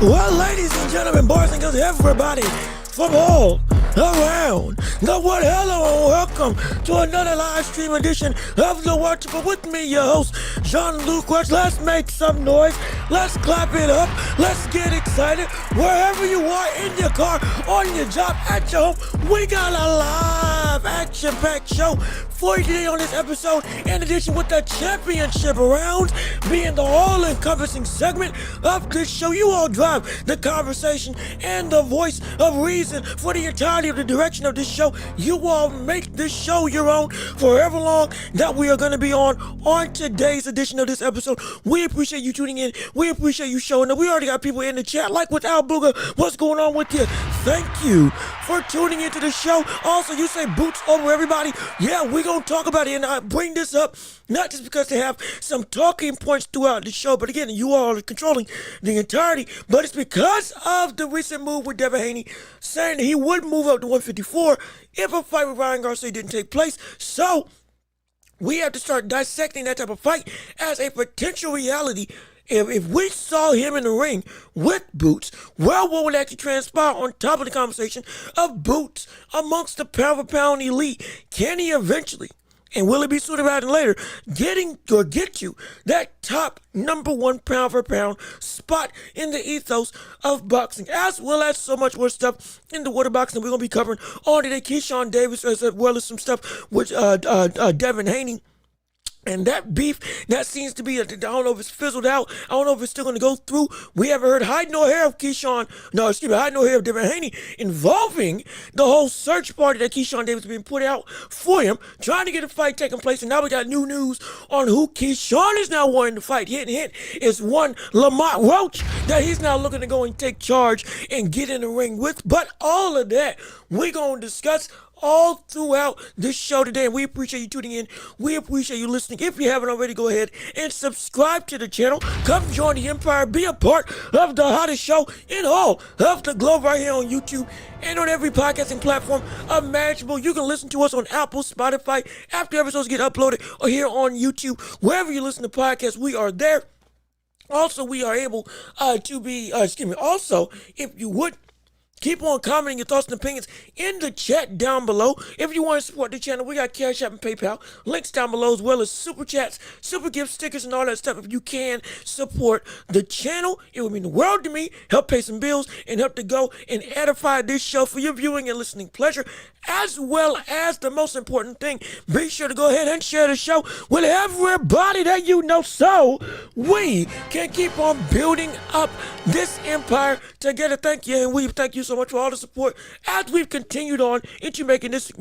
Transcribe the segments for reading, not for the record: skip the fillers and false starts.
Well, ladies and gentlemen, boys and girls, everybody from all around the world, hello and welcome to another live stream edition of The Welch. With me, your host, Jean-Luc Welch. Let's make some noise. Let's clap it up. Let's get excited. Wherever you are, in your car, on your job, at your home, we got a live action-packed show for you today on this episode, in addition with the championship rounds being the all-encompassing segment of this show. You all drive the conversation and the voice of reason for the entirety of the direction of this show. You all make this show your own for however long that we are going to be on today's edition of this episode. We appreciate you tuning in. We appreciate you showing up. We already got people in the chat, like with Al Booger. What's going on with you? Thank you for tuning into the show. Also, you say boots over everybody. Yeah, we're going to talk about it, and I bring this up not just because they have some talking points throughout the show, but again, you all are controlling the entirety, but it's because of the recent move with Devin Haney saying that he would move up to 154 if a fight with Ryan Garcia didn't take place. So we have to start dissecting that type of fight as a potential reality. If we saw him in the ring with Boots, well, what would actually transpire on top of the conversation of Boots amongst the pound-for-pound elite? Can he eventually, and will it be sooner rather than later, get you that top number one pound-for-pound spot in the ethos of boxing, as well as so much more stuff in the world of boxing we're going to be covering on today. Keyshawn Davis, as well as some stuff with Devin Haney. And that beef, that seems to be, I don't know if it's fizzled out. I don't know if it's still going to go through. We haven't heard hide nor hair of hide nor hair of Devin Haney involving the whole search party that Keyshawn Davis has been put out for him, trying to get a fight taking place. And now we got new news on who Keyshawn is now wanting to fight. Hint, it's one Welch that he's now looking to go and take charge and get in the ring with. But all of that, we're going to discuss all throughout this show today, and we appreciate you tuning in. We appreciate you listening. If you haven't already, go ahead and subscribe to the channel. Come join the Empire. Be a part of the hottest show in all of the globe right here on YouTube and on every podcasting platform imaginable. You can listen to us on Apple, Spotify, after episodes get uploaded, or here on YouTube. Wherever you listen to podcasts, we are there. Also, we are able Also, if you would, keep on commenting your thoughts and opinions in the chat down below. If you want to support the channel, we got Cash App and PayPal. Links down below, as well as Super Chats, Super Gift stickers, and all that stuff. If you can support the channel, it would mean the world to me. Help pay some bills and help to go and edify this show for your viewing and listening pleasure. As well as the most important thing, be sure to go ahead and share the show with everybody that you know, so we can keep on building up this empire together. Thank you, and we thank you so much for all the support as we've continued on into making this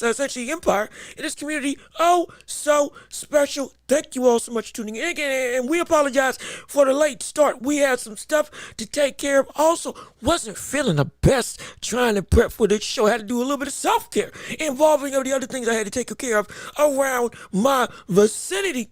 essentially empire in this community so special. Thank you all so much for tuning in again, and we apologize for the late start. We had some stuff to take care of. Also, wasn't feeling the best trying to prep for this show. Had to do a little bit of self-care involving of the other things I had to take care of around my vicinity.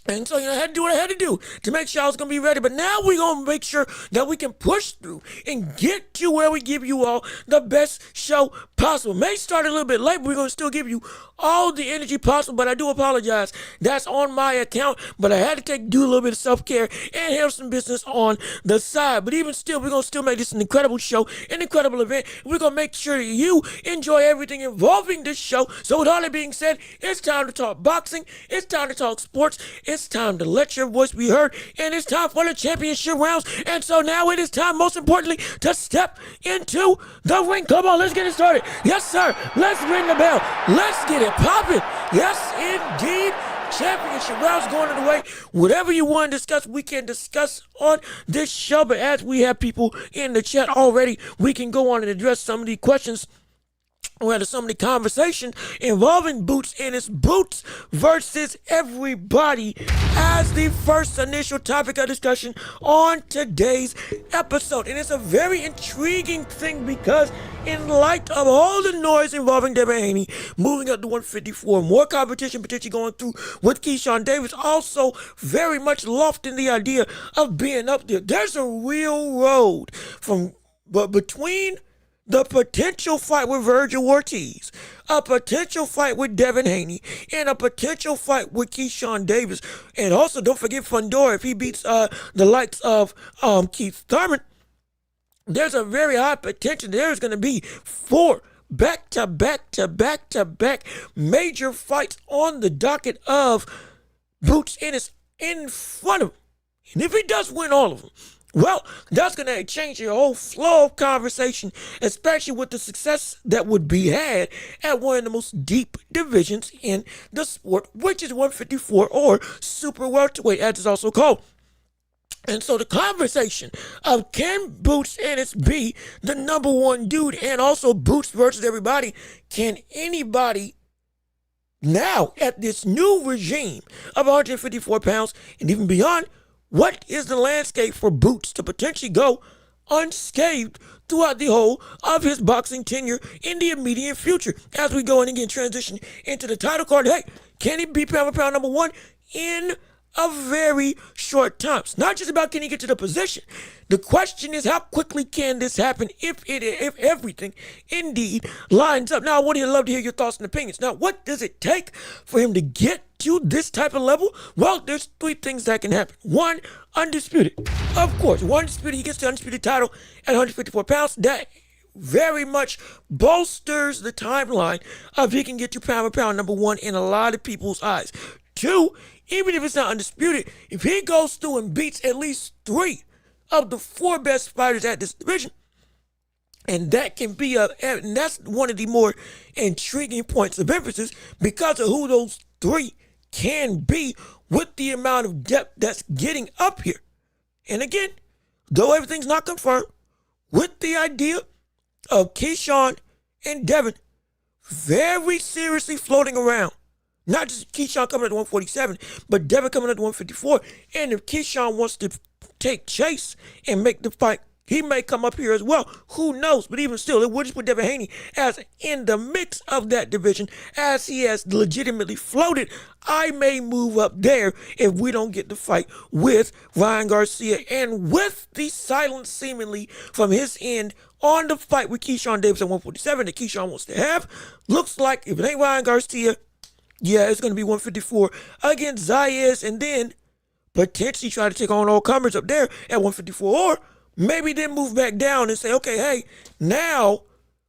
And so, I had to do what I had to do to make sure I was going to be ready. But now we're going to make sure that we can push through and get to where we give you all the best show possible. May start a little bit late, but we're going to still give you all the energy possible. But I do apologize. That's on my account. But I had to do a little bit of self-care and have some business on the side. But even still, we're going to still make this an incredible show, an incredible event. We're going to make sure that you enjoy everything involving this show. So with all that being said, it's time to talk boxing. It's time to talk sports. It's time to let your voice be heard, and it's time for the championship rounds. And so now it is time, most importantly, to step into the ring. Come on, let's get it started. Yes, sir. Let's ring the bell. Let's get it popping. Yes, indeed. Championship rounds going underway. Whatever you want to discuss, we can discuss on this show. But as we have people in the chat already, we can go on and address some of the questions. We had some of the conversation involving Boots, and it's Boots versus everybody as the first initial topic of discussion on today's episode. And it's a very intriguing thing because in light of all the noise involving Devin Haney moving up to 154, more competition potentially going through with Keyshawn Davis, also very much loft in the idea of being up there. There's a real road between the potential fight with Virgil Ortiz, a potential fight with Devin Haney, and a potential fight with Keyshawn Davis. And also, don't forget Fundora. If he beats the likes of Keith Thurman, there's a very high potential there's going to be 4 back-to-back major fights on the docket of Boots Ennis in front of him. And if he does win all of them, well, that's going to change your whole flow of conversation, especially with the success that would be had at one of the most deep divisions in the sport, which is 154 or super welterweight, as it's also called. And so the conversation of can Boots Ennis be the number one dude, and also Boots versus everybody, can anybody now at this new regime of 154 pounds and even beyond, what is the landscape for Boots to potentially go unscathed throughout the whole of his boxing tenure in the immediate future as we go in and get transition into the title card? Hey, can he be pound for pound number one in a very short time? It's not just about can he get to the position. The question is how quickly can this happen if everything indeed lines up. Now, I would love to hear your thoughts and opinions. Now, what does it take for him to get to this type of level? Well, there's 3 things that can happen. 1, undisputed. Of course, 1, undisputed. He gets the undisputed title at 154 pounds. That very much bolsters the timeline of he can get to pound for pound number one in a lot of people's eyes. 2, even if it's not undisputed, if he goes through and beats at least 3 of the 4 best fighters at this division, and that can be and that's one of the more intriguing points of emphasis because of who those 3 can be with the amount of depth that's getting up here. And again, though everything's not confirmed, with the idea of Keyshawn and Devin very seriously floating around. Not just Keyshawn coming at 147, but Devin coming at 154. And if Keyshawn wants to take chase and make the fight, he may come up here as well. Who knows? But even still, it would just put Devin Haney as in the mix of that division as he has legitimately floated. I may move up there if we don't get the fight with Ryan Garcia. And with the silence seemingly from his end on the fight with Keyshawn Davis at 147 that Keyshawn wants to have, looks like if it ain't Ryan Garcia, yeah, it's going to be 154 against Zayas, and then potentially try to take on all comers up there at 154, or maybe then move back down and say, okay, hey, now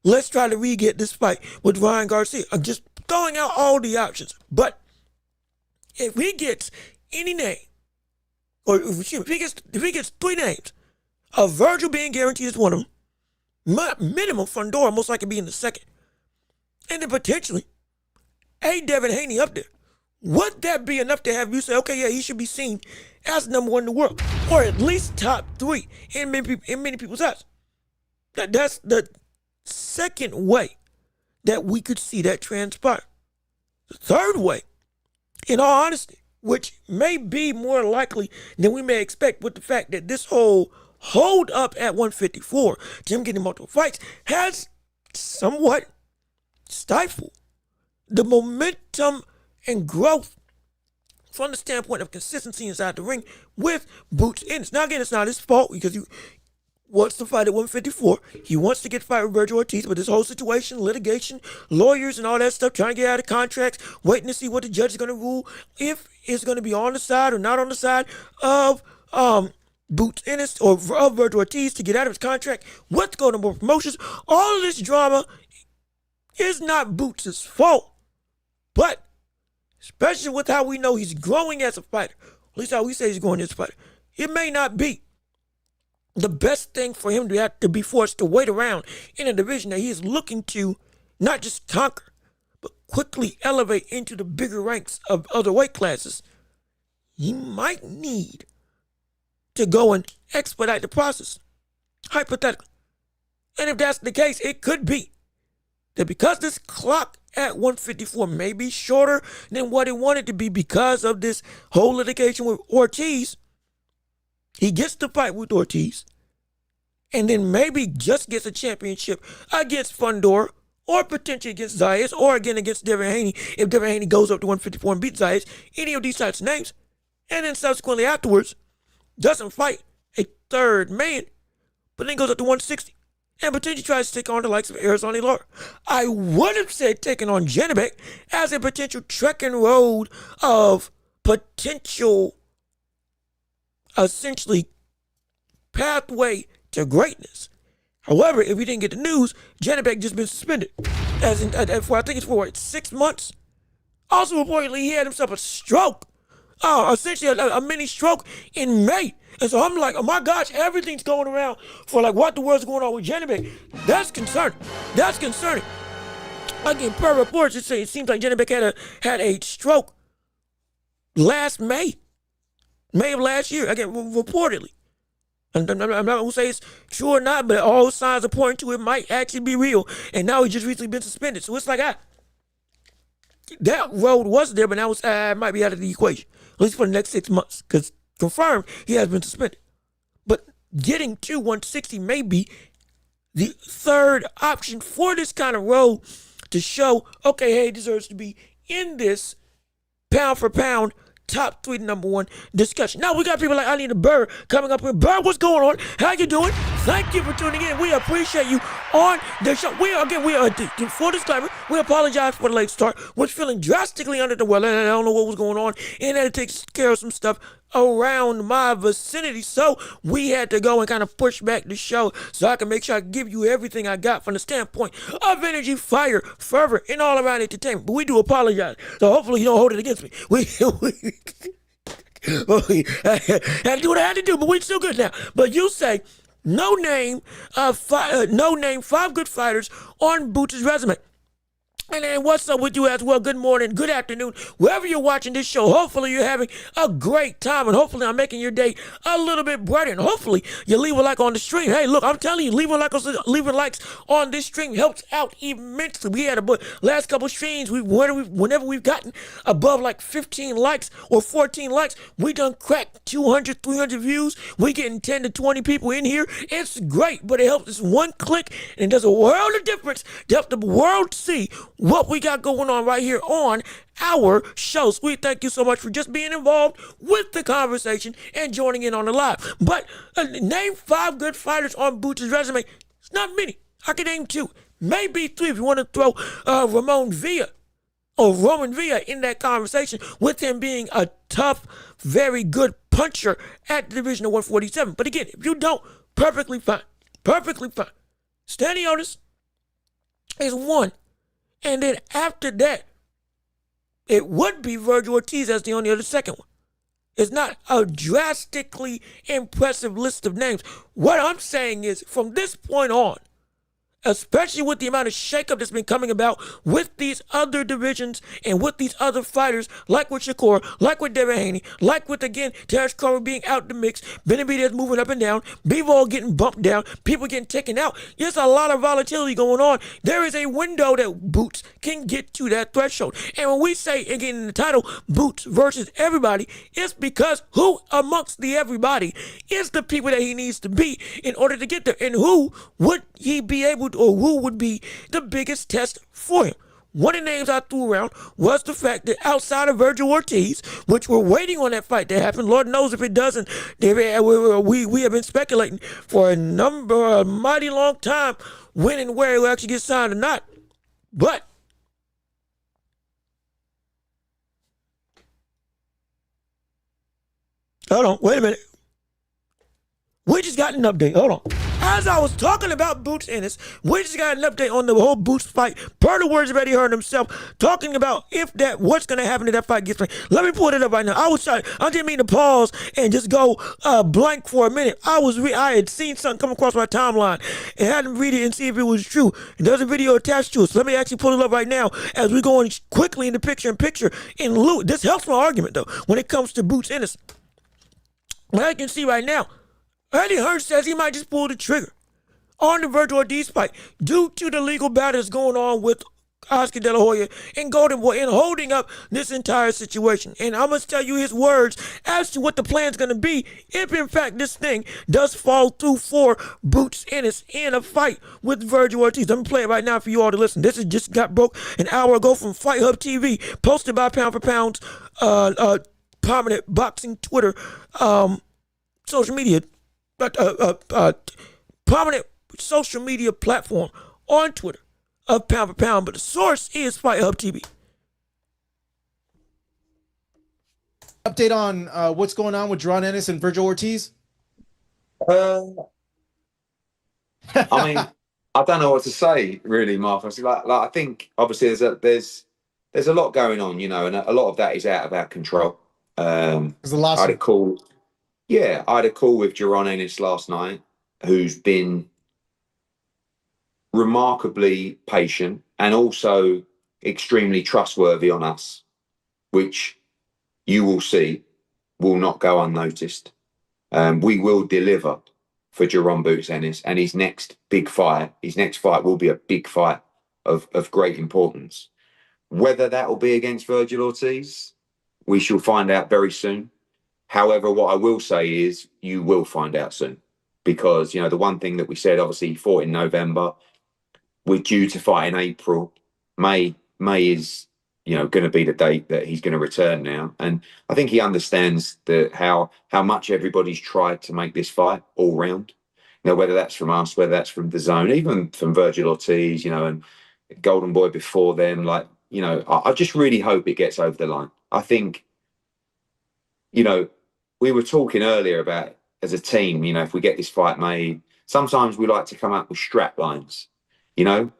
let's try to re-get this fight with Ryan Garcia. I'm just throwing out all the options. But if he gets any name, or if he gets 3 names, of Virgil being guaranteed as one of them, minimum Fundora most likely be in the second, and then potentially Devin Haney up there, would that be enough to have you say, okay, yeah, he should be seen as number 1 in the world, or at least top 3 in many people's eyes? That's the second way that we could see that transpire. The third way, in all honesty, which may be more likely than we may expect with the fact that this whole hold up at 154, Jim getting multiple fights, has somewhat stifled the momentum and growth from the standpoint of consistency inside the ring with Boots Ennis. Now, again, it's not his fault because he wants to fight at 154. He wants to get fight with Virgil Ortiz, but this whole situation, litigation, lawyers and all that stuff, trying to get out of contracts, waiting to see what the judge is going to rule, if it's going to be on the side or not on the side of Boots Ennis or of Virgil Ortiz to get out of his contract, what's going on with promotions. All of this drama is not Boots' fault. But, especially with how we know he's growing as a fighter, at least how we say he's growing as a fighter, it may not be the best thing for him to have to be forced to wait around in a division that he is looking to not just conquer, but quickly elevate into the bigger ranks of other weight classes. He might need to go and expedite the process, hypothetically. And if that's the case, it could be that because this clock at 154 may be shorter than what it wanted to be because of this whole litigation with Ortiz, he gets the fight with Ortiz and then maybe just gets a championship against Fundora or potentially against Zayas or again against Devin Haney if Devin Haney goes up to 154 and beats Zayas, any of these types of names, and then subsequently afterwards doesn't fight a third man, but then goes up to 160 and potentially tries to take on the likes of Arizona Laura. I would have said taking on Janibek as a potential track and road of potential, essentially, pathway to greatness. However, if you didn't get the news, Janibek just been suspended, as in for I think it's for 6 months. Also, reportedly, he had himself a stroke, essentially a mini stroke in May. And so I'm like, oh my gosh, everything's going around for like what the world's going on with Janibek. That's concerning. That's concerning. Again, per reports, it seems like Janibek had a stroke last May of last year. Again, reportedly. I'm not going to say it's true or not, but all signs are pointing to it might actually be real. And now he's just recently been suspended. So it's like, that road was there, but now it's might be out of the equation, at least for the next 6 months, because confirmed he has been suspended. But getting to 160 may be the third option for this kind of road to show, okay, hey, he deserves to be in this pound for pound top 3 number 1 discussion. Now we got people like I Need a Burr coming up here. Burr, what's going on? How you doing? Thank you for tuning in. We appreciate you on the show. We are full disclaimer, we apologize for the late start. We're feeling drastically under the weather, and I don't know what was going on, and had to take care of some stuff around my vicinity, so we had to go and kind of push back the show so I can make sure I give you everything I got from the standpoint of energy, fire, fervor, and all around entertainment. But we do apologize, so hopefully you don't hold it against me. We had to do what I had to do, but we're still good now. But you say no name 5 good fighters on Boots' resume. And then what's up with you as well? Good morning, good afternoon, wherever you're watching this show. Hopefully you're having a great time, and hopefully I'm making your day a little bit brighter. And hopefully you leave a like on the stream. Hey, look, I'm telling you, leaving likes on this stream helps out immensely. We had last couple streams, whenever we've gotten above like 15 likes or 14 likes, we done cracked 200, 300 views. We getting 10 to 20 people in here. It's great, but it helps us one click, and it does a world of difference to help the world see what we got going on right here on our show. So we thank you so much for just being involved with the conversation and joining in on the live. But name 5 good fighters on Boots' resume. It's not many. I can name 2, maybe 3 if you want to throw Roman Villa in that conversation, with him being a tough, very good puncher at the division of 147. But again, if you don't, perfectly fine. Perfectly fine. Stanionis is 1. And then after that, it would be Virgil Ortiz as the only other second one. It's not a drastically impressive list of names. What I'm saying is, from this point on, especially with the amount of shakeup that's been coming about with these other divisions and with these other fighters, like with Shakur, like with Devin Haney, like with, again, Terrence Crawford being out the mix, Benavidez moving up and down, Bivol getting bumped down, people getting taken out. There's a lot of volatility going on. There is a window that Boots can get to that threshold. And when we say, again, in the title, Boots versus everybody, it's because who amongst the everybody is the people that he needs to be in order to get there, and who would he be able, or who would be the biggest test for him. One of the names I threw around was the fact that outside of Virgil Ortiz, which we're waiting on that fight to happen, Lord knows if it doesn't, we have been speculating for a mighty long time when and where it will actually get signed or not. But hold on, wait a minute. We just got an update. Hold on. As I was talking about Boots Ennis, we just got an update on the whole Boots fight. Per the words of Eddie Hearn himself, talking about what's going to happen if that fight gets played. Let me pull it up right now. I didn't mean to pause and just go blank for a minute. I had seen something come across my timeline and had to read it and see if it was true. And there's a video attached to it. So let me actually pull it up right now as we go on quickly into picture. And Lou, this helps my argument, though, when it comes to Boots Ennis. What I can see right now, Eddie Hearn says he might just pull the trigger on the Virgil Ortiz fight due to the legal battles going on with Oscar De La Hoya and Golden Boy and holding up this entire situation. And I'm going to tell you his words as to what the plan's going to be if, in fact, this thing does fall through for Boots Ennis in a fight with Virgil Ortiz. Let me play it right now for you all to listen. This is just got broke an hour ago from Fight Hub TV, posted by Pound for Pound's prominent boxing Twitter social media prominent social media platform on Twitter of Pound for Pound, but the source is Fight Hub TV. Update on what's going on with Jaron Ennis and Virgil Ortiz? I mean, I don't know what to say really, Martha. Like I think obviously there's a lot going on, and a lot of that is out of our control. I had a call with Jaron Ennis last night, who's been remarkably patient and also extremely trustworthy on us, which you will see will not go unnoticed. We will deliver for Jaron Boots Ennis, and his next fight will be a big fight of great importance. Whether that will be against Virgil Ortiz, we shall find out very soon. However, what I will say is you will find out soon, because, the one thing that we said, obviously he fought in November. We're due to fight in April. May is, going to be the date that he's going to return now. And I think he understands how much everybody's tried to make this fight all round. Whether that's from us, whether that's from the zone, even from Virgil Ortiz, and Golden Boy before them. I just really hope it gets over the line. I think, we were talking earlier about, as a team, if we get this fight made, sometimes we like to come up with strap lines.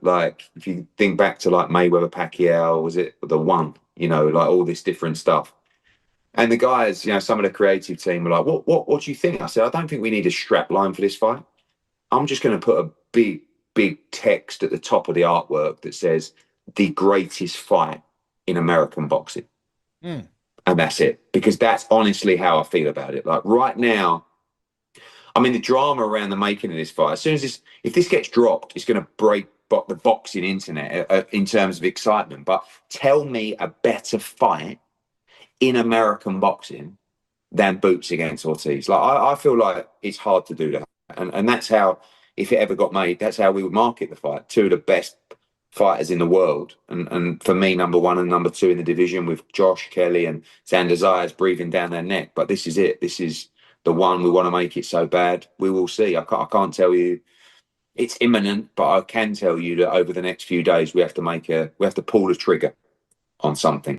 Like if you think back to like Mayweather Pacquiao, was it the one? Like all this different stuff. And the guys, some of the creative team were like, what do you think? I said, I don't think we need a strap line for this fight. I'm just going to put a big text at the top of the artwork that says the greatest fight in American boxing. And that's it, because that's honestly how I feel about it. Like right now, I mean, the drama around the making of this fight, as soon as if this gets dropped, it's going to break the boxing internet in terms of excitement. But tell me a better fight in American boxing than Boots against Ortiz. Like I feel like it's hard to do that. And that's how, if it ever got made, that's how we would market the fight. Two of the best fighters in the world. And for me, number one and number two in the division, with Josh Kelly and Xander Zayas breathing down their neck. But this is it. This is the one. We want to make it so bad. We will see. I can't tell you it's imminent, but I can tell you that over the next few days, we have to pull the trigger on something.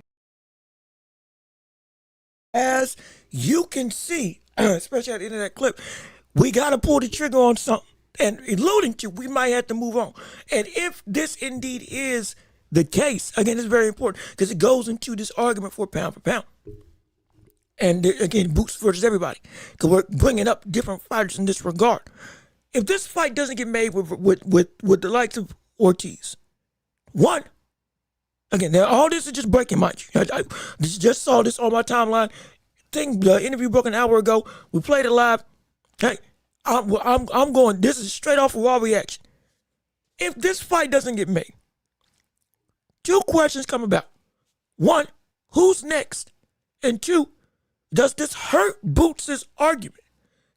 As you can see, especially at the end of that clip, we got to pull the trigger on something. And alluding to, we might have to move on. And if this indeed is the case, again, it's very important because it goes into this argument for pound. And again, Boots versus everybody, because we're bringing up different fighters in this regard. If this fight doesn't get made with the likes of Ortiz, one, again, now all this is just breaking, mind you. I just saw this on my timeline. The interview broke an hour ago. We played it live. Hey, I'm going. This is straight off of raw reaction. If this fight doesn't get made, two questions come about. One, who's next? And two, does this hurt Boots' argument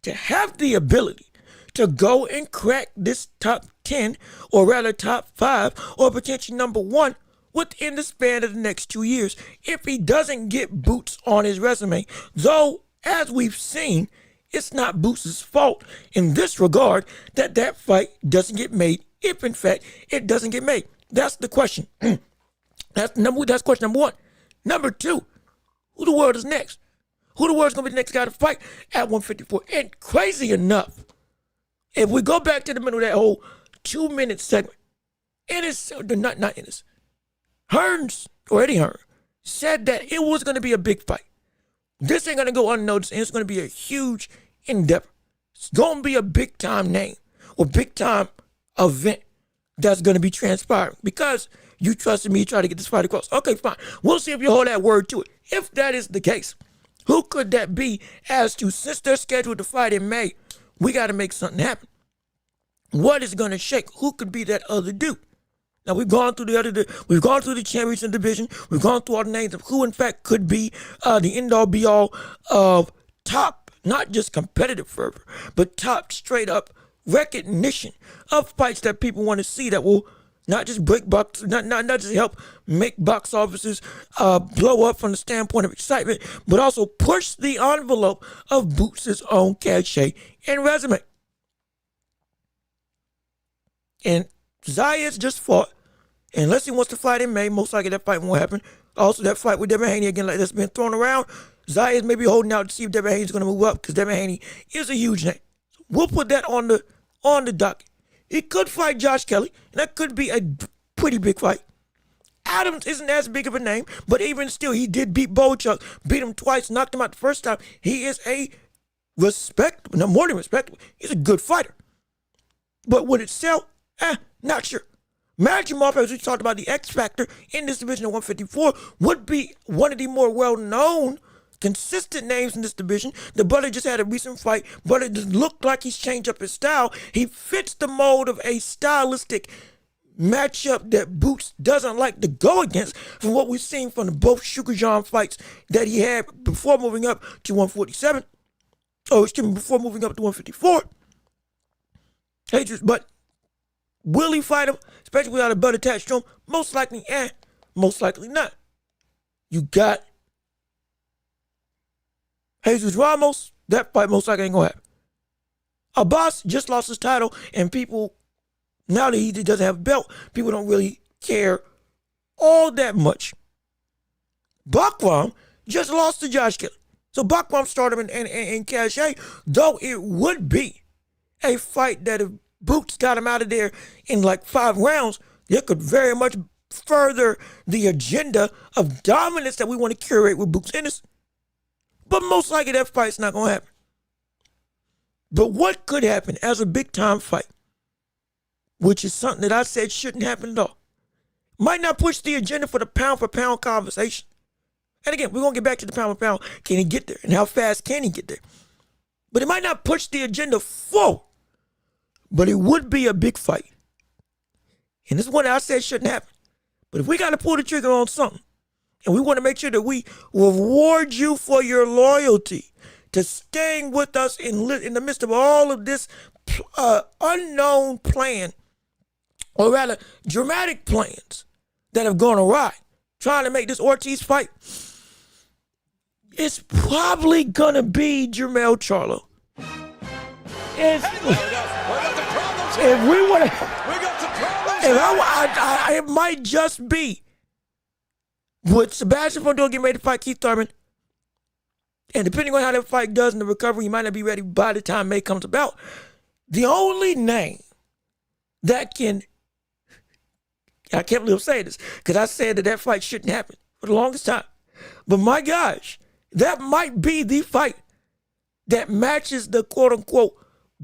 to have the ability to go and crack this top 10, or rather top 5, or potentially number 1 within the span of the next 2 years if he doesn't get Boots on his resume? Though, as we've seen, it's not Boots' fault in this regard that fight doesn't get made, if in fact it doesn't get made. That's the question. That's question number 1. Number 2, who the world is next? Who the world's going to be the next guy to fight at 154? And crazy enough, if we go back to the middle of that whole 2-minute segment, not Ennis, Hearns, or Eddie Hearn, said that it was going to be a big fight. This ain't going to go unnoticed, and it's going to be a huge endeavor. It's going to be a big-time name or big-time event that's going to be transpiring because you trusted me to try to get this fight across. Okay, fine. We'll see if you hold that word to it. If that is the case, who could that be? As to, since they're scheduled to fight in May, we got to make something happen. What is going to shake? Who could be that other dude? Now, we've gone through the championship division. We've gone through all the names of who, in fact, could be the end-all, be-all of top, not just competitive fervor, but top straight-up recognition of fights that people want to see that will not just break box, not just help make box offices blow up from the standpoint of excitement, but also push the envelope of Boots' own cachet and resume. And Zayas just fought. And unless he wants to fight in May, most likely that fight won't happen. Also, that fight with Devin Haney again, like that's been thrown around. Zayas may be holding out to see if Devin Haney's going to move up because Devin Haney is a huge name. So we'll put that on the docket. He could fight Josh Kelly, and that could be a pretty big fight. Adams isn't as big of a name, but even still, he did beat Bochuk, beat him twice, knocked him out the first time. He is a respectable, no more than respectable. He's a good fighter. But would it sell? Not sure. Matching him off, as we talked about, the X factor in this division at 154 would be one of the more well-known, consistent names in this division. The brother just had a recent fight. Brother just looked like he's changed up his style. He fits the mold of a stylistic matchup that Boots doesn't like to go against from what we've seen from the both Sugar John fights that he had before moving up to 147. Oh, excuse me, before moving up to 154. But will he fight him, especially without a belt attached to him? Most likely, most likely not. You got Jesus Ramos. That fight most likely ain't gonna happen. Abbas just lost his title, and people, now that he doesn't have a belt, people don't really care all that much. Bakram just lost to Josh Kelly. So Bakram started him in cachet, though it would be a fight that if Boots got him out of there in like 5 rounds, it could very much further the agenda of dominance that we want to curate with Boots Ennis. But most likely that fight's not going to happen. But what could happen as a big-time fight, which is something that I said shouldn't happen at all, might not push the agenda for the pound-for-pound conversation. And again, we're going to get back to the pound-for-pound. Can he get there? And how fast can he get there? But it might not push the agenda forward. But it would be a big fight. And this is what I said shouldn't happen. But if we got to pull the trigger on something, and we want to make sure that we reward you for your loyalty to staying with us in the midst of all of this unknown plan, or rather dramatic plans that have gone awry, trying to make this Ortiz fight, it's probably going to be Jermell Charlo. If we want to, it might just be with Sebastian Fundora getting ready to fight Keith Thurman, and depending on how that fight does in the recovery, he might not be ready by the time May comes about. The only name that can, I can't believe I'm saying this, because I said that fight shouldn't happen for the longest time. But my gosh, that might be the fight that matches the quote-unquote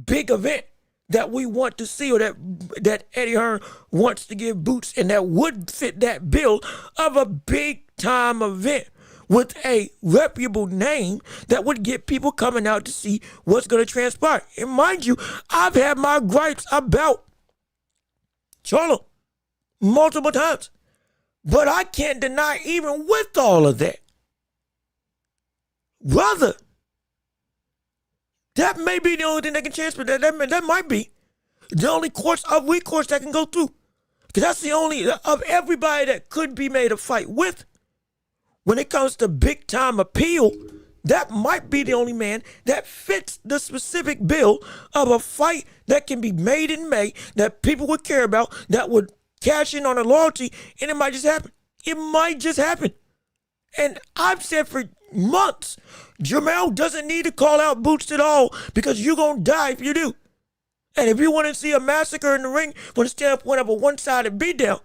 big event that we want to see, or that Eddie Hearn wants to give Boots, and that would fit that bill of a big-time event with a reputable name that would get people coming out to see what's going to transpire. And mind you, I've had my gripes about Charlo multiple times, but I can't deny, even with all of that, brother, that may be the only thing that can transfer. That might be the only course of recourse that can go through. Because that's the only, of everybody that could be made a fight with, when it comes to big time appeal, that might be the only man that fits the specific bill of a fight that can be made in May, that people would care about, that would cash in on a loyalty, and it might just happen. It might just happen. And I've said for months, Jermell doesn't need to call out Boots at all, because you're going to die if you do. And if you want to see a massacre in the ring from the standpoint of a one-sided beatdown,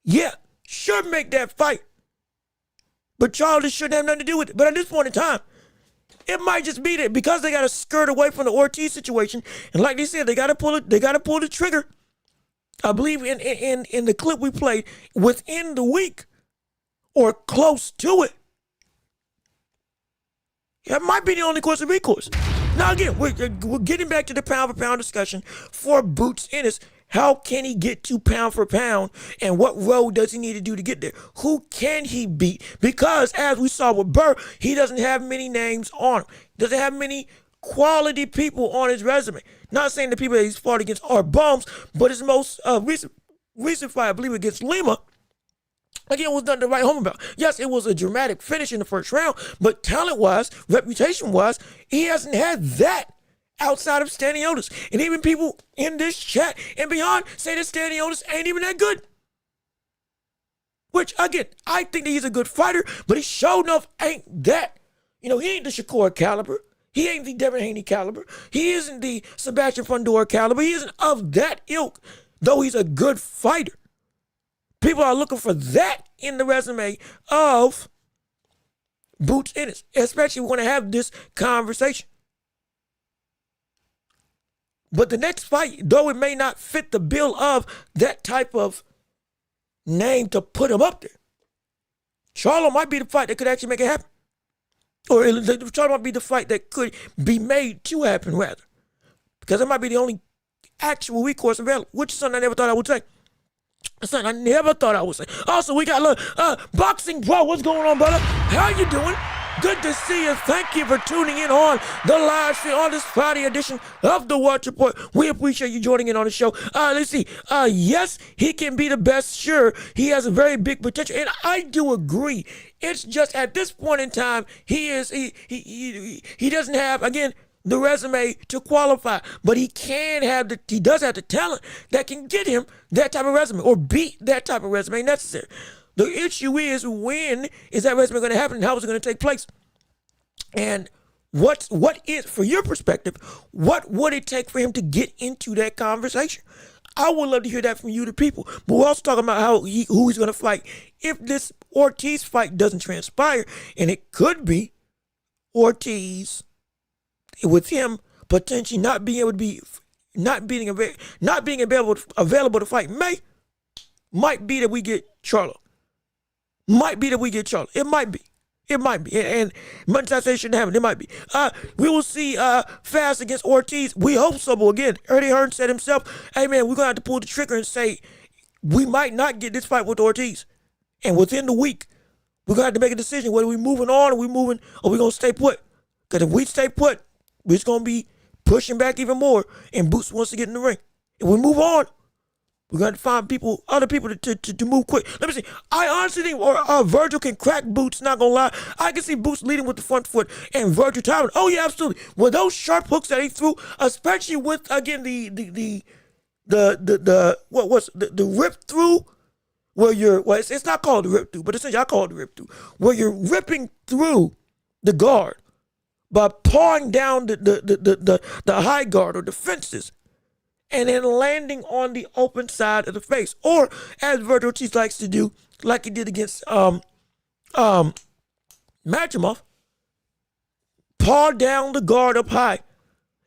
yeah, sure, make that fight. But Charles shouldn't have nothing to do with it. But at this point in time, it might just be that because they got to skirt away from the Ortiz situation, and like they said, they got to pull it. They got to pull the trigger. I believe in the clip we played, within the week or close to it. That might be the only course of recourse. Now again, we're getting back to the pound for pound discussion for Boots Ennis. How can he get to pound for pound, and what road does he need to do to get there? Who can he beat? Because as we saw with Burr, he doesn't have many names on him. He doesn't have many quality people on his resume. Not saying the people that he's fought against are bums, but his most recent fight, I believe, against Lima, again, was nothing to write home about. Yes, it was a dramatic finish in the first round, but talent-wise, reputation-wise, he hasn't had that outside of Staniotis. And even people in this chat and beyond say that Staniotis ain't even that good. Which, again, I think that he's a good fighter, but he sure enough ain't that. He ain't the Shakur caliber. He ain't the Devin Haney caliber. He isn't the Sebastian Fundora caliber. He isn't of that ilk, though he's a good fighter. People are looking for that in the resume of Boots Ennis, especially when they have this conversation. But the next fight, though it may not fit the bill of that type of name to put him up there, Charlo might be the fight that could actually make it happen. Or Charlo might be the fight that could be made to happen, rather. Because it might be the only actual recourse available, which is something I never thought I would say. Something I never thought I would say. Also, we got Boxing Bro. What's going on, brother? How you doing? Good to see you. Thank you for tuning in on the live stream on this Friday edition of the Welch Report. We appreciate you joining in on the show. Let's see. Yes, he can be the best. Sure, he has a very big potential, and I do agree. It's just at this point in time, he doesn't have, again, the resume to qualify, but he does have the talent that can get him that type of resume or beat that type of resume necessary. The issue is, when is that resume going to happen and how is it going to take place? And what is, for your perspective, what would it take for him to get into that conversation? I would love to hear that from you, the people. But we're also talking about who he's going to fight if this Ortiz fight doesn't transpire, and it could be Ortiz with him potentially not being available to fight might be that we get Charlo. It might be. And much as I say it shouldn't happen, it might be. We will see Fast against Ortiz. We hope so. But again, Eddie Hearn said himself, hey man, we're going to have to pull the trigger and say we might not get this fight with Ortiz. And within the week, we're going to have to make a decision whether we're moving on or we're going to stay put. Because if we stay put, we're just going to be pushing back even more, and Boots wants to get in the ring. If we move on, we're going to find other people to move quick. Let me see. I honestly think Virgil can crack Boots, not going to lie. I can see Boots leading with the front foot and Virgil timing. Oh, yeah, absolutely. With those sharp hooks that he threw, especially with, again, the rip through, it's not called the rip through, but essentially I call it the rip through, where you're ripping through the guard by pawing down the high guard or the fences and then landing on the open side of the face. Or, as Virgil Ortiz likes to do, like he did against Machimov, paw down the guard up high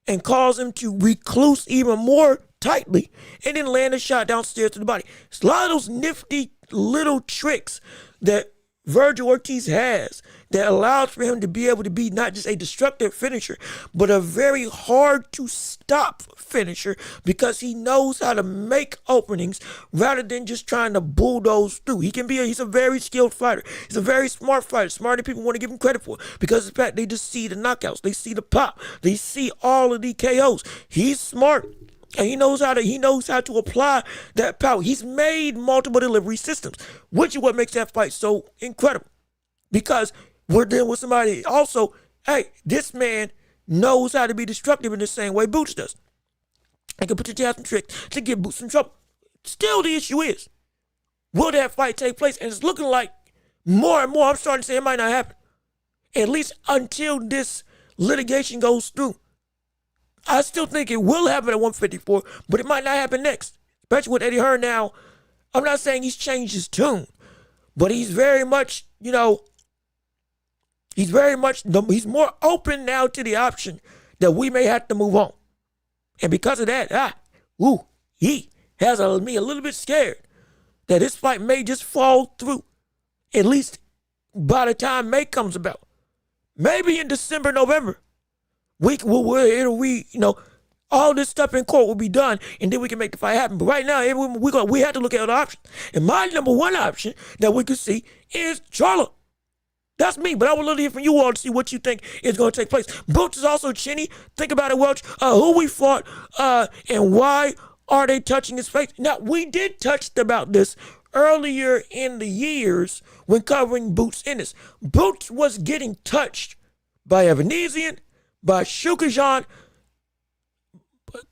and cause him to recluse even more tightly and then land a shot downstairs to the body. It's a lot of those nifty little tricks that Virgil Ortiz has that allows for him to be able to be not just a destructive finisher, but a very hard to stop finisher, because he knows how to make openings rather than just trying to bulldoze through. He's a very skilled fighter. He's a very smart fighter, smarter than people want to give him credit for, because in fact they just see the knockouts, they see the pop, they see all of the KOs. He's smart. And he knows how to apply that power. He's made multiple delivery systems, which is what makes that fight so incredible. Because we're dealing with somebody also, hey, this man knows how to be destructive in the same way Boots does. And can potentially have some tricks to get Boots in trouble. Still, the issue is, will that fight take place? And it's looking like more and more, I'm starting to say it might not happen. At least until this litigation goes through. I still think it will happen at 154, but it might not happen next. Especially with Eddie Hearn now. I'm not saying he's changed his tune, but he's very much, he's more open now to the option that we may have to move on. And because of that, he has me a little bit scared that this fight may just fall through, at least by the time May comes about. Maybe in December, November. All this stuff in court will be done, and then we can make the fight happen. But right now, we have to look at other options. And my number one option that we could see is Charlo. That's me, but I would love to hear from you all to see what you think is going to take place. Boots is also chinny. Think about it, Welch. Who we fought, and why are they touching his face? Now, we did touch about this earlier in the years when covering Boots Ennis. Boots was getting touched by Evanesian, by Shukajan,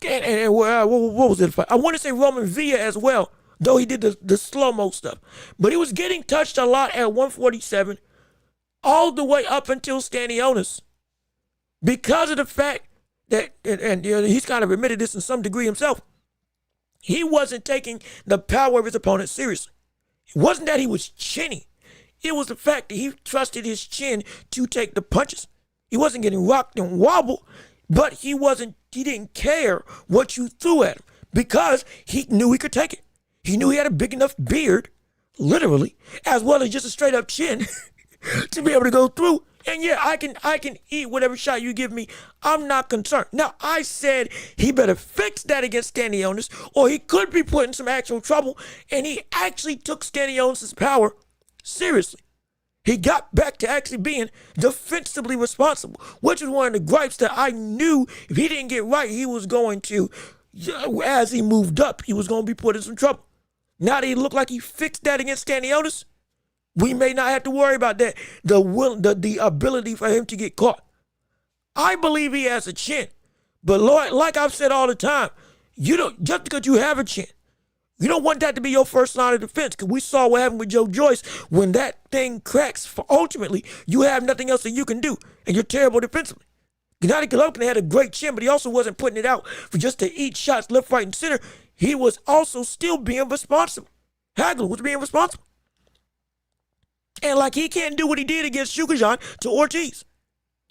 what was it? I want to say Roman Villa as well, though he did the slow-mo stuff. But he was getting touched a lot at 147 all the way up until Stanionis because of the fact that, and he's kind of admitted this in some degree himself, he wasn't taking the power of his opponent seriously. It wasn't that he was chinny. It was the fact that he trusted his chin to take the punches. He wasn't getting rocked and wobbled, but he didn't care what you threw at him because he knew he could take it. He knew he had a big enough beard, literally, as well as just a straight up chin to be able to go through. And yeah, I can eat whatever shot you give me. I'm not concerned. Now, I said he better fix that against Stanionis, or he could be put in some actual trouble. And he actually took Stanionis' power seriously. He got back to actually being defensively responsible, which was one of the gripes that I knew if he didn't get right, he was going to, as he moved up, he was going to be put in some trouble. Now that he looked like he fixed that against Stanionis, we may not have to worry about that. The ability for him to get caught. I believe he has a chin. But Lord, like I've said all the time, just because you have a chin, you don't want that to be your first line of defense, because we saw what happened with Joe Joyce when that thing cracks. For ultimately, you have nothing else that you can do, and you're terrible defensively. Gennady Golovkin had a great chin, but he also wasn't putting it out for just to eat shots left, right, and center. He was also still being responsible. Hagler was being responsible. And like he can't do what he did against Shukajan to Ortiz.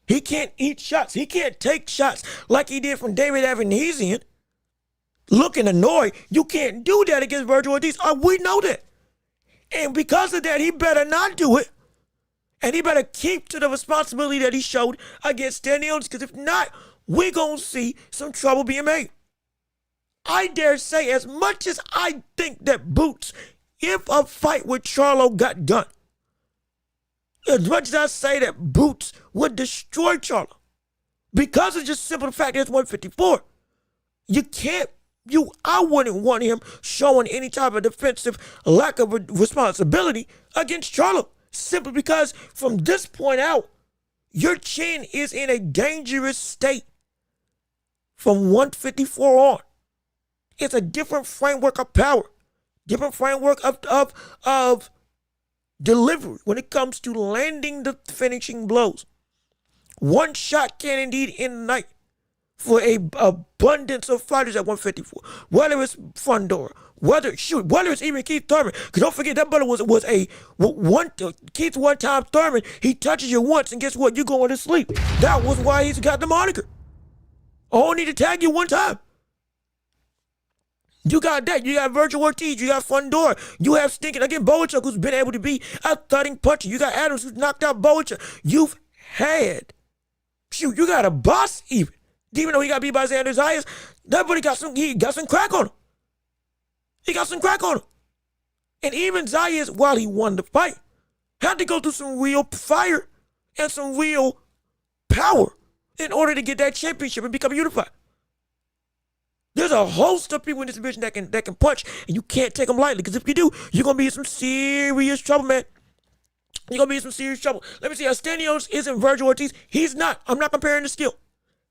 He can't eat shots. He can't take shots like he did from David Avanesian. Looking annoyed. You can't do that against Virgil Ortiz. We know that. And because of that, he better not do it. And he better keep to the responsibility that he showed against Stanionis, because if not, we're going to see some trouble being made. I dare say, as much as I think that Boots, if a fight with Charlo got done, as much as I say that Boots would destroy Charlo, because of just simple fact that it's 154, I wouldn't want him showing any type of defensive lack of responsibility against Charlo, simply because from this point out, your chin is in a dangerous state from 154 on. It's a different framework of power, different framework of delivery when it comes to landing the finishing blows. One shot can indeed end the night for a abundance of fighters at 154. Whether it's Fundora, whether it's even Keith Thurman. Because don't forget, that brother was Keith one-time Thurman. He touches you once, and guess what? You're going to sleep. That was why he's got the moniker. I only need to tag you one time. You got that. You got Virgil Ortiz. You got Fundora. You have stinking, again, Boachuk, who's been able to be a thudding puncher. You got Adams, who's knocked out Boachuk. You got a boss even. Even though he got beat by Xander Zayas, that buddy got some crack on him. He got some crack on him. And even Zayas, while he won the fight, had to go through some real fire and some real power in order to get that championship and become unified. There's a host of people in this division that can punch, and you can't take them lightly, because if you do, you're going to be in some serious trouble, man. You're going to be in some serious trouble. Let me see. Stanionis isn't Virgil Ortiz. He's not. I'm not comparing the skill.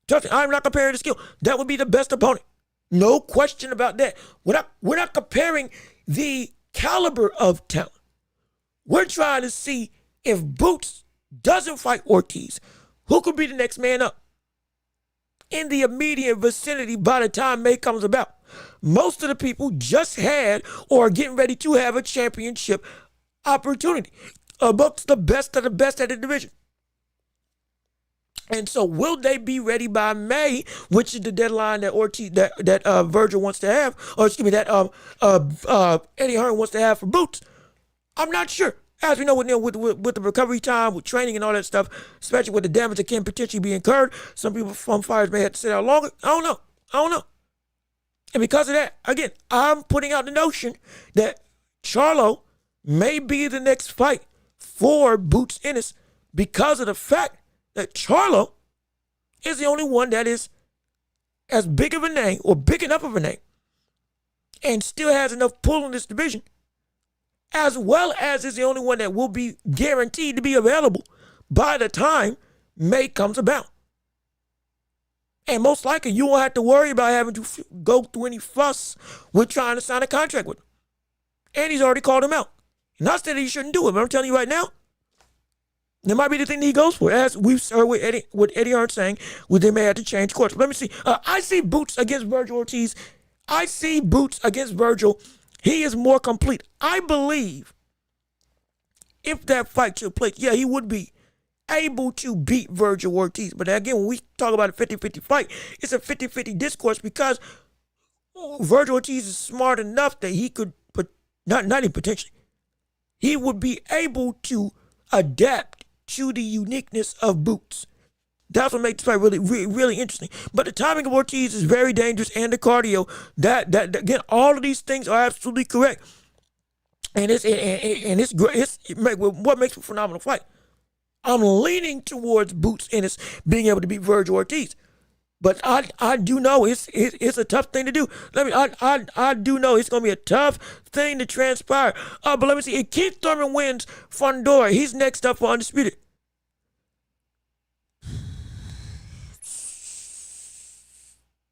Trust me, I'm not comparing the skill. That would be the best opponent. No question about that. We're not comparing the caliber of talent. We're trying to see if Boots doesn't fight Ortiz, who could be the next man up in the immediate vicinity by the time May comes about. Most of the people just had or are getting ready to have a championship opportunity amongst the best of the best at the division. And so, will they be ready by May, which is the deadline that Virgil wants to have, or excuse me, that Eddie Hearn wants to have for Boots? I'm not sure. As we know, with the recovery time, with training and all that stuff, especially with the damage that can potentially be incurred, some people from fighters may have to sit out longer. I don't know. And because of that, again, I'm putting out the notion that Charlo may be the next fight for Boots Ennis, because of the fact that Charlo is the only one that is as big of a name, or big enough of a name, and still has enough pull in this division, as well as is the only one that will be guaranteed to be available by the time May comes about. And most likely, you won't have to worry about having to go through any fuss with trying to sign a contract with him. And he's already called him out. Not saying that he shouldn't do it, but I'm telling you right now, that might be the thing that he goes for. As we've heard with Eddie Hearn saying, well, they may have to change course. Let me see. I see Boots against Virgil Ortiz. I see Boots against Virgil. He is more complete. I believe if that fight took place, yeah, he would be able to beat Virgil Ortiz. But again, when we talk about a 50-50 fight, it's a 50-50 discourse because Virgil Ortiz is smart enough that he could, not even potentially, he would be able to adapt to the uniqueness of Boots. That's what makes this fight really interesting. But the timing of Ortiz is very dangerous, and the cardio. That again, all of these things are absolutely correct. And it's great. What makes it a phenomenal fight. I'm leaning towards Boots Ennis being able to beat Virgil Ortiz. But I do know it's a tough thing to do. I do know it's gonna be a tough thing to transpire. But let me see. If Keith Thurman wins Fundora, he's next up for Undisputed.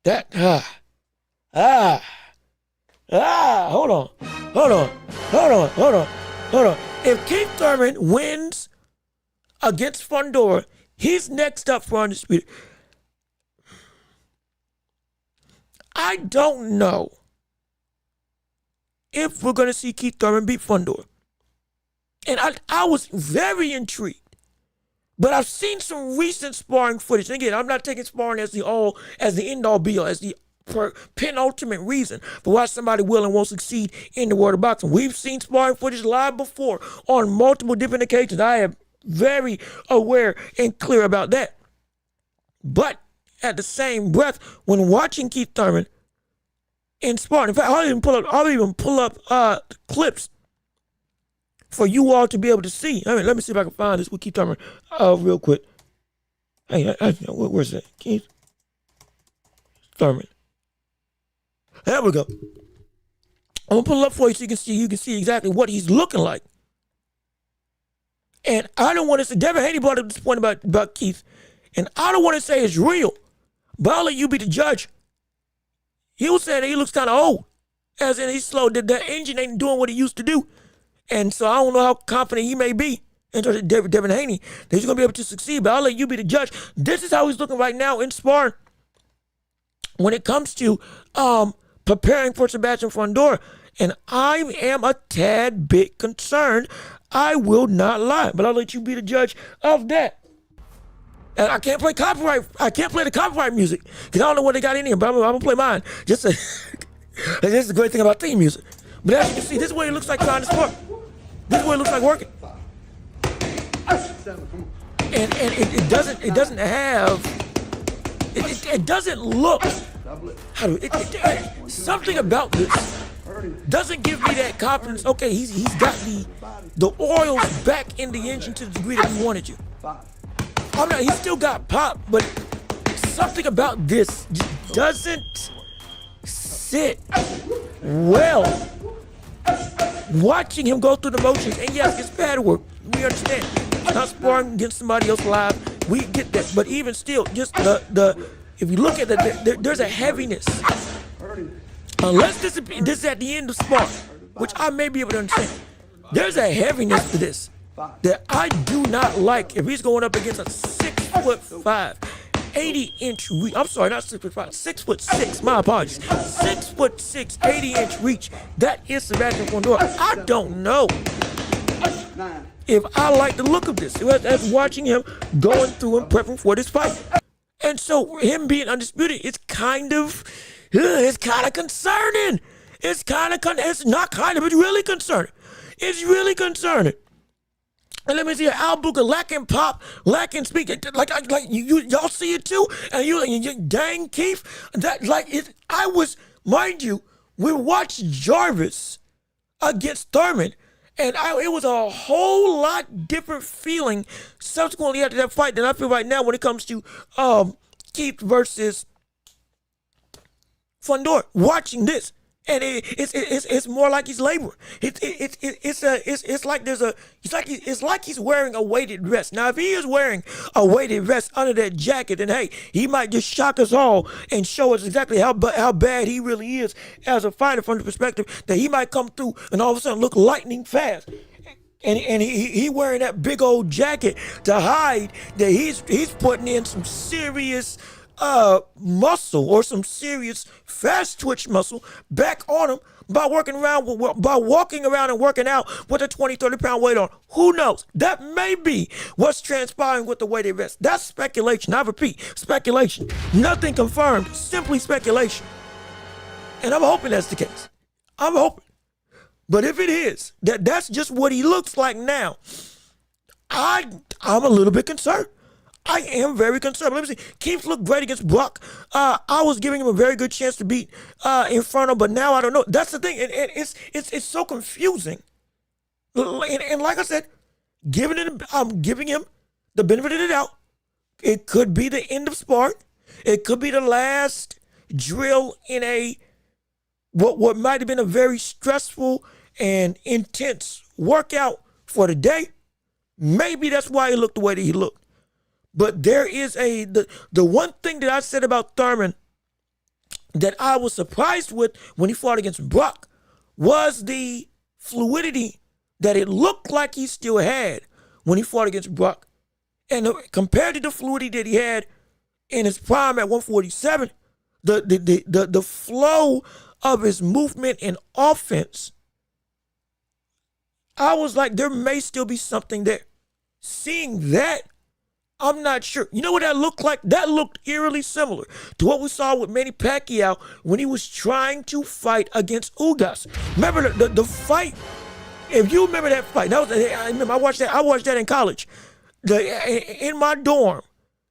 Hold on. If Keith Thurman wins against Fundora, he's next up for Undisputed. I don't know if we're going to see Keith Thurman beat Fundora. And I was very intrigued. But I've seen some recent sparring footage. And again, I'm not taking sparring as the end-all be-all, as the penultimate reason for why somebody will and won't succeed in the world of boxing. We've seen sparring footage live before on multiple different occasions. I am very aware and clear about that. But at the same breath, when watching Keith Thurman in sparring, in fact, I'll even pull up clips for you all to be able to see. I mean, let me see if I can find this with Keith Thurman real quick. Hey, where's that? Keith Thurman. There we go. I'm gonna pull it up for you so you can see exactly what he's looking like. And I don't want to say, Devin Haney brought up this point about Keith, and I don't want to say it's real, but I'll let you be the judge. He was saying that he looks kind of old, as in he's slow. The engine ain't doing what it used to do. And so I don't know how confident he may be in terms of Devin Haney that he's going to be able to succeed, but I'll let you be the judge. This is how he's looking right now in sparring when it comes to preparing for Sebastian Fundora. And I am a tad bit concerned. I will not lie, but I'll let you be the judge of that. And I can't play copyright. I can't play the copyright music because I don't know what they got in here, but I'm going to play mine. This is the great thing about theme music. But as you can see, this is what it looks like trying to spar. This is what it looks like working. And it doesn't have, it doesn't look, something about this doesn't give me that confidence. Okay, he's got the oils back in the engine to the degree that he wanted to. He's still got pop, but something about this just doesn't sit well. Watching him go through the motions, and yes, it's pad work. We understand. Not sparring against somebody else live. We get that. But even still, just if you look at it, there's a heaviness. Unless this is at the end of spar, which I may be able to understand. There's a heaviness to this that I do not like. If he's going up against a 6'5", 80-inch reach. I'm sorry, not 6'5", 6'6". My apologies. 6'6", 80-inch reach. That is Sebastian Fundora. I don't know if I like the look of this. As watching him going through and prepping for this fight, and so him being undisputed, it's kind of concerning. It's not kind of. It's really concerning. It's really concerning. And let me see, Al Booker lacking pop, lacking speed, like y'all see it too, and you dang Keith, mind you, we watched Jarvis against Thurman, and it was a whole lot different feeling subsequently after that fight than I feel right now when it comes to Keith versus Fundora. Watching this, And it's more like he's laboring. It's like it's like he's wearing a weighted vest. Now, if he is wearing a weighted vest under that jacket, then hey, he might just shock us all and show us exactly how bad he really is as a fighter from the perspective that he might come through and all of a sudden look lightning fast. And he wearing that big old jacket to hide that he's putting in some serious muscle or some serious fast twitch muscle back on him by walking around and working out with a 20-30 pound weight on. Who knows? That may be what's transpiring with the weighted vest. That's speculation. I repeat, speculation. Nothing confirmed, simply speculation. And I'm hoping that's the case. I'm hoping. But if it is, that's just what he looks like now, I'm a little bit concerned. I am very concerned. Let me see. Keith looked great against Brock. I was giving him a very good chance to beat Inferno, but now I don't know. That's the thing. And it's so confusing. And like I said, I'm giving him the benefit of the doubt. It could be the end of sparring. It could be the last drill in a what might have been a very stressful and intense workout for the day. Maybe that's why he looked the way that he looked. But there is the one thing that I said about Thurman that I was surprised with when he fought against Brock was the fluidity that it looked like he still had when he fought against Brock. And compared to the fluidity that he had in his prime at 147, the flow of his movement and offense, I was like, there may still be something there. Seeing that, I'm not sure. You know what that looked like? That looked eerily similar to what we saw with Manny Pacquiao when he was trying to fight against Ugas. Remember the fight? If you remember that fight, I remember I watched that in college, in my dorm,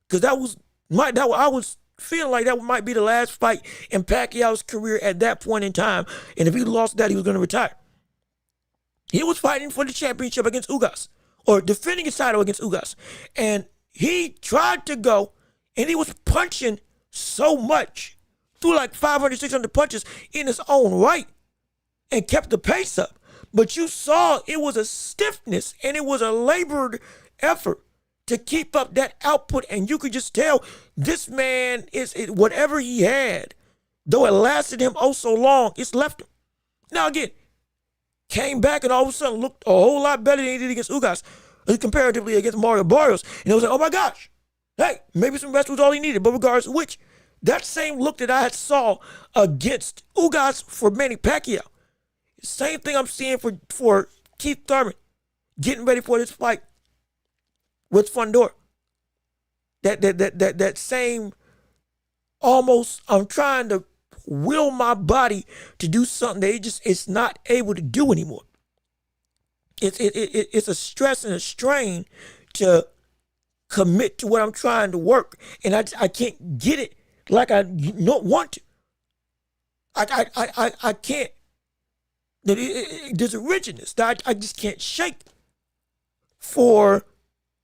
because I was feeling like that might be the last fight in Pacquiao's career at that point in time. And if he lost that, he was going to retire. He was fighting for the championship against Ugas, or defending his title against Ugas. And he tried to go, and he was punching so much, threw like 500, 600 punches in his own right, and kept the pace up. But you saw it was a stiffness, and it was a labored effort to keep up that output. And you could just tell this man whatever he had, though it lasted him oh so long, it's left him. Now again, came back and all of a sudden looked a whole lot better than he did against Ugas, comparatively against Mario Barrios. And it was like, oh my gosh, hey, maybe some rest was all he needed. But regardless of which, that same look that I had saw against Ugas for Manny Pacquiao, same thing I'm seeing for Keith Thurman getting ready for this fight with Fundora. That same almost, I'm trying to will my body to do something that it's not able to do anymore. It's a stress and a strain to commit to what I'm trying to work, and I can't get it like I don't want to. I can't. There's a rigidness that I just can't shake. For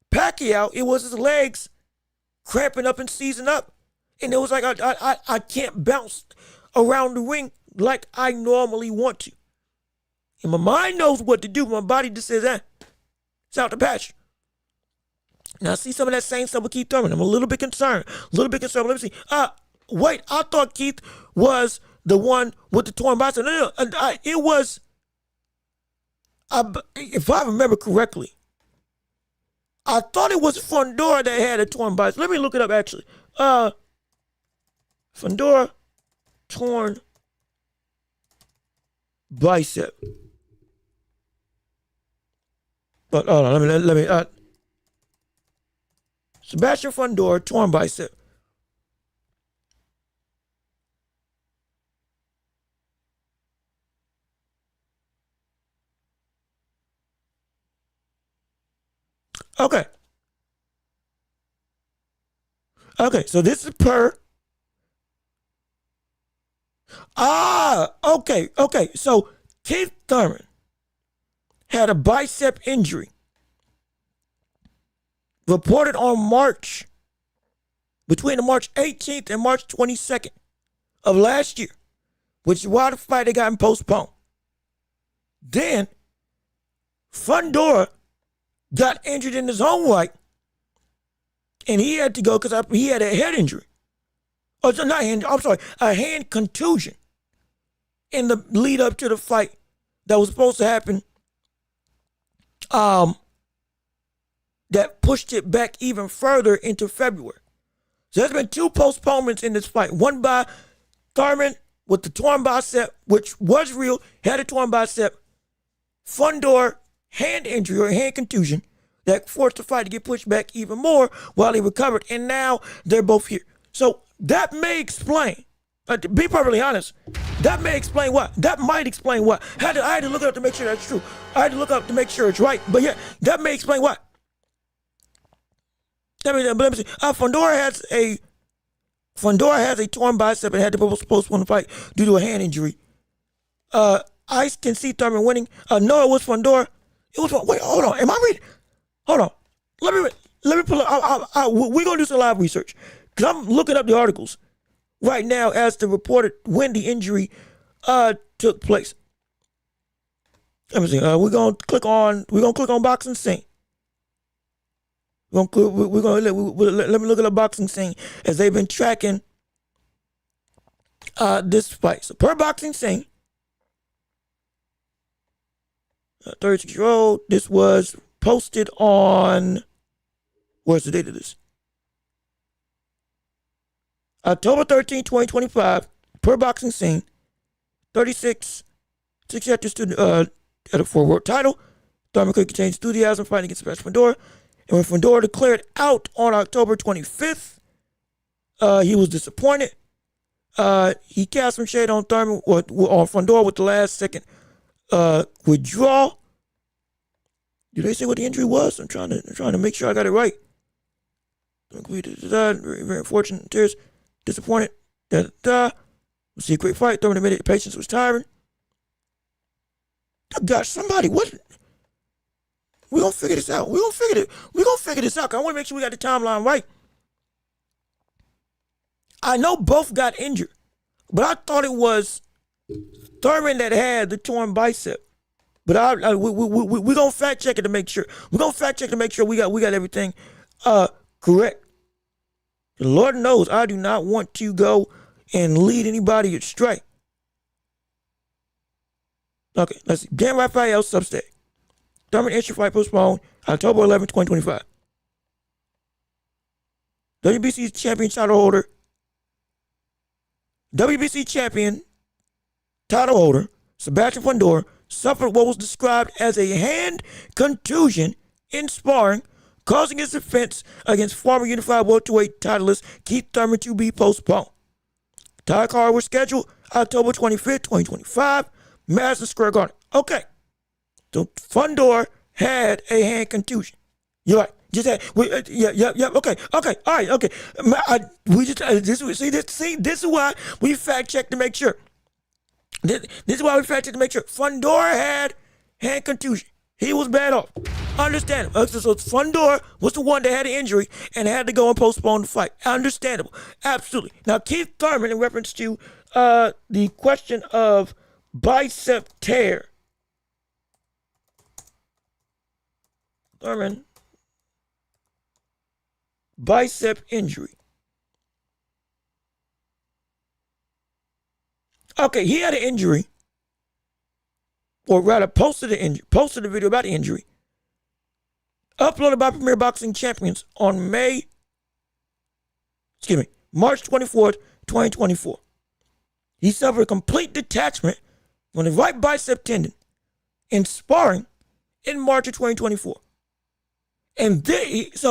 Pacquiao, it was his legs cramping up and seizing up, and it was like I can't bounce around the ring like I normally want to. And my mind knows what to do. My body just says, it's out the pasture. Now, I see some of that same stuff with Keith Thurman. I'm a little bit concerned. Let me see. Wait, I thought Keith was the one with the torn bicep. No. It was, if I remember correctly, I thought it was Fundora that had a torn bicep. Let me look it up, actually. Fundora, torn bicep. But hold on, let me. Sebastian Fundora, torn bicep. Okay, so this is per. Okay. So Keith Thurman had a bicep injury reported on between March 18th and March 22nd of last year. which is why the fight had gotten postponed. Then Fundora got injured in his own right, and he had to go because he had a head injury. Oh, not hand, I'm sorry, a hand contusion in the lead up to the fight that was supposed to happen. That pushed it back even further into February. So there's been 2 postponements in this fight. One by Thurman with the torn bicep, which was real, had a torn bicep. Fundora, hand injury or hand contusion that forced the fight to get pushed back even more while he recovered. And now they're both here. So that may explain, to be perfectly honest, that may explain what. That might explain what. I had to look it up to make sure that's true. I had to look up to make sure it's right. But yeah, that may explain what. Let me see. Fundora has a torn bicep and had to postpone the fight due to a hand injury. Ice can see Thurman winning. No, it was Fundora. It was. Wait, hold on. Am I reading? Hold on. Let me pull up. We're gonna do some live research because I'm looking up the articles right now as to reported when the injury took place. Let me see. We're gonna click on boxing scene. Let me look at the boxing scene as they've been tracking this fight. So per boxing scene, 36-year-old. This was posted on. Where's the date of this? October 13, 2025. Per boxing scene, 36, 6 after student at a 4-world title. Thurman could contain enthusiasm fighting against Sebastian Fundora. And when Fundora declared out on October 25th, he was disappointed. He cast some shade on Thurman or on Fundora with the last second withdrawal. Did they say what the injury was? I'm trying to make sure I got it right. Very, very unfortunate. Tears, disappointed. We'll see a quick fight. Thurman admitted patience was tiring. Oh gosh, somebody, what? We're gonna figure this out. We're gonna figure this out. I want to make sure we got the timeline right. I know both got injured, but I thought it was Thurman that had the torn bicep. But we're gonna fact check it to make sure. We're gonna fact check to make sure we got everything correct. The Lord knows I do not want to go and lead anybody astray. Okay, let's see. Dan Raphael Substack. Thurman injury fight postponed October 11, 2025. WBC champion title holder. WBC champion title holder Sebastian Fundora suffered what was described as a hand contusion in sparring, causing his defense against former unified welterweight titleist Keith Thurman to be postponed. Title card was scheduled October 25th, 2025, Madison Square Garden. Okay. So Fundora had a hand contusion. You're right. Just had, okay, all right, okay. This is why we fact check to make sure. This is why we fact check to make sure. Fundora had hand contusion. He was bad off. Understandable. So Fundora was the one that had an injury and had to go and postpone the fight. Understandable. Absolutely. Now Keith Thurman, in reference to the question of bicep tear. Thurman, bicep injury. Okay, he had an injury, or rather posted a video about the injury, uploaded by Premier Boxing Champions on March 24th, 2024. He suffered a complete detachment on the right bicep tendon in sparring in March of 2024. And this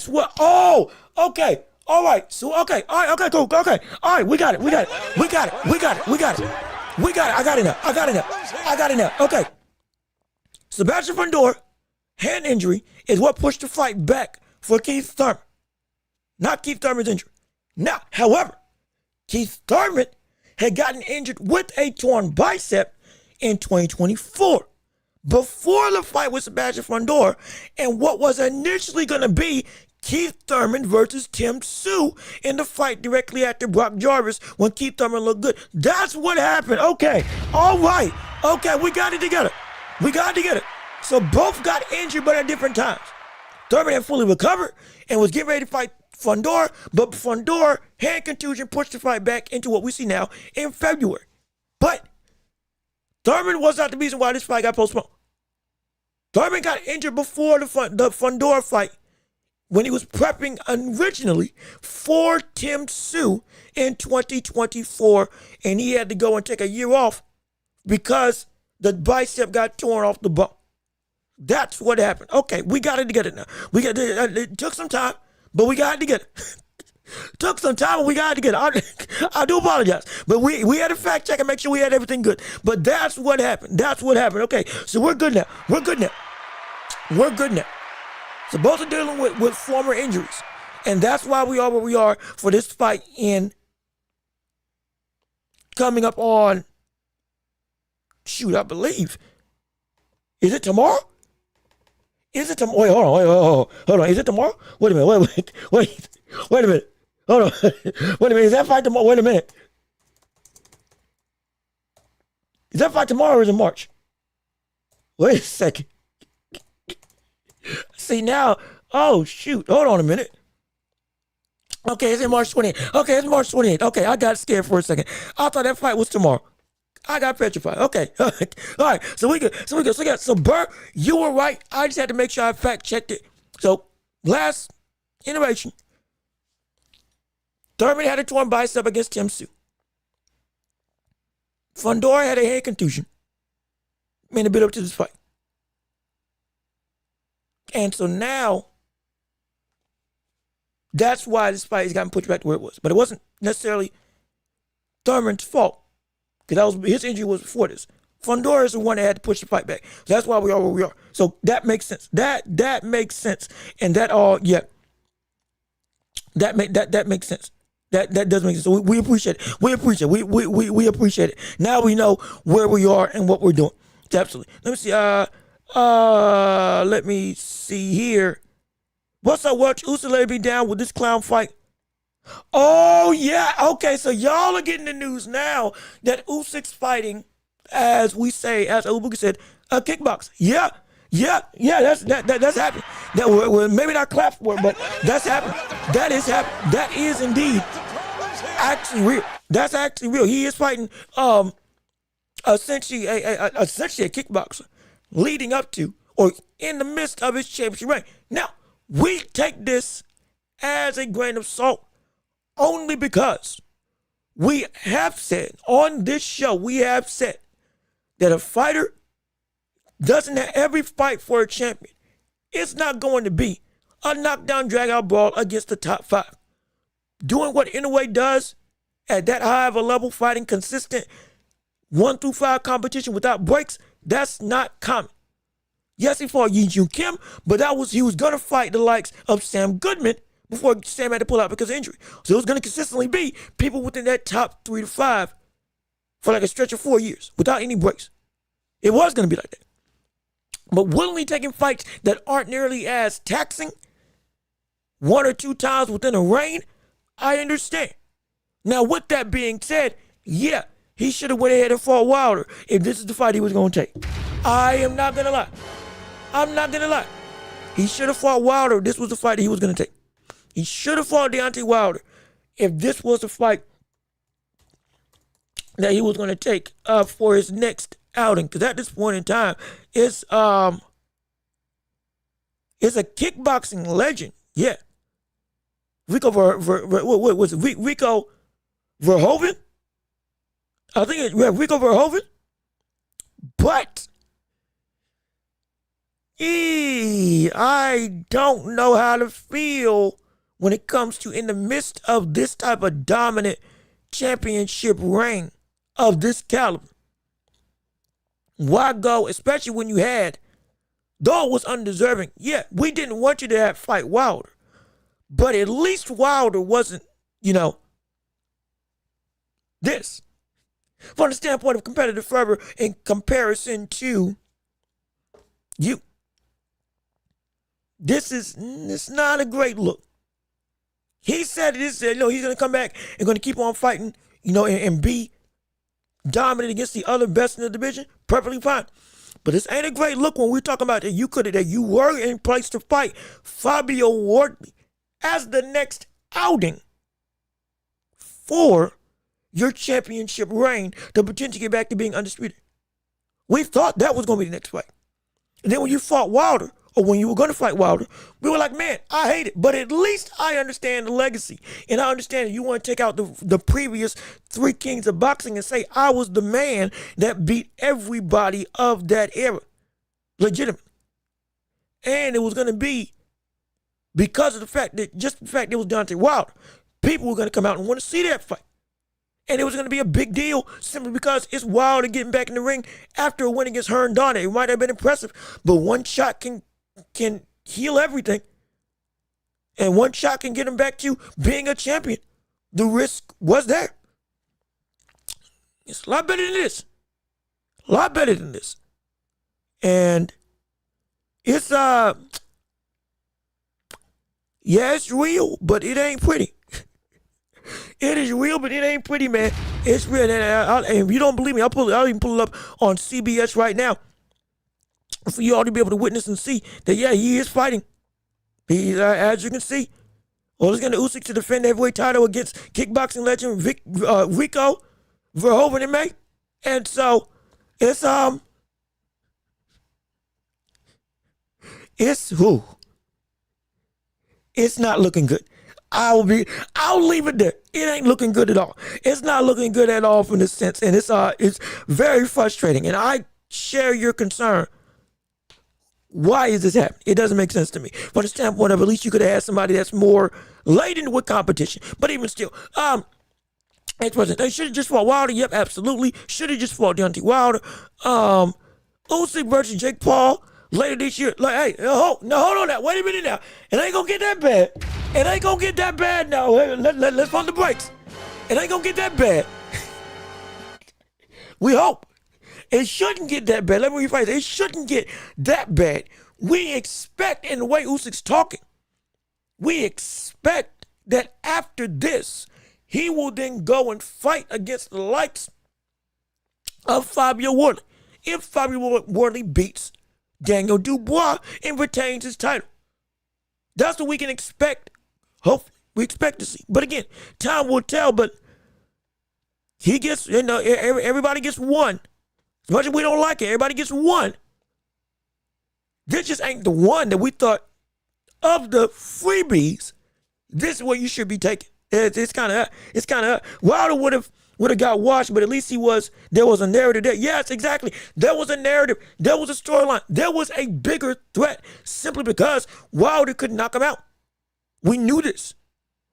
was, okay, all right, so, okay, all right, okay, cool, okay, all right, we got it, I got it now, okay. Sebastian Fundora, hand injury, is what pushed the fight back for Keith Thurman, not Keith Thurman's injury. Now, however, Keith Thurman had gotten injured with a torn bicep in 2024. Before the fight with Sebastian Fundora, and what was initially going to be Keith Thurman versus Tim Sue in the fight directly after Brock Jarvis when Keith Thurman looked good. That's what happened. Okay. All right. Okay, we got it together. So both got injured, but at different times. Thurman had fully recovered and was getting ready to fight Fundora, but Fundora hand contusion pushed the fight back into what we see now in February. But Thurman was not the reason why this fight got postponed. Thurman got injured before the Fundora fight when he was prepping originally for Tim Sue in 2024, and he had to go and take a year off because the bicep got torn off the bone. That's what happened. Okay, we got it together now. It took some time, but we got it together. Took some time, but we got it together. I do apologize, but we had to fact check and make sure we had everything good. But that's what happened. Okay, so we're good now. So both are dealing with former injuries. And that's why we are where we are for this fight coming up on, I believe. Is it tomorrow? Wait, hold on. Is it tomorrow? Wait a minute. Wait a minute. Hold on. Wait a minute. Is that fight tomorrow? Wait a minute. Is that fight tomorrow or is it March? Wait a second. See now, oh shoot, hold on a minute. Okay, it's in March 28th. Okay, it's March 28th. Okay, I got scared for a second. I thought that fight was tomorrow. I got petrified. Okay, all right, so we good. So Burr, you were right. I just had to make sure I fact checked it. So last iteration, Thurman had a torn bicep against Tim Sue. Fundora had a head contusion in the build up to this fight. And so now, that's why this fight has gotten pushed back to where it was. But it wasn't necessarily Thurman's fault, because his injury was before this. Fundora is the one that had to push the fight back. So that's why we are where we are. So that makes sense. That makes sense. And that makes sense. That does make sense. So we appreciate it. We appreciate it. Now we know where we are and what we're doing. Absolutely. Let me see here. What's up, Welch? Usyk be down with this clown fight? Oh, yeah. Okay, so y'all are getting the news now that Usyk's fighting, as Abuka said, a kickboxer. Yeah, that's happening. Well, maybe not clap for it, but that's happening. That is happening. That is indeed actually real. That's actually real. He is fighting essentially a kickboxer leading up to or in the midst of his championship reign. Now, we take this as a grain of salt only because we have said on this show, that a fighter doesn't have every fight for a champion. It's not going to be a knockdown, drag-out brawl against the top five. Doing what Inoue does at that high of a level, fighting consistent 1 through 5 competition without breaks, that's not common. Yes, he fought Yi Jun Kim, but he was going to fight the likes of Sam Goodman before Sam had to pull out because of injury. So it was going to consistently be people within that top 3 to 5 for like a stretch of 4 years without any breaks. It was going to be like that. But willingly taking fights that aren't nearly as taxing 1 or 2 times within a reign, I understand. Now, with that being said, yeah, he should have went ahead and fought Wilder if this is the fight he was going to take. I am not going to lie. I'm not going to lie. He should have fought Wilder if this was the fight that he was going to take. He should have fought Deontay Wilder if this was the fight that he was going to take for his next outing. Because at this point in time, it's a kickboxing legend. Yeah. Rico what was it? Rico Verhoeven? I think it's Rico Verhoeven. But I don't know how to feel when it comes to in the midst of this type of dominant championship reign of this caliber. Why go, especially when you had, though it was undeserving, yeah, we didn't want you to fight Wilder. But at least Wilder wasn't, this. From the standpoint of competitive fervor in comparison to you. It's not a great look. He said this, he's going to come back and going to keep on fighting, and be dominant against the other best in the division. Perfectly fine. But this ain't a great look when we're talking about that you were in place to fight Fabio Wardley as the next outing for your championship reign to potentially get back to being undisputed. We thought that was going to be the next fight. And then when you fought Wilder, or when you were going to fight Wilder, we were like, man, I hate it. But at least I understand the legacy. And I understand that you want to take out the previous three kings of boxing and say, I was the man that beat everybody of that era. Legitimate. And it was going to be because of the fact that it was Deontay Wilder. People were going to come out and want to see that fight. And it was going to be a big deal simply because it's Wilder getting back in the ring after a win against Herndon. It might have been impressive, but one shot can heal everything. And one shot can get him back to being a champion. The risk was there. It's a lot better than this. A lot better than this. And it's it's real, but it ain't pretty. It is real, but it ain't pretty, man. It's real. And if you don't believe me, I'll even pull it up on CBS right now for you all to be able to witness and see that, yeah, he is fighting. He's, as you can see, Alexander Usyk to defend the heavyweight title against kickboxing legend Rico Verhoeven in May. And so it's not looking good. I'll leave it there. It ain't looking good at all. It's not looking good at all from this sense. And it's very frustrating. And I share your concern. Why is this happening? It doesn't make sense to me. From the standpoint of at least you could have had somebody that's more laden with competition. But even still, they should have just fought Wilder. Yep, absolutely. Should have just fought Deontay Wilder. Usyk versus Jake Paul later this year. Like, hey, hold on now. Wait a minute now. It ain't gonna get that bad. It ain't gonna get that bad now. Let's pump the brakes. It ain't gonna get that bad. We hope. It shouldn't get that bad. Let me rephrase it. It shouldn't get that bad. We expect, in the way Usyk's talking, we expect that after this, he will then go and fight against the likes of Fabio Wardley. If Fabio Wardley beats Daniel Dubois and retains his title. That's what we can expect. Hopefully, we expect to see. But again, time will tell. But he gets, everybody gets one. As much as we don't like it, everybody gets one. This just ain't the one that we thought of the freebies. This is what you should be taking. It's kind of Wilder would have got washed, but at least there was a narrative there. Yes, exactly. There was a narrative. There was a storyline. There was a bigger threat simply because Wilder couldn't knock him out. We knew this.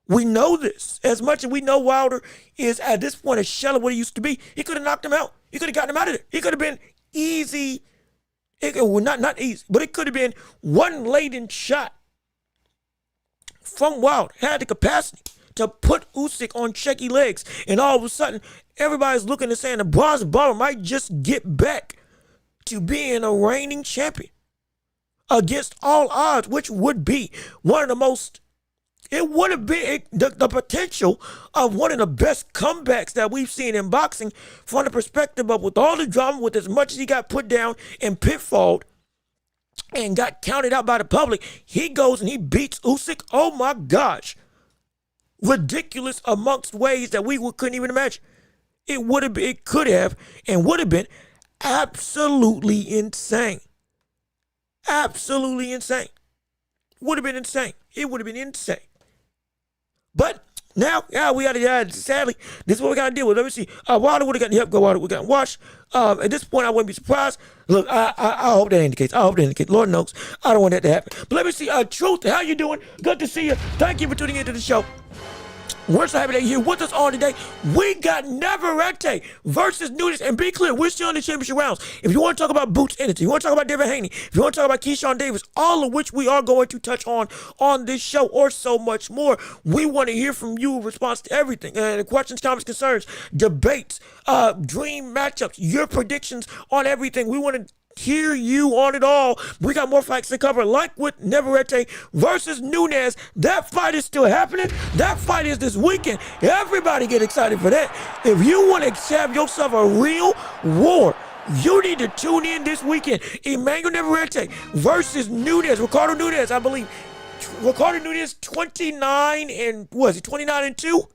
We know this. As much as we know Wilder is at this point a shell of what he used to be, he could have knocked him out. He could have gotten him out of there. He could have been easy. Not easy, but it could have been one laden shot from Wilder. Had the capacity to put Usyk on shaky legs. And all of a sudden, everybody's looking and saying the Bronze Bomber might just get back to being a reigning champion against all odds, which would be one of the most, it would have been the potential of one of the best comebacks that we've seen in boxing from the perspective of with all the drama, with as much as he got put down and pitfalled and got counted out by the public, he goes and he beats Usyk. Oh my gosh. Ridiculous amongst ways that we couldn't even imagine. It could have and would have been absolutely insane. Absolutely insane. Would have been insane. It would have been insane. But now, we got to, sadly, this is what we got to deal with. Let me see. Wilder would have gotten help. Wilder would have gotten washed. At this point, I wouldn't be surprised. Look, I hope that ain't the case. I hope that ain't the case. Lord knows, I don't want that to happen. But let me see. Truth, how you doing? Good to see you. Thank you for tuning into the show. We're so happy that you're here with us on today. We got Navarrete versus Nunes. And be clear, we're still in the championship rounds. If you want to talk about Boots Energy, you want to talk about Devin Haney, if you want to talk about Keyshawn Davis, all of which we are going to touch on this show or so much more, we want to hear from you in response to everything. Questions, comments, concerns, debates, dream matchups, your predictions on everything. We want to hear you on it all. We got more fights to cover, like with Navarrete versus Nunes. That fight is still happening. That fight is this weekend. Everybody get excited for that. If you want to have yourself a real war, you need to tune in this weekend. Emmanuel Navarrete versus Nunes. Ricardo Nunes, I believe. Ricardo Nunes 29 and 2?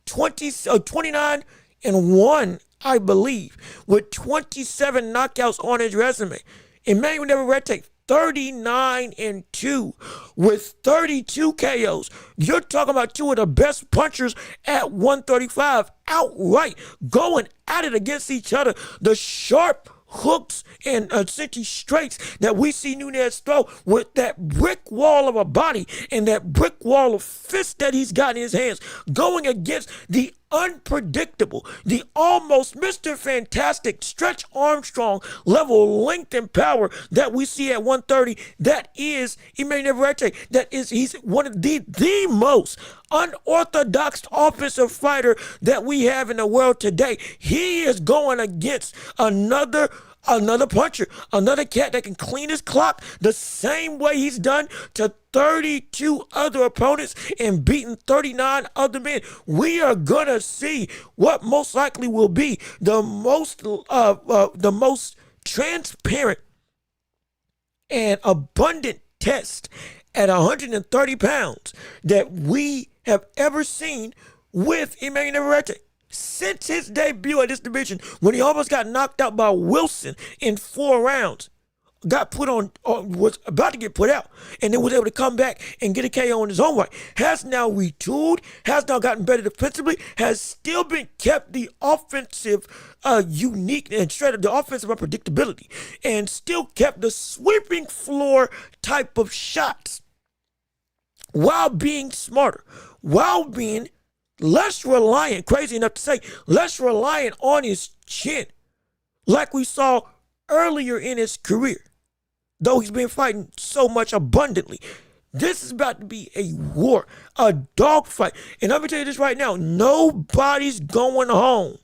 29 and 1, I believe, with 27 knockouts on his resume. Emmanuel Navarrete 39 and 2 with 32 KOs. You're talking about two of the best punchers at 135 outright, going at it against each other. The sharp hooks and essentially straights that we see Nunes throw with that brick wall of a body and that brick wall of fists that he's got in his hands, going against the unpredictable, the almost Mr. Fantastic Stretch Armstrong level length and power that we see at 130. That is Emmanuel Navarrete. He's one of the most unorthodox offensive fighter that we have in the world today. He is going against another puncher, another cat that can clean his clock the same way he's done to 32 other opponents and beaten 39 other men. We are gonna see what most likely will be the most transparent and abundant test at 130 pounds that we have ever seen with Emmanuel Navarrete. Since his debut at this division, when he almost got knocked out by Wilson in 4 rounds, got put on, was about to get put out, and then was able to come back and get a KO on his own right, has now retooled, has now gotten better defensively, has still been kept the offensive unique and straight up the offensive unpredictability, and still kept the sweeping floor type of shots while being smarter, while being less reliant, crazy enough to say, less reliant on his chin, like we saw earlier in his career, though he's been fighting so much abundantly. This is about to be a war, a dogfight. And I'm going to tell you this right now, nobody's going home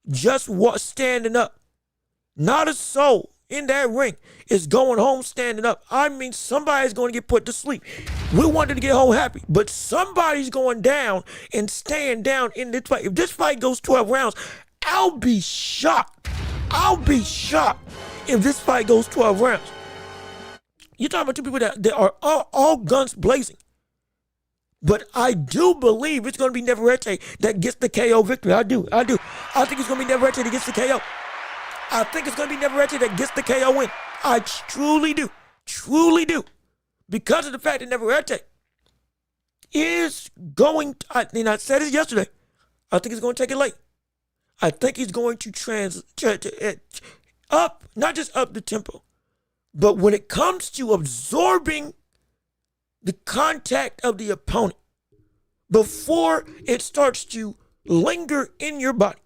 just standing up. Not a soul in that ring is going home standing up. I mean, somebody's going to get put to sleep. We wanted to get home happy, but somebody's going down and staying down in this fight. If this fight goes 12 rounds, I'll be shocked. I'll be shocked if this fight goes 12 rounds. You're talking about two people that are all guns blazing. But I do believe it's going to be Navarrete that gets the KO victory. I do. I think it's going to be Navarrete that gets the KO. I think it's going to be Navarrete that gets the KO win. I truly do. Truly do. Because of the fact that Navarrete is going to, I said it yesterday, I think he's going to take it late. I think he's going to up, not just up the tempo, but when it comes to absorbing the contact of the opponent before it starts to linger in your body,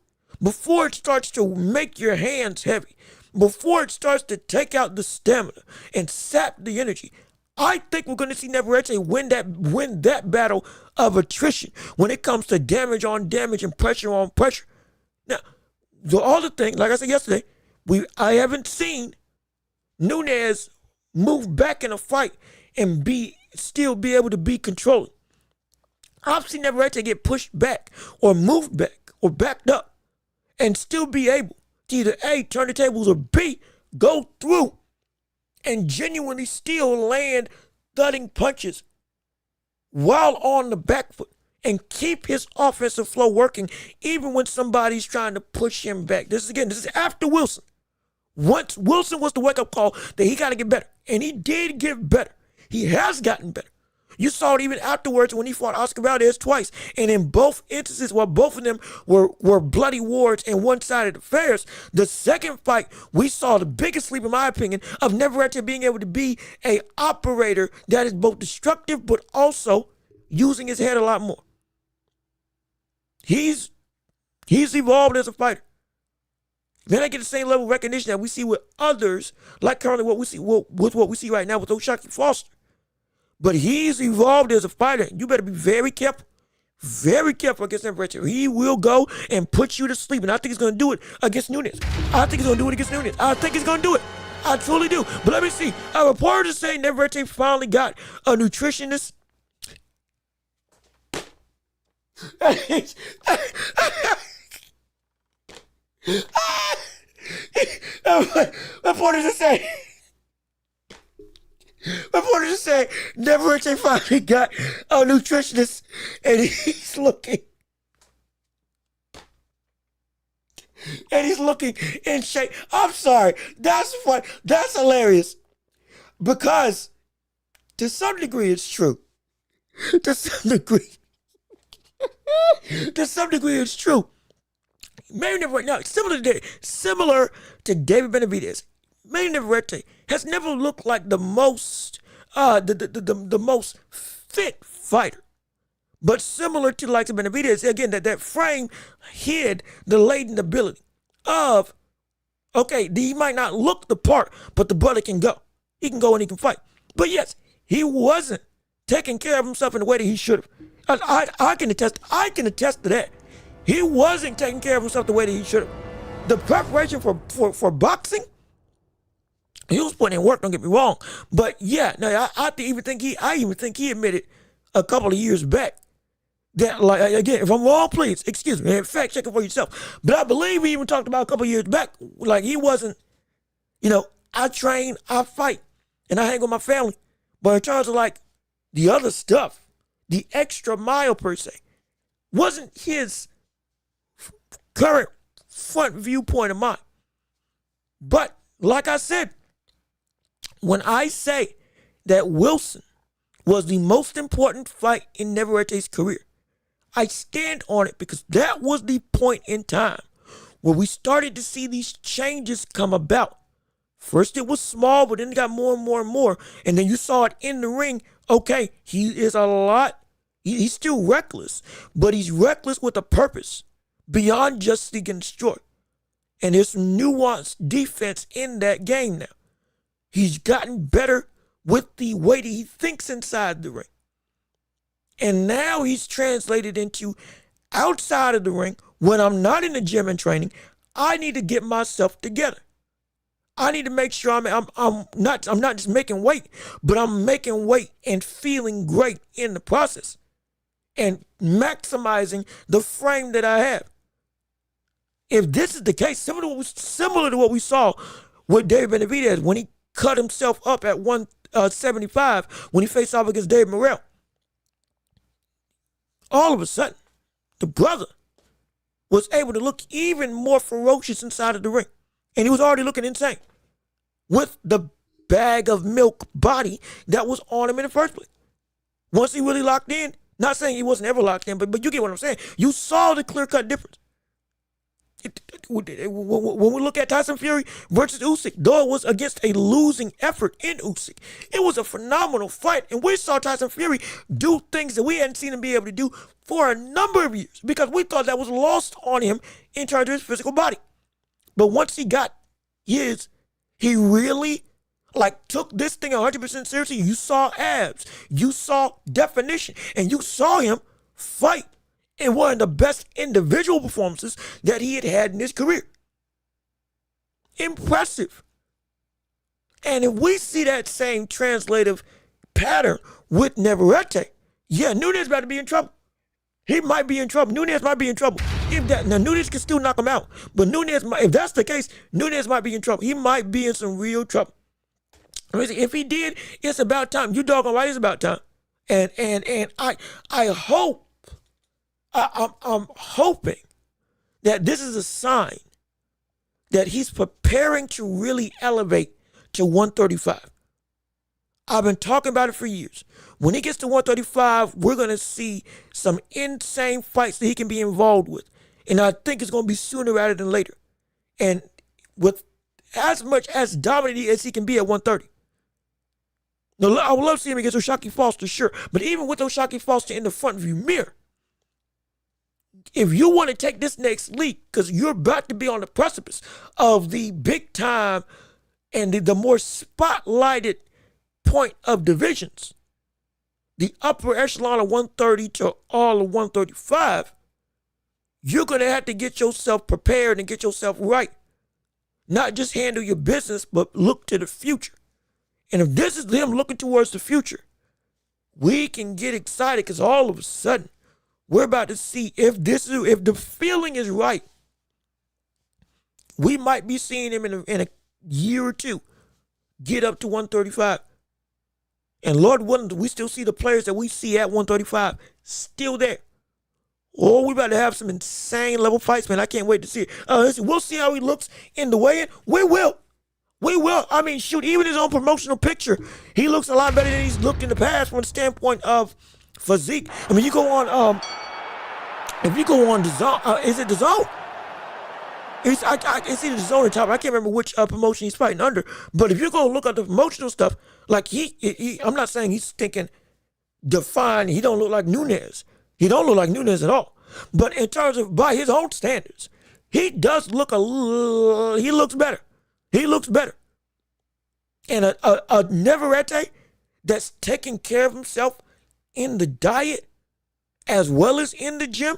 before it starts to make your hands heavy, before it starts to take out the stamina and sap the energy, I think we're going to see Navarrete win that battle of attrition when it comes to damage on damage and pressure on pressure. Now, all the things, like I said yesterday, I haven't seen Nunes move back in a fight and still be able to be controlling. I've seen Navarrete get pushed back or moved back or backed up and still be able to either A, turn the tables, or B, go through and genuinely still land thudding punches while on the back foot and keep his offensive flow working even when somebody's trying to push him back. This is after Wilson. Once Wilson was the wake-up call that he got to get better, and he did get better. He has gotten better. You saw it even afterwards when he fought Oscar Valdez twice. And in both instances, while both of them were bloody wars and one-sided affairs, the second fight, we saw the biggest leap, in my opinion, of Navarrete being able to be an operator that is both destructive but also using his head a lot more. He's evolved as a fighter. Then I get the same level of recognition that we see with others, like currently what we see with what we see right now with O'Shaquie Foster. But he's evolved as a fighter. You better be very careful. very careful against Navarrete. He will go and put you to sleep, and I think he's going to do it against Nunes. I think he's going to do it against Nunes. I think he's going to do it. I truly do. But let me see. A reporter is saying Navarrete finally got a nutritionist. Reporters are saying. Reporters are saying Navarrete finally got a nutritionist, and he's looking. And he's looking in shape. I'm sorry. That's fun. That's hilarious. Because to some degree it's true. To some degree. To some degree it's true. Maybe never now, similar to David Benavidez. Maybe Navarrete has never looked like the most the most fit fighter. But similar to like Benavidez, again, that frame hid the latent ability of, okay, he might not look the part, but the brother can go. He can go and he can fight. But yes, he wasn't taking care of himself in the way that he should have. I can attest to that. He wasn't taking care of himself the way that he should have. The preparation for boxing, he was putting in work, don't get me wrong. But yeah, no, I even think he admitted a couple of years back that, like, again, if I'm wrong, please, excuse me, fact check it for yourself. But I believe he even talked about a couple of years back, like he wasn't, I train, I fight, and I hang with my family. But in terms of like the other stuff, the extra mile per se, wasn't his current front viewpoint of mine. But like I said, when I say that Wilson was the most important fight in Navarrete's career, I stand on it because that was the point in time where we started to see these changes come about. First it was small, but then it got more and more and more. And then you saw it in the ring. Okay, he is a lot. He's still reckless, but he's reckless with a purpose beyond just seek and destroy. And there's some nuanced defense in that game now. He's gotten better with the way that he thinks inside the ring. And now he's translated into outside of the ring. When I'm not in the gym and training, I need to get myself together. I need to make sure I'm not just making weight, but I'm making weight and feeling great in the process and maximizing the frame that I have. If this is the case, similar to what we saw with David Benavidez when he cut himself up at 175 when he faced off against Dave Morrell. All of a sudden, the brother was able to look even more ferocious inside of the ring. And he was already looking insane with the bag of milk body that was on him in the first place. Once he really locked in, not saying he wasn't ever locked in, but you get what I'm saying. You saw the clear-cut difference. When we look at Tyson Fury versus Usyk, though it was against a losing effort in Usyk, it was a phenomenal fight, and we saw Tyson Fury do things that we hadn't seen him be able to do for a number of years because we thought that was lost on him in terms of his physical body. But once he got he really took this thing 100% seriously. You saw abs, you saw definition, and you saw him fight in one of the best individual performances that he had in his career. Impressive. And if we see that same translative pattern with Navarrete, yeah, Nunes about to be in trouble. He might be in trouble. Nunes might be in trouble. Now, Nunes can still knock him out, but if that's the case, Nunes might be in trouble. He might be in some real trouble. If he did, it's about time. You doggone right, it's about time. And I hope, I'm hoping that this is a sign that he's preparing to really elevate to 135. I've been talking about it for years. When he gets to 135, we're going to see some insane fights that he can be involved with. And I think it's going to be sooner rather than later. And with as much as dominant as he can be at 130. Now, I would love to see him against O'Shaquie Foster, sure. But even with O'Shaquie Foster in the front view mirror, if you want to take this next leap, because you're about to be on the precipice of the big time and the more spotlighted point of divisions, the upper echelon of 130 to all of 135, you're going to have to get yourself prepared and get yourself right. Not just handle your business, but look to the future. And if this is them looking towards the future, we can get excited because all of a sudden, we're about to see if the feeling is right. We might be seeing him in a year or two get up to 135. And Lord willing, we still see the players that we see at 135 still there. Oh, we about to have some insane level fights, man. I can't wait to see it. Listen, we'll see how he looks in the weigh-in. We will. I mean, shoot, even his own promotional picture, he looks a lot better than he's looked in the past from the standpoint of physique. I mean, you go on, if you go on the zone, is it the zone? It's either the zone or top. I can't remember which promotion he's fighting under. But if you go look at the promotional stuff, like I'm not saying he's thinking defined. He don't look like Nunes. He don't look like Nunes at all. But in terms of by his own standards, he does look he looks better. He looks better. And a Neverete that's taking care of himself in the diet as well as in the gym,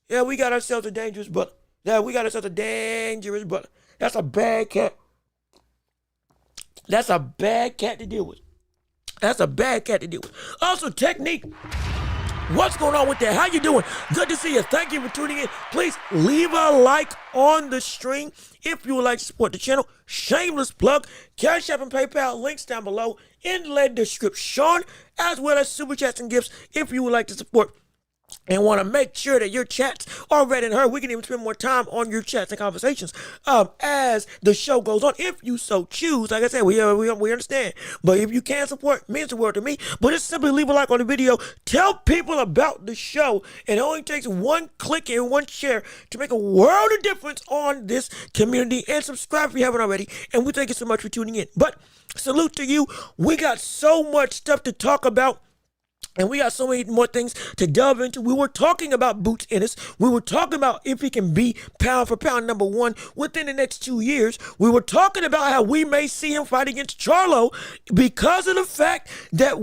yeah, we got ourselves a dangerous brother. Yeah, we got ourselves a dangerous brother. That's a bad cat. That's a bad cat to deal with. Also, technique. What's going on with that? How you doing? Good to see you. Thank you for tuning in. Please leave a like on the stream if you would like to support the channel. Shameless plug. Cash App and PayPal links down below in the description, as well as super chats and gifts if you would like to support and want to make sure that your chats are read and heard. We can even spend more time on your chats and conversations as the show goes on, if you so choose. Like I said, we understand. But if you can support, it means the world to me. But just simply leave a like on the video. Tell people about the show. It only takes one click and one share to make a world of difference on this community. And subscribe if you haven't already. And we thank you so much for tuning in. But salute to you. We got so much stuff to talk about. And we got so many more things to delve into. We were talking about Boots Ennis. We were talking about if he can be pound for pound #1 within the next 2 years. We were talking about how we may see him fight against Charlo because of the fact that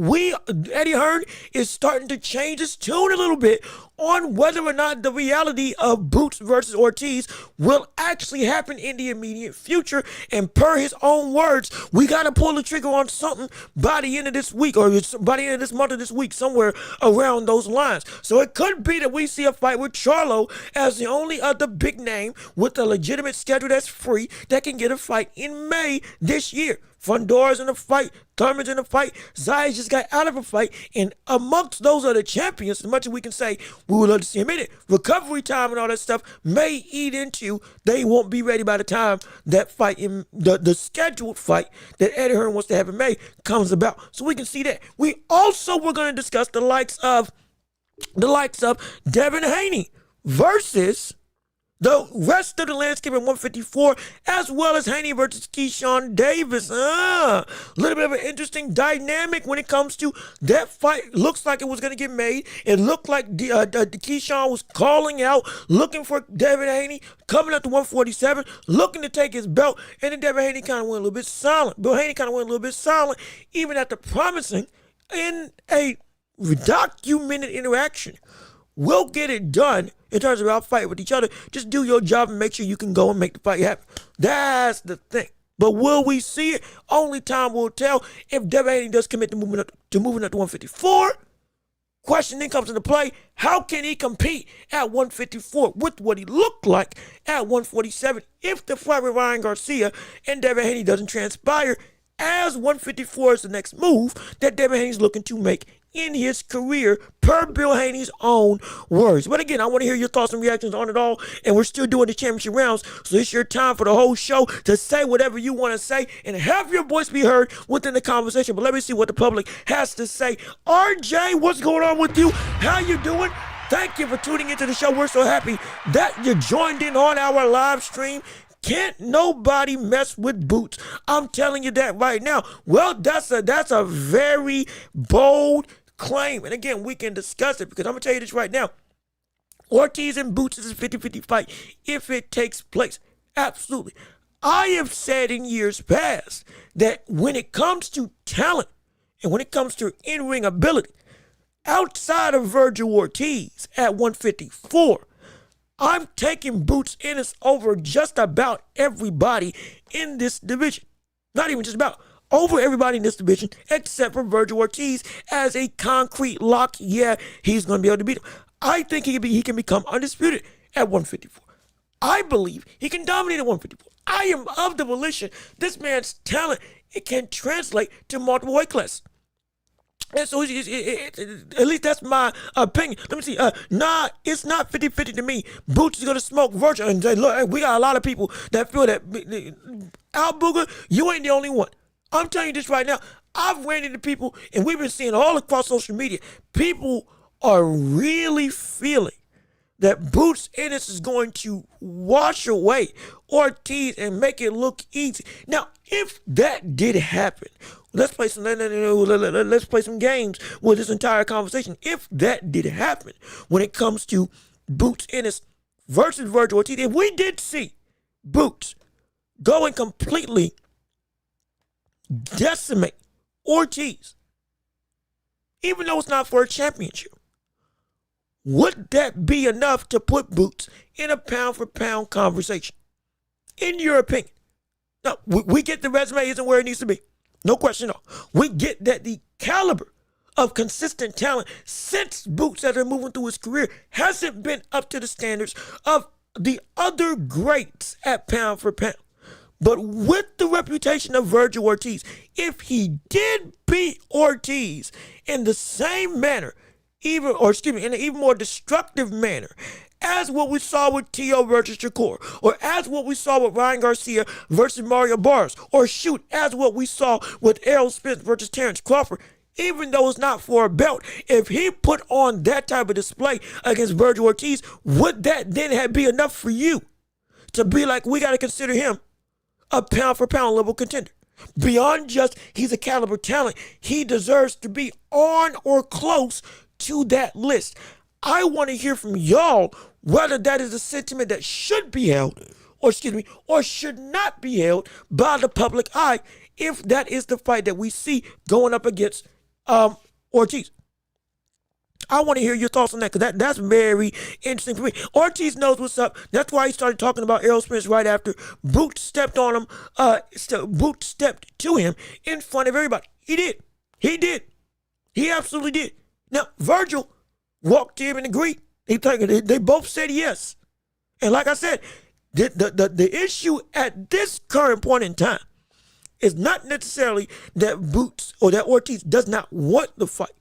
Eddie Hearn is starting to change his tune a little bit on whether or not the reality of Boots versus Ortiz will actually happen in the immediate future. And per his own words, we got to pull the trigger on something by the end of this week, or by the end of this month or this week, somewhere around those lines. So it could be that we see a fight with Charlo as the only other big name with a legitimate schedule that's free that can get a fight in May this year. Fundora's in a fight, Thurman's in a fight, Zayas just got out of a fight, and amongst those other champions, as much as we can say we would love to see him in it, recovery time and all that stuff may eat into, they won't be ready by the time that fight, in the scheduled fight that Eddie Hearn wants to have in May comes about. So we can see that. We also were going to discuss the likes of Devin Haney versus the rest of the landscape at 154, as well as Haney versus Keyshawn Davis. A little bit of an interesting dynamic when it comes to that fight. Looks like it was going to get made. It looked like Keyshawn was calling out, looking for Devin Haney, coming up to 147, looking to take his belt, and then Devin Haney kind of went a little bit silent. Bill Haney kind of went a little bit silent, even after promising in a documented interaction, we'll get it done in terms of our fight with each other. Just do your job and make sure you can go and make the fight happen. That's the thing. But will we see it? Only time will tell. If Devin Haney does commit to moving up to 154, question then comes into play. How can he compete at 154 with what he looked like at 147 if the fight with Ryan Garcia and Devin Haney doesn't transpire, as 154 is the next move that Devin Haney's looking to make in his career, per Bill Haney's own words. But again, I want to hear your thoughts and reactions on it all, and we're still doing the championship rounds, so it's your time for the whole show to say whatever you want to say and have your voice be heard within the conversation. But let me see what the public has to say. RJ, what's going on with you? How you doing? Thank you for tuning into the show. We're so happy that you joined in on our live stream. Can't nobody mess with Boots. I'm telling you that right now. Well, that's a very bold claim. And again, we can discuss it because I'm going to tell you this right now. Ortiz and Boots is a 50-50 fight if it takes place. Absolutely. I have said in years past that when it comes to talent and when it comes to in-ring ability, outside of Virgil Ortiz at 154, I'm taking Boots Ennis over just about everybody in this division. Not even just about. Over everybody in this division except for Virgil Ortiz as a concrete lock. Yeah, he's going to be able to beat him. I think he can become undisputed at 154. I believe he can dominate at 154. I am of the volition this man's talent, it can translate to multiple weight classes. And so at least that's my opinion. Let me see. Nah, it's not 50-50 to me. Boots is going to smoke Virgil. And say, look, we got a lot of people that feel that. Al Booger, you ain't the only one. I'm telling you this right now. I've ran into people, and we've been seeing all across social media. People are really feeling that Boots Ennis is going to wash away Ortiz and make it look easy. Now, if that did happen, let's play some games with this entire conversation. If that did happen, when it comes to Boots Ennis versus Virgil Ortiz, if we did see Boots going completely decimate Ortiz, even though it's not for a championship, would that be enough to put Boots in a pound-for-pound conversation? In your opinion? Now, we get the resume isn't where it needs to be. No question at all. We get that the caliber of consistent talent since Boots, as they're moving through his career, hasn't been up to the standards of the other greats at pound-for-pound. But with the reputation of Virgil Ortiz, if he did beat Ortiz in the same manner, in an even more destructive manner, as what we saw with T.O. versus Shakur, or as what we saw with Ryan Garcia versus Mario Barnes, or shoot, as what we saw with Errol Spence versus Terrence Crawford, even though it's not for a belt, if he put on that type of display against Virgil Ortiz, would that then be enough for you to be like, we got to consider him a pound-for-pound level contender? Beyond just he's a caliber talent, he deserves to be on or close to that list. I want to hear from y'all whether that is a sentiment that should be held, or should not be held by the public eye, if that is the fight that we see going up against Ortiz. I want to hear your thoughts on that, because that's very interesting for me. Ortiz knows what's up. That's why he started talking about Errol Spence right after Boots stepped on him. Boots stepped to him in front of everybody. He did. He absolutely did. Now, Virgil walked to him and agreed. They both said yes. And like I said, the issue at this current point in time is not necessarily that Boots or that Ortiz does not want the fight.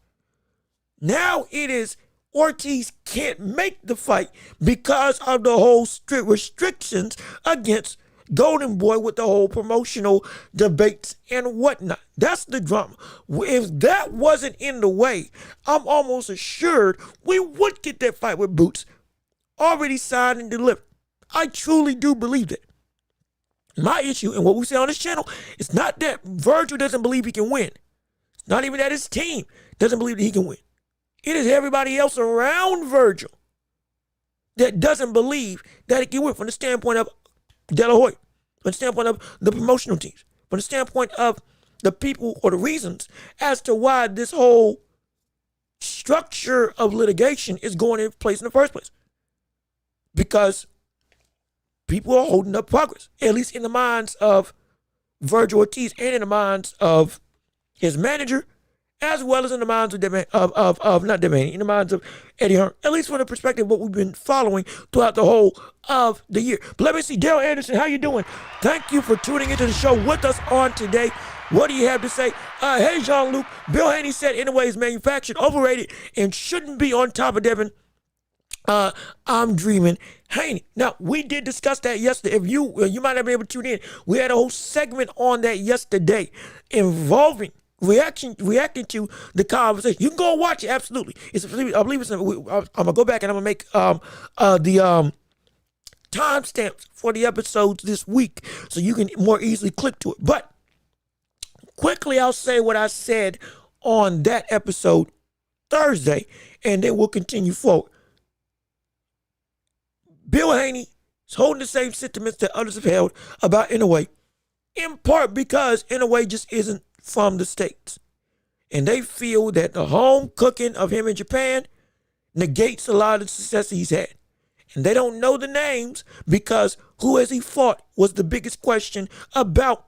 Now it is Ortiz can't make the fight because of the whole strict restrictions against Golden Boy with the whole promotional debates and whatnot. That's the drama. If that wasn't in the way, I'm almost assured we would get that fight with Boots already signed and delivered. I truly do believe that. My issue, and what we say on this channel, is not that Virgil doesn't believe he can win. It's not even that his team doesn't believe that he can win. It is everybody else around Virgil that doesn't believe that he can win, from the standpoint of De La Hoya, from the standpoint of the promotional teams, from the standpoint of the people or the reasons as to why this whole structure of litigation is going in place in the first place. Because people are holding up progress, at least in the minds of Virgil Ortiz and in the minds of his manager, as well as in the minds of in the minds of Eddie Hearn, at least from the perspective of what we've been following throughout the whole of the year. But let me see, Dale Anderson, how you doing? Thank you for tuning into the show with us on today. What do you have to say? Hey, Jean-Luc, Bill Haney said anyway is manufactured, overrated, and shouldn't be on top of Devin. I'm dreaming Haney. Now, we did discuss that yesterday. If you might not be able to tune in, we had a whole segment on that yesterday involving reacting to the conversation. You can go and watch it, absolutely. I believe it's. I'm gonna go back and I'm gonna make the timestamps for the episodes this week, so you can more easily click to it. But quickly, I'll say what I said on that episode Thursday, and then we'll continue forward. Bill Haney is holding the same sentiments that others have held about Inoue, in part because Inoue just isn't from the States. And they feel that the home cooking of him in Japan negates a lot of the success he's had. And they don't know the names because who has he fought was the biggest question about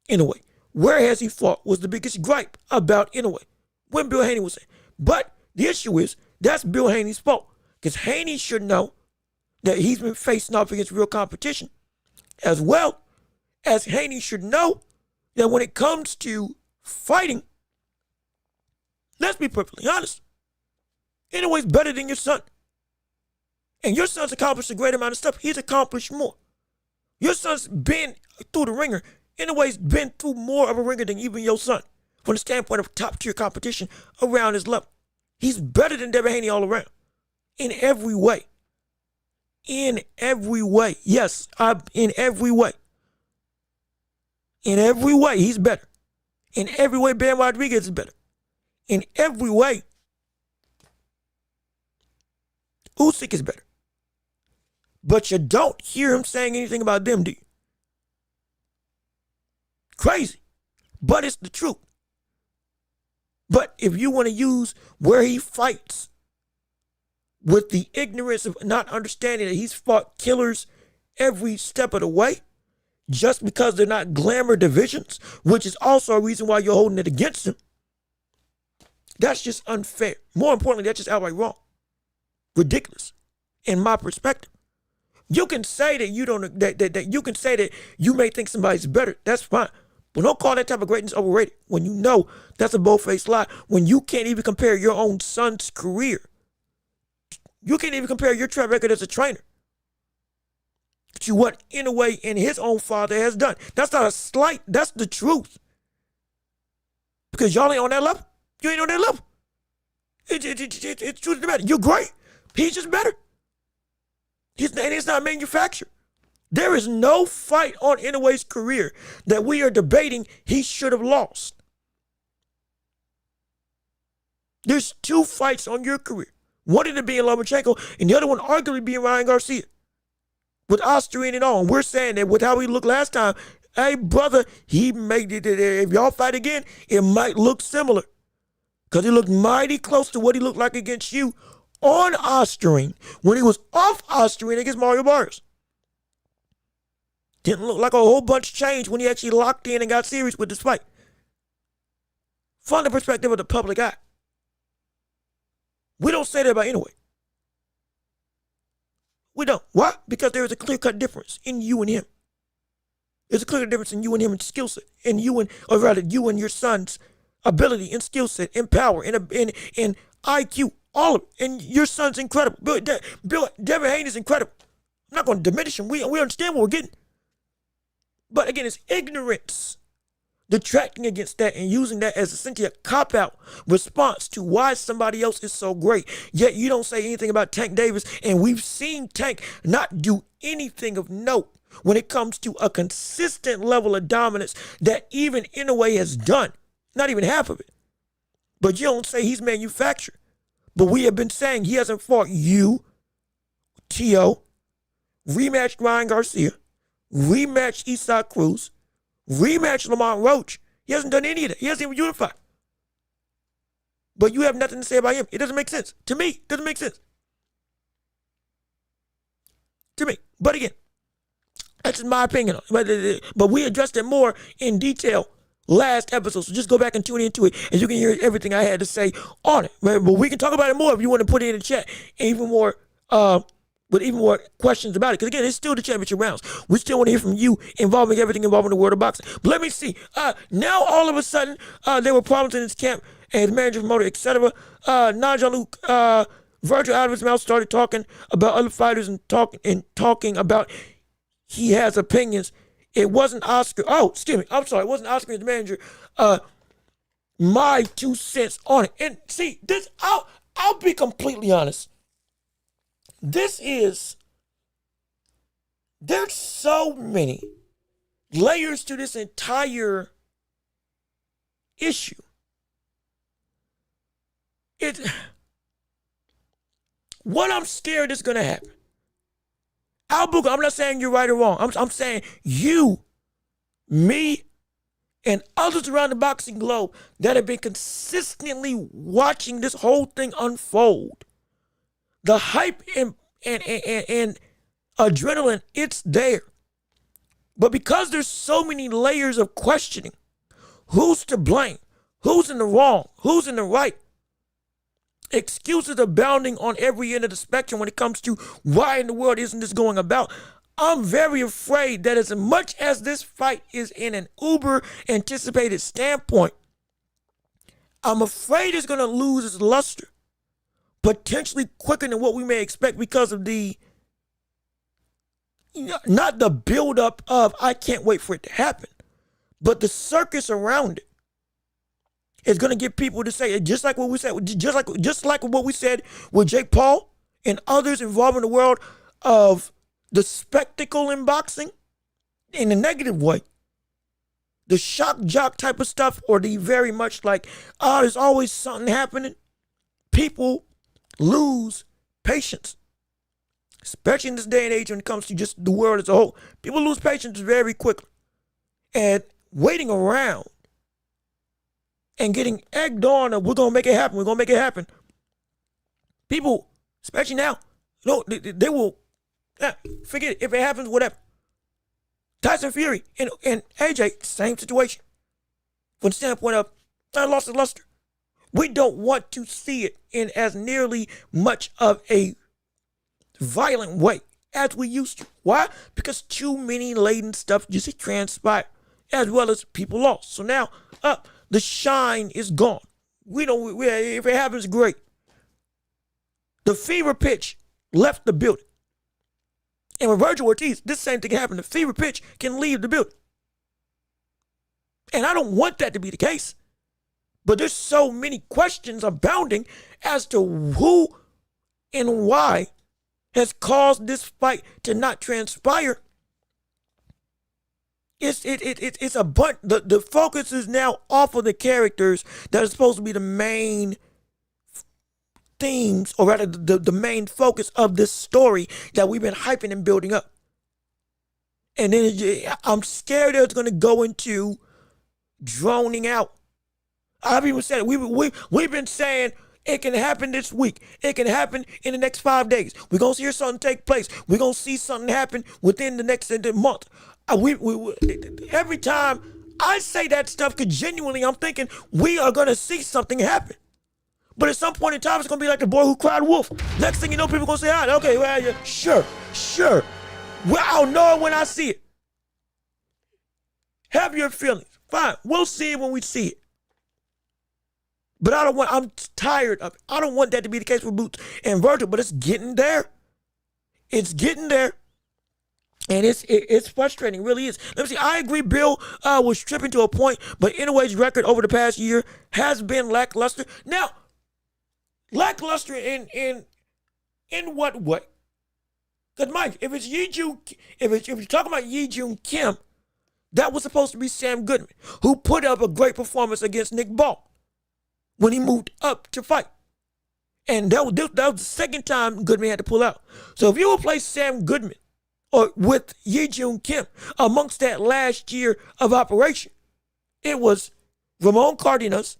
Inoue. Where has he fought was the biggest gripe about Inoue when Bill Haney was in. But the issue is that's Bill Haney's fault because Haney should know that he's been facing off against real competition, as well as Haney should know that when it comes to fighting, let's be perfectly honest, Inoue's better than your son. And your son's accomplished a great amount of stuff. He's accomplished more. Your son's been through the ringer. Inoue's been through more of a ringer than even your son from the standpoint of top-tier competition around his level. He's better than Devin Haney all around in every way. In every way. Yes, in every way. In every way, he's better. In every way, Ben Rodriguez is better. In every way, Usyk is better. But you don't hear him saying anything about them, do you? Crazy. But it's the truth. But if you want to use where he fights with the ignorance of not understanding that he's fought killers every step of the way, just because they're not glamour divisions, which is also a reason why you're holding it against him, that's just unfair. More importantly, that's just outright wrong. Ridiculous, in my perspective. You can say that you don't that you can say that you may think somebody's better. That's fine. But don't call that type of greatness overrated when you know that's a bold-faced lie. When you can't even compare your own son's career. You can't even compare your track record as a trainer to what Inoue and his own father has done. That's not a slight. That's the truth. Because y'all ain't on that level. You ain't on that level. It's truth of the matter. You're great. He's just better. And it's not manufactured. There is no fight on Inoue's career that we are debating he should have lost. There's 2 fights on your career. One of them being Lomachenko, and the other one arguably being Ryan Garcia. With Austrian and all. And we're saying that with how he looked last time, hey, brother, he made it. If y'all fight again, it might look similar. Because he looked mighty close to what he looked like against you on Austrian when he was off Austrian against Mario Barrios. Didn't look like a whole bunch changed when he actually locked in and got serious with this fight. From the perspective of the public eye. We don't say that about Inoue. We don't. Why? Because there is a clear-cut difference in you and him. There's a clear difference in you and him in skill set, and you and your son's ability and skill set and power and IQ, all of it. And your son's incredible. Devin Haney is incredible. I'm not going to diminish him. We understand what we're getting. But again, it's ignorance detracting against that and using that as essentially a cop-out response to why somebody else is so great. Yet you don't say anything about Tank Davis, and we've seen Tank not do anything of note when it comes to a consistent level of dominance that even Inoue has done. Not even half of it. But you don't say he's manufactured. But we have been saying he hasn't fought you, T.O., rematched Ryan Garcia, rematched Isaac Cruz, rematched Lamont Roach. He hasn't done any of that. He hasn't even unified. But you have nothing to say about him. It doesn't make sense. To me, it doesn't make sense. To me. But again, that's just my opinion. But we addressed it more in detail last episode. So just go back and tune into it and you can hear everything I had to say on it. But we can talk about it more if you want to put it in the chat. And even more with even more questions about it. Because again, it's still the championship rounds. We still want to hear from you involving everything involving the world of boxing. But let me see. Now all of a sudden, there were problems in his camp and his manager, promoter, etc. Jean-Luc, Virgil out of his mouth started talking about other fighters and talking about he has opinions. It wasn't Oscar. Oh, excuse me. I'm sorry. It wasn't Oscar, his manager. My 2 cents on it. And see, this. I'll be completely honest. There's so many layers to this entire issue. What I'm scared is going to happen. Albuquerque, I'm not saying you're right or wrong. I'm saying you, me, and others around the boxing globe that have been consistently watching this whole thing unfold. The hype and adrenaline, it's there. But because there's so many layers of questioning, who's to blame? Who's in the wrong? Who's in the right? Excuses abounding on every end of the spectrum when it comes to why in the world isn't this going about. I'm very afraid that as much as this fight is in an uber anticipated standpoint, I'm afraid it's going to lose its luster, potentially quicker than what we may expect because of the, not the buildup of I can't wait for it to happen, but the circus around it is going to get people to say, just like what we said, just like what we said with Jake Paul and others involved in the world of the spectacle in boxing in a negative way. The shock jock type of stuff, or the very much like, oh, there's always something happening. People lose patience, especially in this day and age when it comes to just the world as a whole. People lose patience very quickly. And waiting around and getting egged on of we're going to make it happen, we're going to make it happen. People, especially now, they will, forget it. If it happens, whatever. Tyson Fury and AJ, same situation. From the standpoint of, I lost the luster. We don't want to see it in as nearly much of a violent way as we used to. Why? Because too many laden stuff just transpired, as well as people lost. So now, the shine is gone. If it happens, great. The fever pitch left the building. And with Virgil Ortiz, this same thing happened. The fever pitch can leave the building. And I don't want that to be the case. But there's so many questions abounding as to who and why has caused this fight to not transpire. It's a bunch. The focus is now off of the characters that are supposed to be the main themes, or rather the main focus of this story that we've been hyping and building up. And then I'm scared that it's going to go into droning out. I've even said it. We've been saying it can happen this week. It can happen in the next 5 days. We're going to see something take place. We're going to see something happen within the next month. Every time I say that stuff, because genuinely I'm thinking we are going to see something happen. But at some point in time, it's going to be like the boy who cried wolf. Next thing you know, people are going to say, okay, well, yeah, sure. Well, I'll know it when I see it. Have your feelings. Fine. We'll see it when we see it. But I'm tired of it. I don't want that to be the case with Boots and Virgil, but it's getting there. It's getting there. And it's frustrating, it really is. Let me see, I agree Bill was tripping to a point, but Inoue's record over the past year has been lackluster. Now, lackluster in what way? Because Mike, if you're talking about Yi Jun Kim, that was supposed to be Sam Goodman, who put up a great performance against Nick Ball when he moved up to fight. And that was the second time Goodman had to pull out. So if you replace Sam Goodman or with Yi Jun Kim amongst that last year of operation, it was Ramon Cardenas,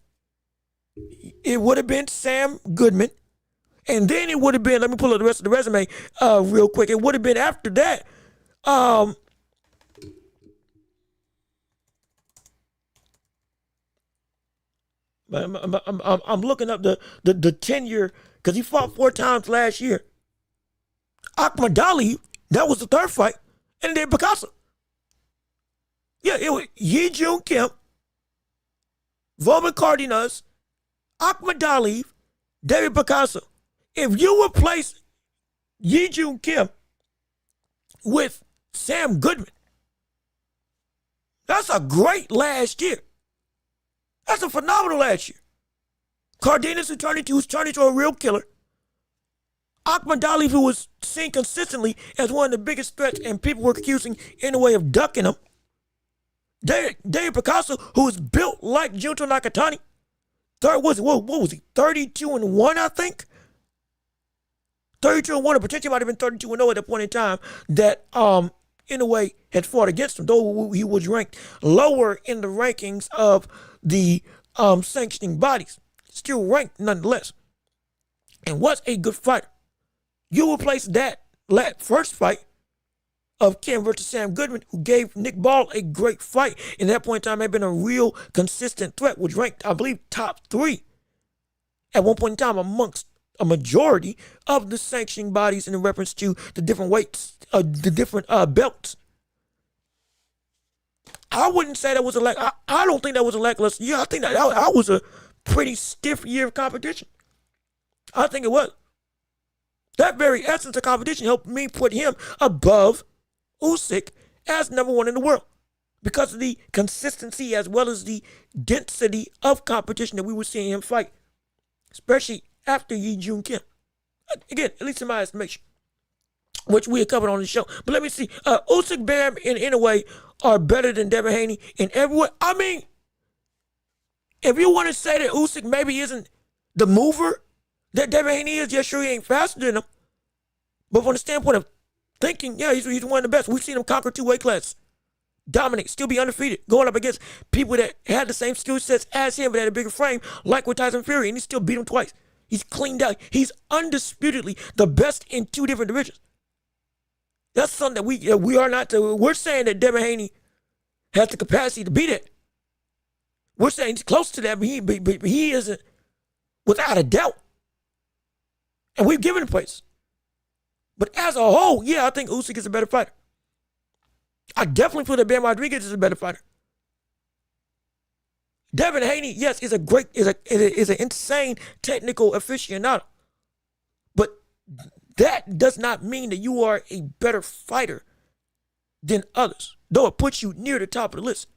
it would have been Sam Goodman, and then it would have been, let me pull up the rest of the resume real quick. It would have been after that, I'm looking up the tenure, because he fought 4 times last year. Ahmad Ali, that was the third fight, and then Picasso. Yeah, it was Yi Jun Kim, Roman Cardenas, Ahmad Ali, David Picasso. If you replace Yi Jun Kim with Sam Goodman, that's a great last year. That's a phenomenal last year. Cardenas, who's turned into a real killer. Ahmad Ali, who was seen consistently as one of the biggest threats, and people were accusing in a way of ducking him. David Picasso, who was built like Junto Nakatani. What was he? 32-1, I think. 32-1, or potentially might have been 32-0 at that point in time. That Inoue had fought against him, though he was ranked lower in the rankings of the sanctioning bodies. Still ranked nonetheless, and was a good fighter. You replace that first fight of Ken versus Sam Goodman, who gave Nick Ball a great fight. In that point in time, had been a real consistent threat, was ranked, I believe, top 3 at one point in time amongst a majority of the sanctioning bodies in reference to the different weights, the different belts. I wouldn't say that was I don't think that was a lackluster year. I think that was a pretty stiff year of competition. I think it was. That very essence of competition helped me put him above Usyk as number 1 in the world because of the consistency as well as the density of competition that we were seeing him fight, especially after Yi Jun Kim. Again, at least in my estimation, which we had covered on the show. But let me see. Usyk, Bam, and Inoue are better than Devin Haney in every way. I mean, if you want to say that Usyk maybe isn't the mover that Devin Haney is, yeah, sure, he ain't faster than him. But from the standpoint of thinking, yeah, he's one of the best. We've seen him conquer 2 weight classes, dominate, still be undefeated, going up against people that had the same skill sets as him but had a bigger frame, like with Tyson Fury, and he still beat him twice. He's cleaned out. He's undisputedly the best in 2 different divisions. That's something that we are not. We're saying that Devin Haney has the capacity to beat it. We're saying he's close to that, but he isn't without a doubt. And we've given him place. But as a whole, yeah, I think Usyk is a better fighter. I definitely feel that Bam Rodriguez is a better fighter. Devin Haney, yes, is an insane technical aficionado. But that does not mean that you are a better fighter than others, though it puts you near the top of the list.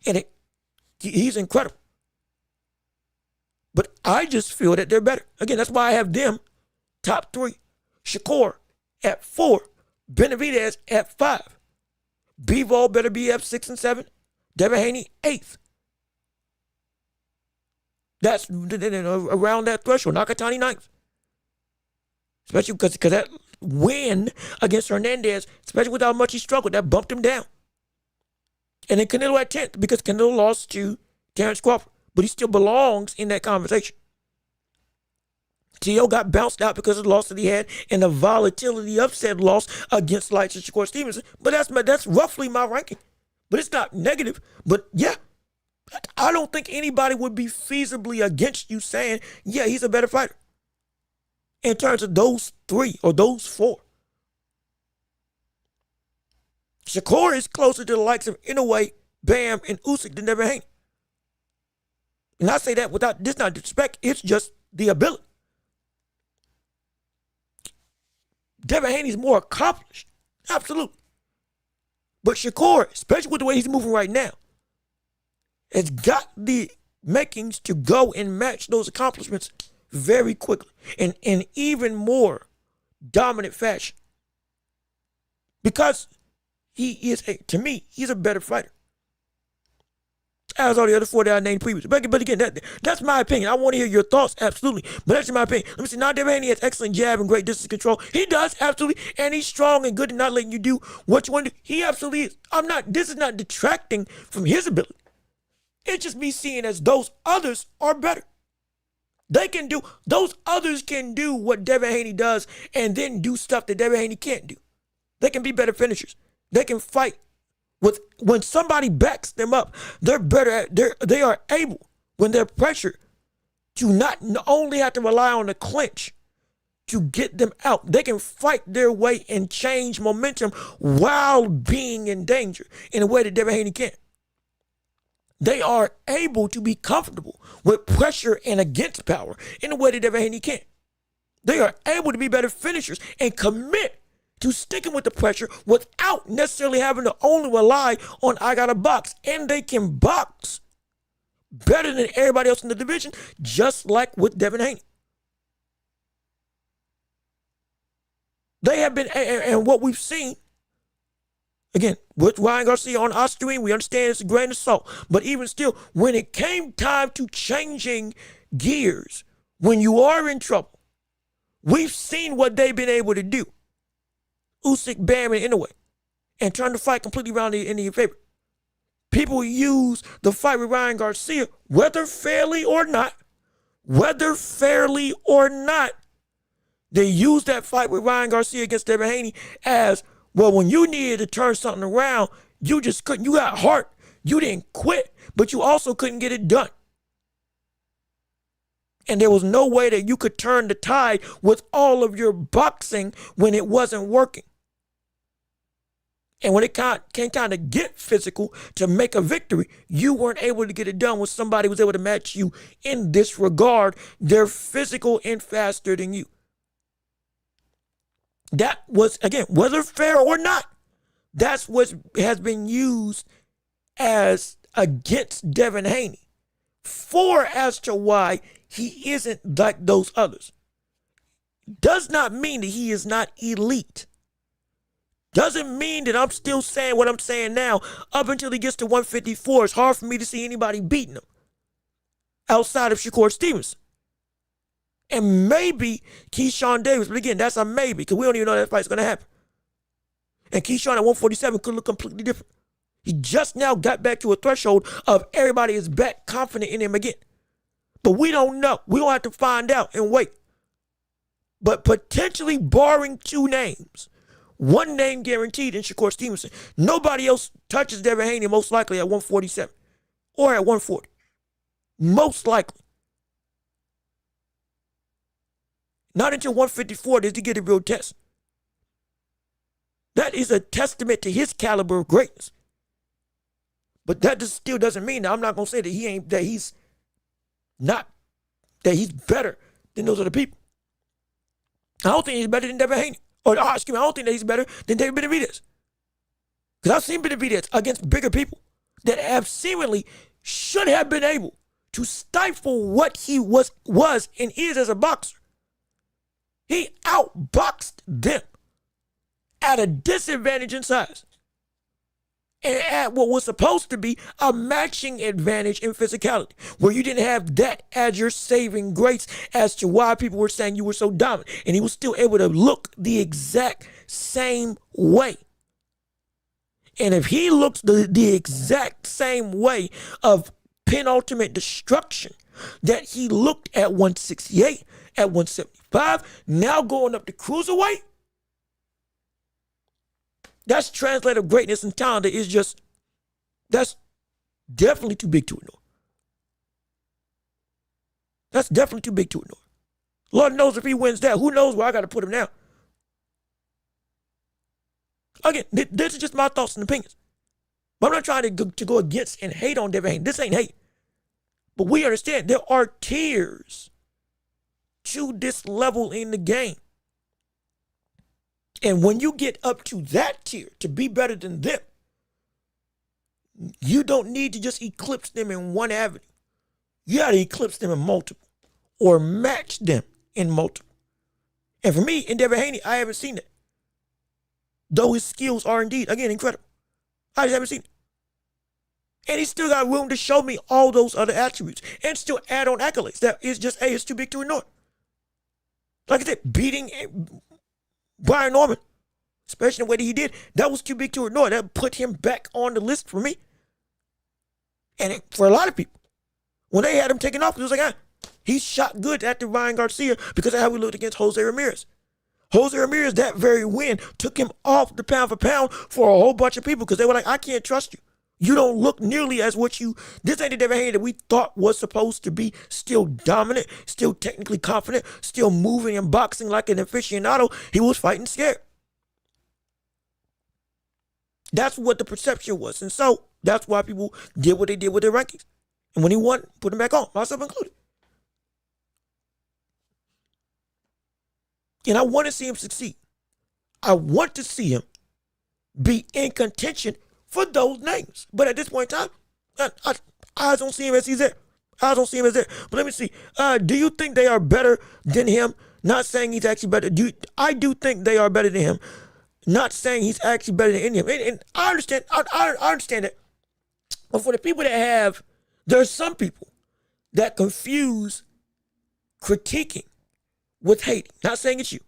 And he's incredible. But I just feel that they're better. Again, that's why I have them top 3. Shakur at 4. Benavidez at 5. Bivol better be at 6 and 7. Devin Haney 8th. That's around that threshold. Nakatani 9th. Especially because that win against Hernandez, especially with how much he struggled, that bumped him down. And then Canelo at 10th because Canelo lost to Terrence Crawford. But he still belongs in that conversation. T.O. got bounced out because of the loss that he had and the volatility of said loss against Lights and Shakur Stevenson. But that's roughly my ranking. But it's not negative. But yeah, I don't think anybody would be feasibly against you saying, yeah, he's a better fighter. In terms of those 3 or those 4. Shakur is closer to the likes of Inoue, Bam, and Usyk than Devin Haney. And I say that without, this not disrespect, it's just the ability. Devin Haney's more accomplished. Absolutely. But Shakur, especially with the way he's moving right now, has got the makings to go and match those accomplishments very quickly in even more dominant fashion. Because he is, to me, he's a better fighter. As all the other 4 that I named previously. But again, that's my opinion. I want to hear your thoughts, absolutely. But that's my opinion. Let me see. Now, Devin Haney has excellent jab and great distance control. He does, absolutely. And he's strong and good at not letting you do what you want to do. He absolutely is. This is not detracting from his ability. It's just me seeing as those others are better. Those others can do what Devin Haney does and then do stuff that Devin Haney can't do. They can be better finishers. They can fight. When somebody backs them up, they're better. They are able, when they're pressured, to not only have to rely on the clinch to get them out. They can fight their way and change momentum while being in danger in a way that Devin Haney can't. They are able to be comfortable with pressure and against power in a way that Devin Haney can't. They are able to be better finishers and commit to sticking with the pressure without necessarily having to only rely on I got to box. And they can box better than everybody else in the division, just like with Devin Haney. They have been, and what we've seen, again, with Ryan Garcia on our stream, we understand it's a grain of salt. But even still, when it came time to changing gears, when you are in trouble, we've seen what they've been able to do. Usyk, Bam, and Inoue. and turn the fight completely around in your favor. People use the fight with Ryan Garcia, whether fairly or not, they use that fight with Ryan Garcia against Devin Haney as, well, when you needed to turn something around, you just couldn't. You got heart. You didn't quit, but you also couldn't get it done. And there was no way that you could turn the tide with all of your boxing when it wasn't working. And when it can kind of get physical to make a victory, you weren't able to get it done when somebody was able to match you in this regard. They're physical and faster than you. That was, again, whether fair or not, that's what has been used as against Devin Haney for as to why he isn't like those others. Does not mean that he is not elite. Doesn't mean that I'm still saying what I'm saying now. Up until he gets to 154, it's hard for me to see anybody beating him outside of Shakur Stevenson. And maybe Keyshawn Davis. But again, that's a maybe because we don't even know that fight's going to happen. And Keyshawn at 147 could look completely different. He just now got back to a threshold of everybody is back confident in him again. But we don't know. We don't have to find out and wait. But potentially barring two names, one name guaranteed in Shakur Stevenson. Nobody else touches Devin Haney most likely at 147 or at 140. Most likely. Not until 154 does he get a real test. That is a testament to his caliber of greatness. But that just still doesn't mean that I'm not gonna say that he's better than those other people. I don't think he's better than Devin Haney. I don't think that he's better than David Benavidez. Because I've seen Benavidez against bigger people that have seemingly should have been able to stifle what he was and is as a boxer. He outboxed them at a disadvantage in size and at what was supposed to be a matching advantage in physicality, where you didn't have that as your saving grace as to why people were saying you were so dominant, and he was still able to look the exact same way. And if he looks the exact same way of penultimate destruction that he looked at 168, at 175, now going up to cruiserweight, that's translative greatness and talent that is just, that's definitely too big to ignore. That's definitely too big to ignore. Lord knows if he wins that, who knows where I got to put him now. Again, this is just my thoughts and opinions. But I'm not trying to go against and hate on Devin Haney. This ain't hate. But we understand there are tiers to this level in the game. And when you get up to that tier to be better than them, you don't need to just eclipse them in one avenue. You got to eclipse them in multiple or match them in multiple. And for me, in Devin Haney, I haven't seen that. Though his skills are indeed, again, incredible. I just haven't seen it. And he's still got room to show me all those other attributes and still add on accolades. That is just, hey, it's too big to ignore. Like I said, beating Brian Norman, especially the way that he did, that was too big to ignore. That put him back on the list for me. And for a lot of people, when they had him taken off, it was like, he shot good after Ryan Garcia because of how he looked against Jose Ramirez. Jose Ramirez, that very win, took him off the pound for pound for a whole bunch of people because they were like, I can't trust you. You don't look nearly as this ain't the Devin Haney that we thought was supposed to be still dominant, still technically confident, still moving and boxing like an aficionado. He was fighting scared. That's what the perception was. And so that's why people did what they did with their rankings. And when he won, put him back on, myself included. And I want to see him succeed. I want to see him be in contention for those names. But at this point in time, I don't see him as he's there. I don't see him as there. But let me see. Do you think they are better than him? Not saying he's actually better. I do think they are better than him. Not saying he's actually better than any of them. And I understand. I understand that. But for the people that there's some people that confuse critiquing with hating. Not saying it's you.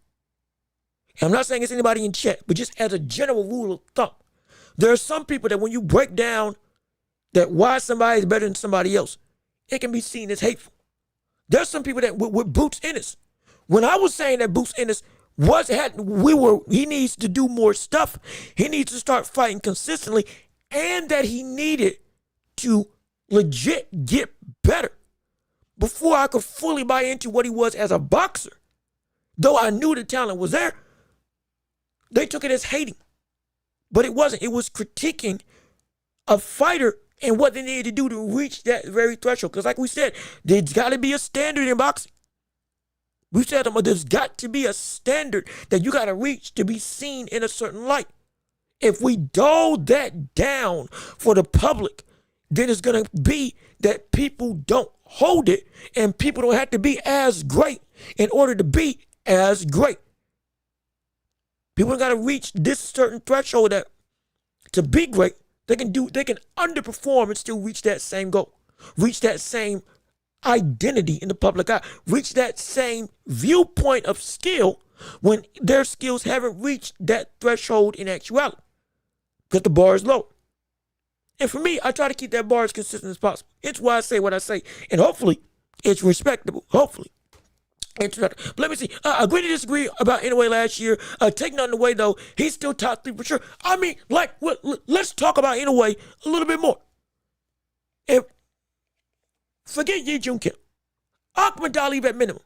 And I'm not saying it's anybody in chat, but just as a general rule of thumb. There are some people that when you break down that why somebody is better than somebody else, it can be seen as hateful. There's some people that with Boots Ennis. When I was saying that Boots Ennis he needs to do more stuff. He needs to start fighting consistently, and that he needed to legit get better before I could fully buy into what he was as a boxer. Though I knew the talent was there, they took it as hating. But it wasn't. It was critiquing a fighter and what they needed to do to reach that very threshold. Because like we said, there's got to be a standard in boxing. We said there's got to be a standard that you got to reach to be seen in a certain light. If we dull that down for the public, then it's going to be that people don't hold it, and people don't have to be as great in order to be as great. People got to reach this certain threshold that to be great, they can underperform and still reach that same goal, reach that same identity in the public eye, reach that same viewpoint of skill when their skills haven't reached that threshold in actuality, because the bar is low. And for me, I try to keep that bar as consistent as possible. It's why I say what I say, and hopefully it's respectable. Hopefully. But let me see. Agree to disagree about Anyway last year. Take nothing away, though. He's still top 3 for sure. I mean, let's talk about Anyway a little bit more. If forget Yi Jun Kim. Ahmed Ali at minimum.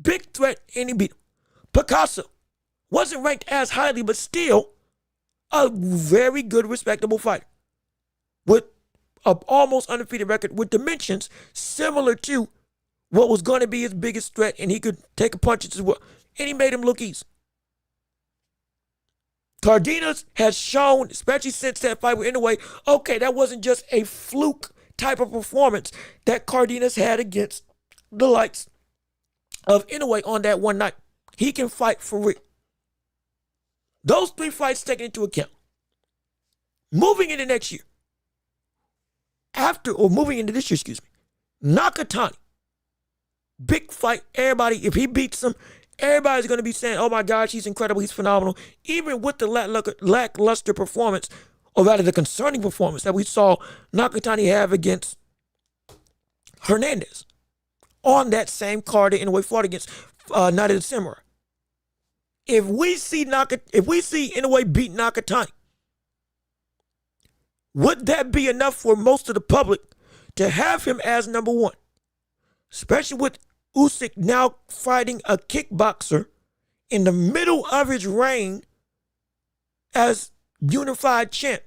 Big threat, and he beat him. Picasso wasn't ranked as highly, but still a very good, respectable fighter with an almost undefeated record with dimensions similar to what was going to be his biggest threat, and he could take a punch as well. And he made him look easy. Cardenas has shown, especially since that fight with Anyway, okay, that wasn't just a fluke type of performance that Cardenas had against the likes of Anyway on that one night. He can fight for real. Those 3 fights taken into account. Moving into next year. Moving into this year, Nakatani. Big fight. Everybody, if he beats him, everybody's going to be saying, oh my gosh, he's incredible, he's phenomenal. Even with the lackluster performance, or rather the concerning performance that we saw Nakatani have against Hernandez on that same card that Anyway fought against Night of the Samurai. If we see Anyway beat Nakatani, would that be enough for most of the public to have him as number 1? Especially with Usyk now fighting a kickboxer in the middle of his reign as unified champ.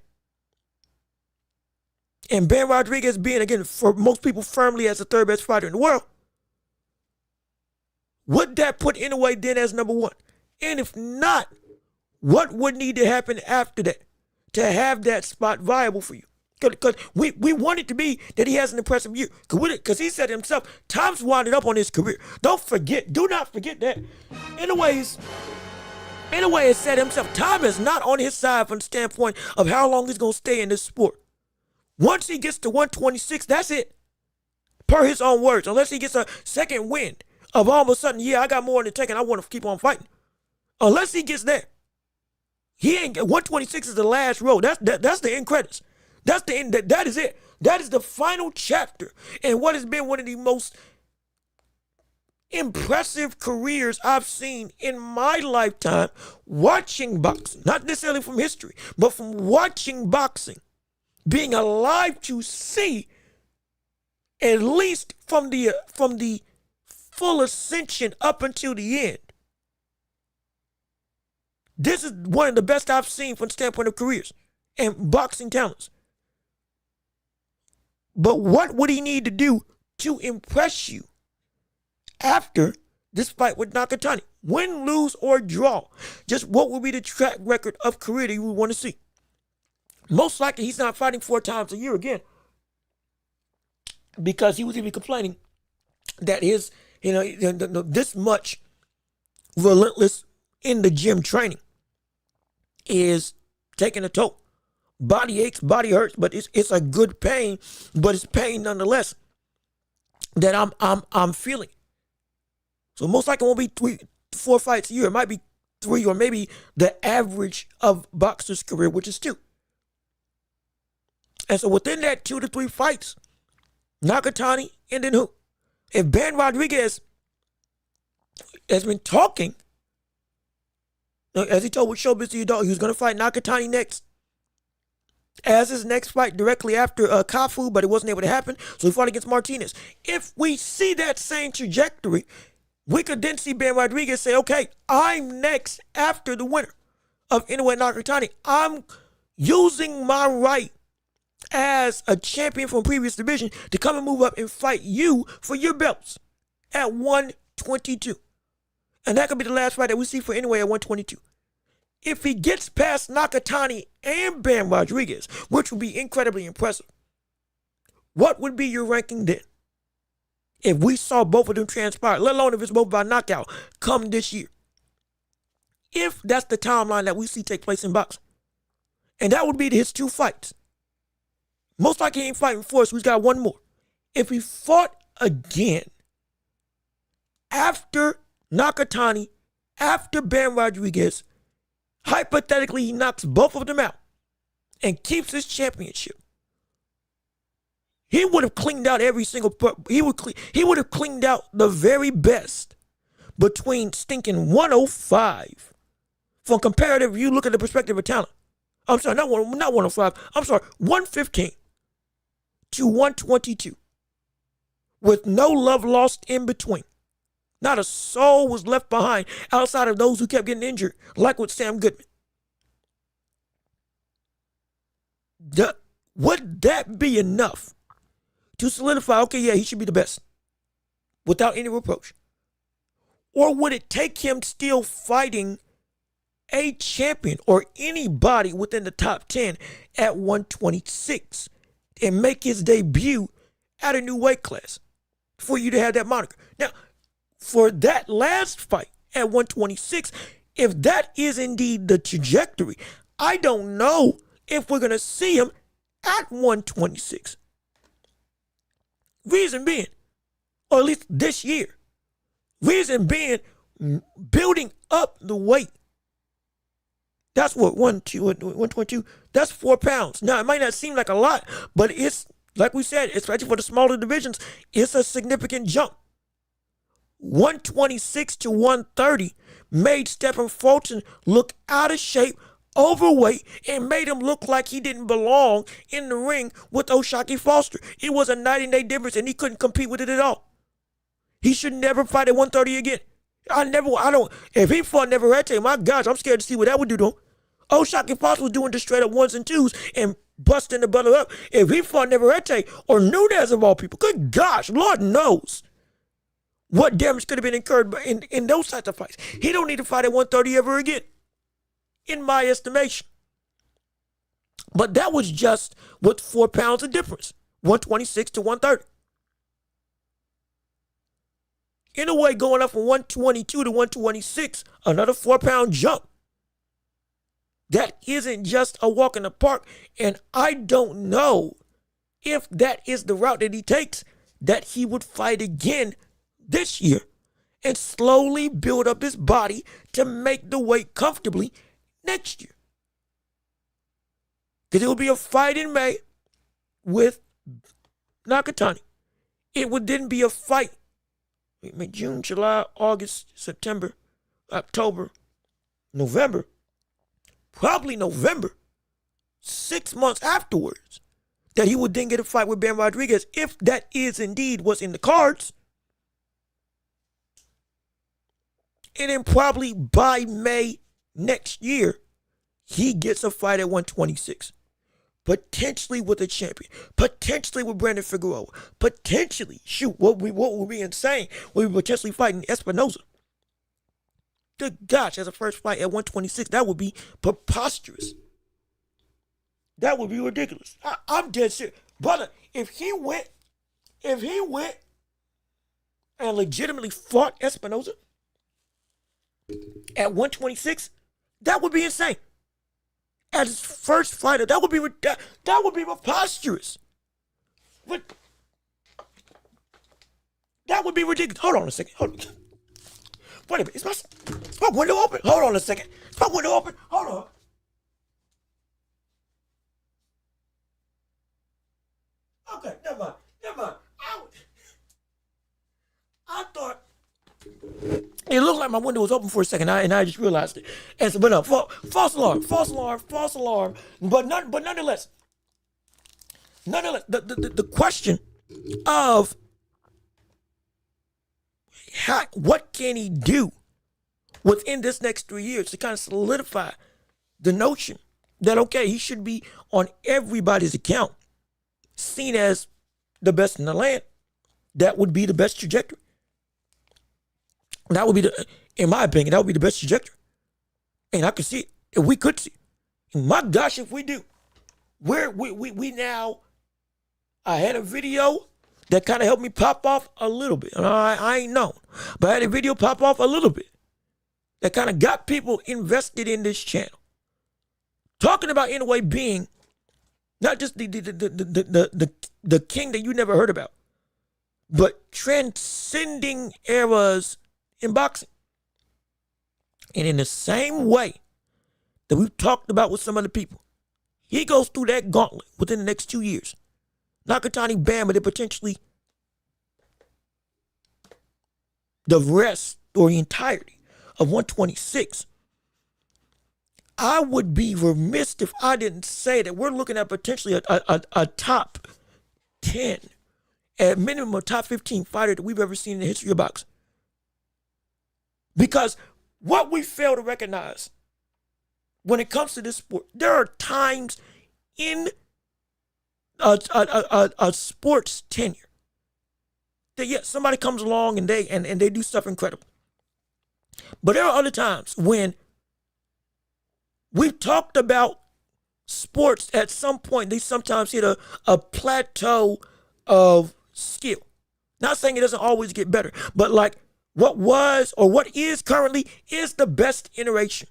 And Ben Rodriguez being, again, for most people, firmly as the 3rd best fighter in the world. Would that put Anyway then as number 1? And if not, what would need to happen after that to have that spot viable for you? Because we want it to be that he has an impressive year. Because he said himself, time's winding up on his career. Do not forget that. Anyway, has said himself, time is not on his side from the standpoint of how long he's going to stay in this sport. Once he gets to 126, that's it. Per his own words. Unless he gets a second wind of all of a sudden, yeah, I got more in the tank and I want to keep on fighting. Unless he gets there. He ain't 126 is the last road. That's the end credits. That's the end. That is it. That is the final chapter in what has been one of the most impressive careers I've seen in my lifetime watching boxing. Not necessarily from history, but from watching boxing. Being alive to see, at least from the full ascension up until the end. This is one of the best I've seen from the standpoint of careers and boxing talents. But what would he need to do to impress you after this fight with Nakatani? Win, lose, or draw. Just what would be the track record of career that you would want to see? Most likely he's not fighting 4 times a year again, because he was even complaining that his, this much relentless in the gym training is taking a toll. Body aches, body hurts, but it's a good pain, but it's pain nonetheless that I'm feeling. So most likely it won't be 4 fights a year. It might be 3, or maybe the average of boxer's career, which is 2. And so within that 2 to 3 fights, Nakatani and then who? If Ben Rodriguez has been talking, as he told with Showbiz to your dog, he was going to fight Nakatani next as his next fight directly after Kafu, but it wasn't able to happen, so he fought against Martinez. If we see that same trajectory, we could then see Ben Rodriguez say, okay, I'm next after the winner of Inoue Nakatani. I'm using my right as a champion from a previous division to come and move up and fight you for your belts at 122. And that could be the last fight that we see for Inoue at 122. If he gets past Nakatani and Bam Rodriguez, which would be incredibly impressive, what would be your ranking then? If we saw both of them transpire, let alone if it's both by knockout, come this year. If that's the timeline that we see take place in boxing. And that would be his 2 fights. Most likely he ain't fighting for us, so he's got 1 more. If he fought again after Nakatani, after Bam Rodriguez, hypothetically, he knocks both of them out and keeps his championship. He would have cleaned out every single. He would have cleaned out the very best between stinking 105 from comparative. You look at the perspective of talent. I'm sorry, not 105. I'm sorry, 115 to 122, with no love lost in between. Not a soul was left behind outside of those who kept getting injured, like with Sam Goodman. Would that be enough to solidify, okay, yeah, he should be the best without any reproach? Or would it take him still fighting a champion or anybody within the top 10 at 126 and make his debut at a new weight class for you to have that moniker? Now, for that last fight at 126, if that is indeed the trajectory, I don't know if we're going to see him at 126. Reason being, or at least this year, reason being, building up the weight. That's what, 122, that's 4 pounds. Now, it might not seem like a lot, but it's, like we said, especially for the smaller divisions, it's a significant jump. 126 to 130 made Stephen Fulton look out of shape, overweight, and made him look like he didn't belong in the ring with O'Shaquie Foster. It was a night and day difference, and he couldn't compete with it at all. He should never fight at 130 again. If he fought Neverete, my gosh, I'm scared to see what that would do to him. O'Shaquie Foster was doing just straight up 1s and 2s and busting the brother up. If he fought Neverete or Nunez of all people, good gosh, Lord knows what damage could have been incurred in those types of fights. He don't need to fight at 130 ever again, in my estimation. But that was just with 4 pounds of difference, 126 to 130. In a way, going up from 122 to 126, another 4-pound jump. That isn't just a walk in the park, and I don't know if that is the route that he takes, that he would fight again this year and slowly build up his body to make the weight comfortably next year. Because it will be a fight in May with Nakatani. It would then be a fight June, July, August, September, October, November, probably November, 6 months afterwards, that he would then get a fight with Ben Rodriguez, if that is indeed what's in the cards. And then probably by May next year, he gets a fight at 126. Potentially with a champion. Potentially with Brandon Figueroa. Potentially, what would be insane would be potentially fighting Espinoza. Good gosh, as a first fight at 126, that would be preposterous. That would be ridiculous. I'm dead serious. Brother, if he went and legitimately fought Espinoza at 126, that would be insane. As his first fighter, that would be preposterous. But that would be ridiculous. Hold on a second. Wait a minute. Is my window open? Hold on a second. Is my window open? Hold on. Okay, never mind. Never mind. I thought it looked like my window was open for a second, and I just realized it. And so, but no, false alarm, false alarm, false alarm. But nonetheless, the question of what can he do within this next 3 years to kind of solidify the notion that, okay, he should be on everybody's account, seen as the best in the land. That would be the best trajectory. That would be in my opinion, that would be the best trajectory. And I could see it. If we could see it. My gosh, if we do. We now, I had a video that kind of helped me pop off a little bit. I ain't known. But I had a video pop off a little bit that kind of got people invested in this channel. Talking about, in a way, being not just the king that you never heard about, but transcending eras in boxing. And in the same way that we've talked about with some other people, he goes through that gauntlet within the next 2 years. Nakatani Bam, but potentially the rest or the entirety of 126. I would be remiss if I didn't say that we're looking at potentially a top 10, at minimum a top 15 fighter that we've ever seen in the history of boxing. Because what we fail to recognize when it comes to this sport, there are times in a sports tenure that, yes, somebody comes along and they do stuff incredible. But there are other times when we've talked about sports at some point, they sometimes hit a plateau of skill. Not saying it doesn't always get better, but like what was or what is currently is the best iteration.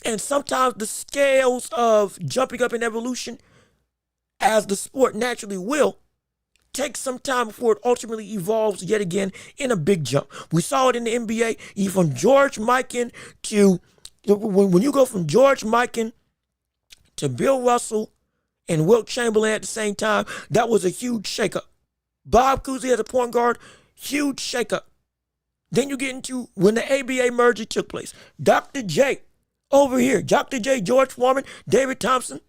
And sometimes the scales of jumping up in evolution, as the sport naturally will, take some time before it ultimately evolves yet again in a big jump. We saw it in the NBA, from George Mikan to, when you go from George Mikan to Bill Russell and Wilt Chamberlain at the same time, that was a huge shakeup. Bob Cousy as a point guard, huge shakeup. Then you get into when the ABA merger took place. Dr. J over here, Dr. J, George Foreman, David Thompson,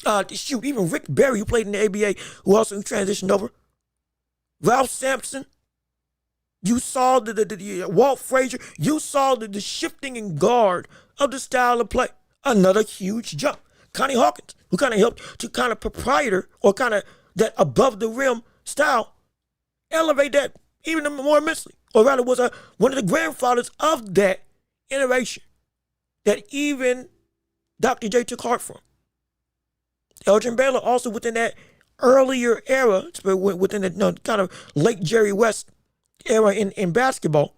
even Rick Barry, who played in the ABA, who also transitioned over. Ralph Sampson. You saw the Walt Frazier. You saw the shifting and guard of the style of play. Another huge jump. Connie Hawkins, who kind of helped to kind of proprietor or kind of that above the rim style, elevate that even more immensely. Or rather was one of the grandfathers of that iteration that even Dr. J took heart from. Elgin Baylor also within that earlier era, within the kind of late Jerry West era in basketball,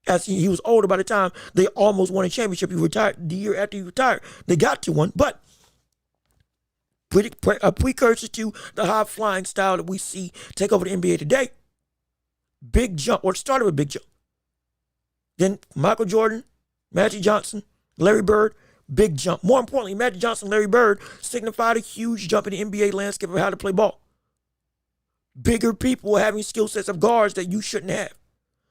as he was older by the time they almost won a championship. He retired the year after he retired. They got to one, but a precursor to the high-flying style that we see take over the NBA today. Big jump, or started with big jump. Then Michael Jordan, Magic Johnson, Larry Bird, big jump. More importantly, Magic Johnson, Larry Bird signified a huge jump in the NBA landscape of how to play ball. Bigger people having skill sets of guards that you shouldn't have.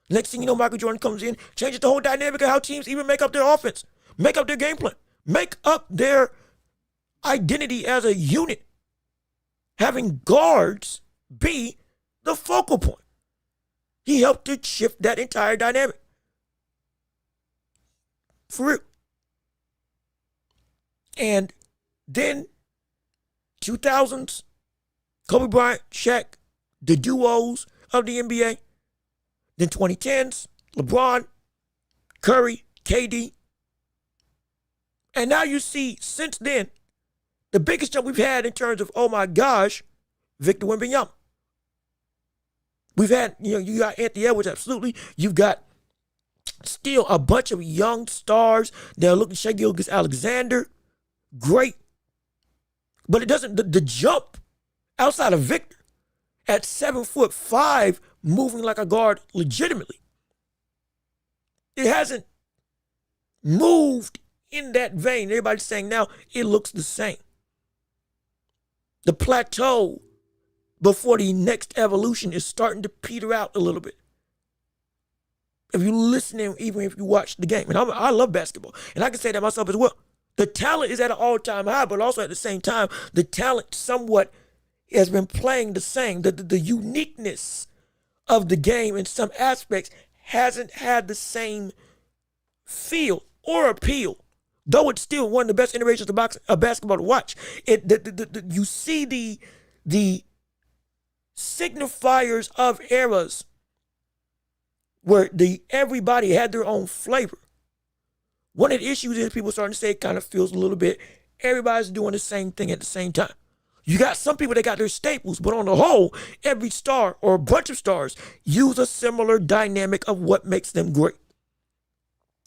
Next thing you know, Michael Jordan comes in, changes the whole dynamic of how teams even make up their offense, make up their game plan, make up their identity as a unit. Having guards be the focal point. He helped to shift that entire dynamic. For real. And then 2000s, Kobe Bryant, Shaq, the duos of the NBA. Then 2010s, LeBron, Curry, KD. And now you see, since then, the biggest jump we've had in terms of, oh my gosh, Victor Wembanyama. We've had, you got Anthony Edwards, absolutely. You've got still a bunch of young stars that are looking Shai Gilgeous-Alexander. Great. But it doesn't, the jump outside of Victor at 7'5", moving like a guard legitimately, it hasn't moved in that vein. Everybody's saying now it looks the same. The plateau before the next evolution is starting to peter out a little bit. If you listen in, even if you watch the game, and I love basketball, and I can say that myself as well. The talent is at an all-time high, but also at the same time, the talent somewhat has been playing the same. The uniqueness of the game in some aspects hasn't had the same feel or appeal, though it's still one of the best iterations of basketball to watch. You see the signifiers of eras where everybody had their own flavor. One of the issues is people starting to say it kind of feels a little bit, everybody's doing the same thing at the same time. You got some people that got their staples, but on the whole, every star or a bunch of stars use a similar dynamic of what makes them great.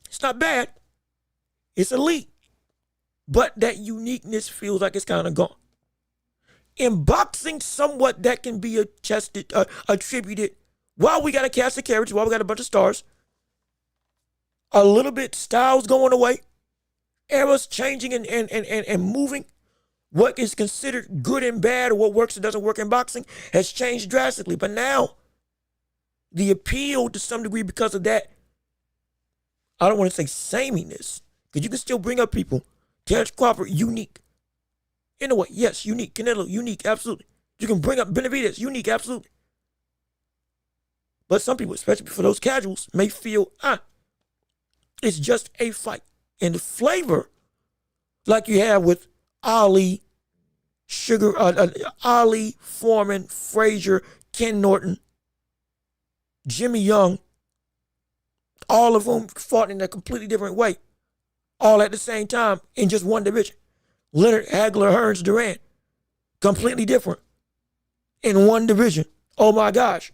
It's not bad. It's elite. But that uniqueness feels like it's kind of gone. In boxing, somewhat that can be attributed, while we got a cast of characters, while we got a bunch of stars, a little bit styles going away, eras changing and moving. What is considered good and bad, or what works and doesn't work in boxing, has changed drastically. But now, the appeal to some degree because of that, I don't want to say sameness, because you can still bring up people. Terrence Crawford, unique. In a way, yes, unique. Canelo, unique, absolutely. You can bring up Benavidez, unique, absolutely. But some people, especially for those casuals, may feel, it's just a fight. And the flavor, like you have with Ali, Ali, Foreman, Frazier, Ken Norton, Jimmy Young, all of whom fought in a completely different way, all at the same time in just one division. Leonard, Hagler, Hearns, Duran, completely different in one division. Oh my gosh.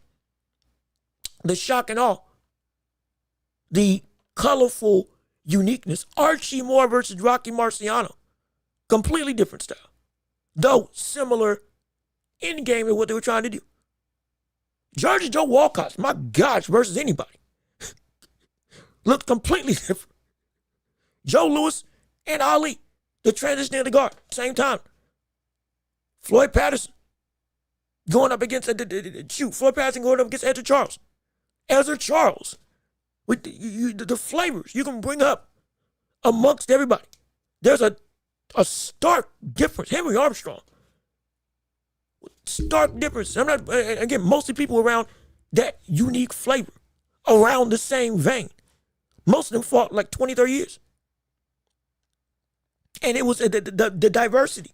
The shock and awe, the colorful uniqueness. Archie Moore versus Rocky Marciano, completely different style, though similar in game in what they were trying to do. Georgia Joe Walcott, my gosh, versus anybody, looked completely different. Joe Louis and Ali, the transition in the guard, same time. Floyd Patterson going up against Floyd Patterson going up against Ezra Charles. Ezra Charles, with the flavors you can bring up amongst everybody. There's a stark difference. Henry Armstrong, stark difference. I'm not, again, mostly people around that unique flavor, around the same vein. Most of them fought like 20, 30 years. And it was the diversity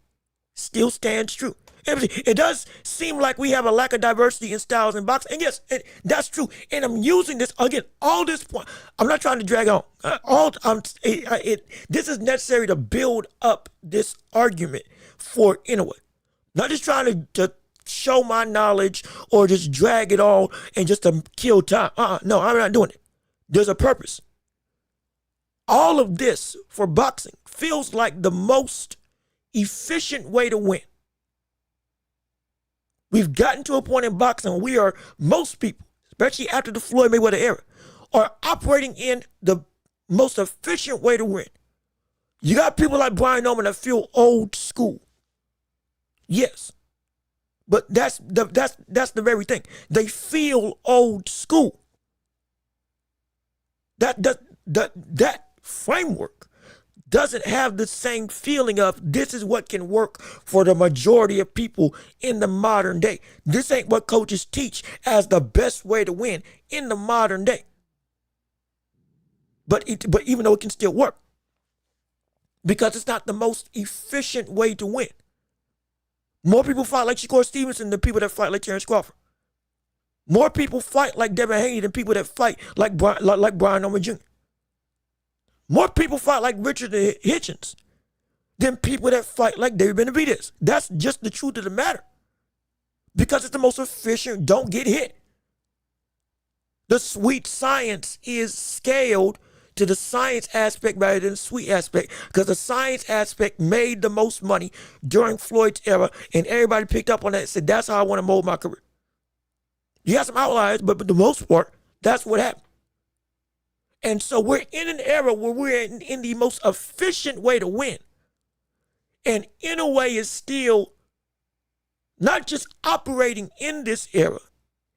still stands true. It does seem like we have a lack of diversity in styles in boxing. And yes, that's true. And I'm using this, again, all this point. I'm not trying to drag on. This is necessary to build up this argument for Inoue. Not just trying to show my knowledge or just drag it all and just to kill time. No, I'm not doing it. There's a purpose. All of this for boxing feels like the most efficient way to win. We've gotten to a point in boxing where most people, especially after the Floyd Mayweather era, are operating in the most efficient way to win. You got people like Brian Norman that feel old school. Yes. But that's the very thing. They feel old school. That framework doesn't have the same feeling of this is what can work for the majority of people in the modern day. This ain't what coaches teach as the best way to win in the modern day. But even though it can still work, because it's not the most efficient way to win. More people fight like Shakur Stevenson than people that fight like Terrence Crawford. More people fight like Devin Haney than people that fight like Brian Norman Jr. More people fight like Richard Hitchens than people that fight like David Benavidez. That's just the truth of the matter. Because it's the most efficient, don't get hit. The sweet science is scaled to the science aspect rather than the sweet aspect, because the science aspect made the most money during Floyd's era, and everybody picked up on that and said, that's how I want to mold my career. You have some outliers, but for the most part, that's what happened. And so we're in an era where we're in the most efficient way to win. And in a way is still not just operating in this era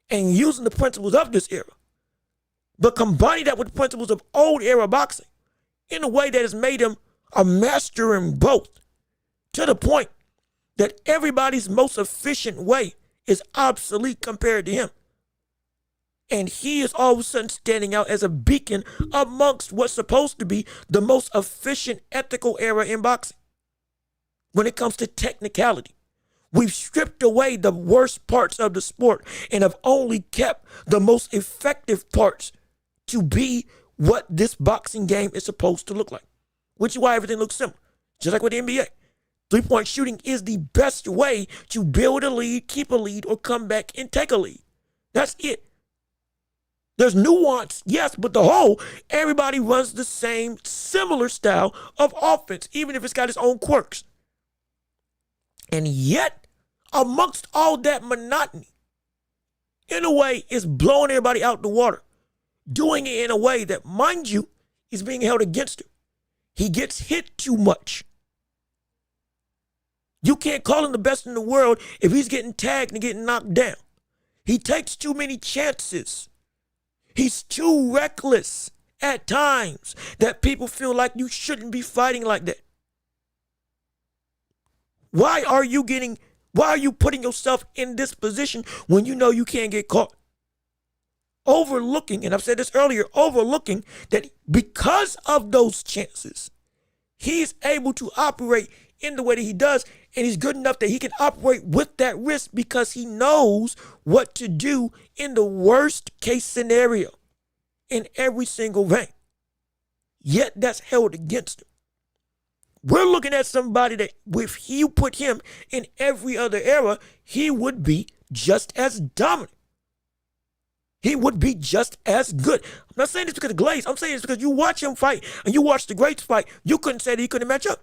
and using the principles of this era, but combining that with the principles of old era boxing in a way that has made him a master in both, to the point that everybody's most efficient way is obsolete compared to him. And he is all of a sudden standing out as a beacon amongst what's supposed to be the most efficient, ethical era in boxing. When it comes to technicality, we've stripped away the worst parts of the sport and have only kept the most effective parts to be what this boxing game is supposed to look like, which is why everything looks similar. Just like with the NBA. Three-point shooting is the best way to build a lead, keep a lead, or come back and take a lead. That's it. There's nuance, yes, but the whole, everybody runs the same, similar style of offense, even if it's got its own quirks. And yet, amongst all that monotony, in a way, is blowing everybody out the water. Doing it in a way that, mind you, is being held against him. He gets hit too much. You can't call him the best in the world if he's getting tagged and getting knocked down. He takes too many chances. He's too reckless at times that people feel like you shouldn't be fighting like that. Why are you putting yourself in this position when you know you can't get caught? Overlooking, and I've said this earlier, overlooking that because of those chances, he's able to operate in the way that he does, and he's good enough that he can operate with that risk because he knows what to do in the worst case scenario in every single vein. Yet that's held against him. We're looking at somebody that if you put him in every other era, he would be just as dominant. He would be just as good. I'm not saying this because of Glaze. I'm saying this because you watch him fight and you watch the greats fight. You couldn't say that he couldn't match up.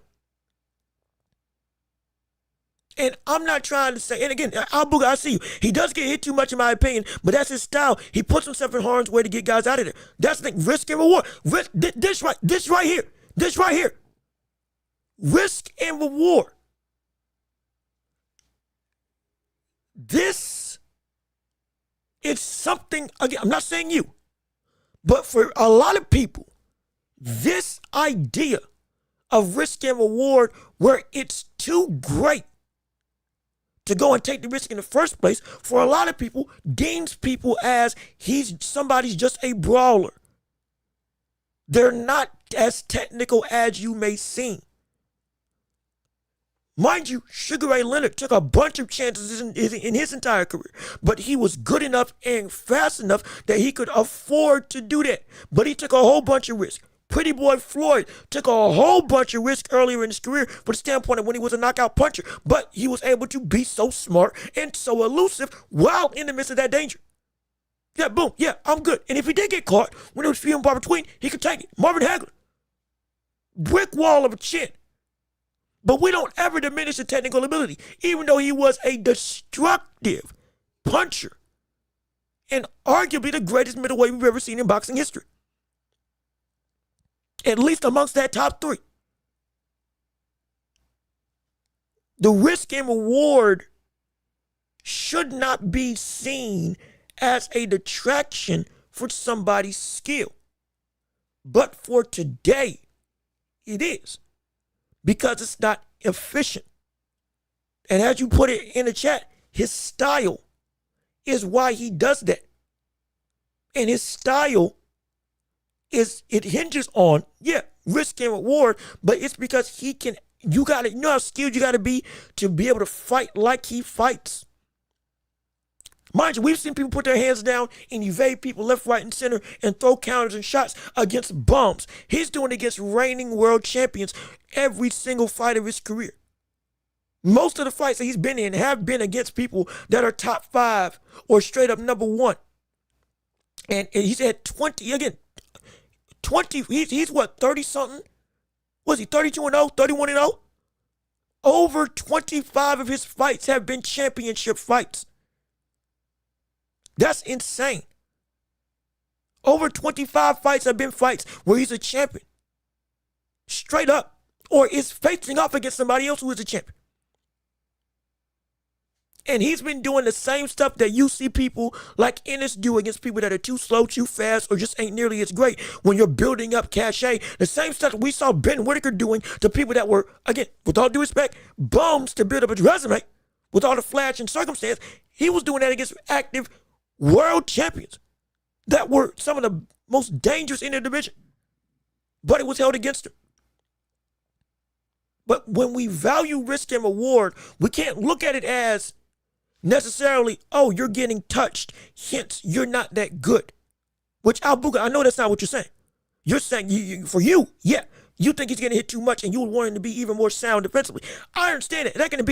And I'm not trying to say, and again, I see you. He does get hit too much in my opinion, but that's his style. He puts himself in harm's way to get guys out of there. That's the risk and reward. This right here. Risk and reward. This is something, again, I'm not saying you, but for a lot of people, this idea of risk and reward where it's too great to go and take the risk in the first place, for a lot of people, deems people as somebody's just a brawler. They're not as technical as you may seem. Mind you, Sugar Ray Leonard took a bunch of chances in his entire career, but he was good enough and fast enough that he could afford to do that. But he took a whole bunch of risk. Pretty Boy Floyd took a whole bunch of risk earlier in his career from the standpoint of when he was a knockout puncher, but he was able to be so smart and so elusive while in the midst of that danger. Yeah, boom, yeah, I'm good. And if he did get caught, when it was few and far between, he could take it. Marvin Hagler, brick wall of a chin. But we don't ever diminish the technical ability, even though he was a destructive puncher and arguably the greatest middleweight we've ever seen in boxing history. At least amongst that top three. The risk and reward should not be seen as a detraction for somebody's skill. But for today, it is. Because it's not efficient. And as you put it in the chat, his style is why he does that. And his style it hinges on, risk and reward, but it's because you know how skilled you gotta be to be able to fight like he fights. Mind you, we've seen people put their hands down and evade people left, right, and center and throw counters and shots against bums. He's doing it against reigning world champions every single fight of his career. Most of the fights that he's been in have been against people that are top 5 or straight up number 1. And he's had 20, he's what, 30-something? Was he 32-0, 31-0? Over 25 of his fights have been championship fights. That's insane. Over 25 fights have been fights where he's a champion. Straight up. Or is facing off against somebody else who is a champion. And he's been doing the same stuff that you see people like Ennis do against people that are too slow, too fast, or just ain't nearly as great when you're building up cachet. The same stuff we saw Ben Whitaker doing to people that were, again, with all due respect, bums to build up his resume with all the flash and circumstance. He was doing that against active world champions that were some of the most dangerous in the division. But it was held against him. But when we value risk and reward, we can't look at it as necessarily, oh, you're getting touched, hence you're not that good. Which Albuga, I know that's not what you're saying. You're saying, for you, yeah, you think he's getting hit too much and you would want him to be even more sound defensively. I understand it. That can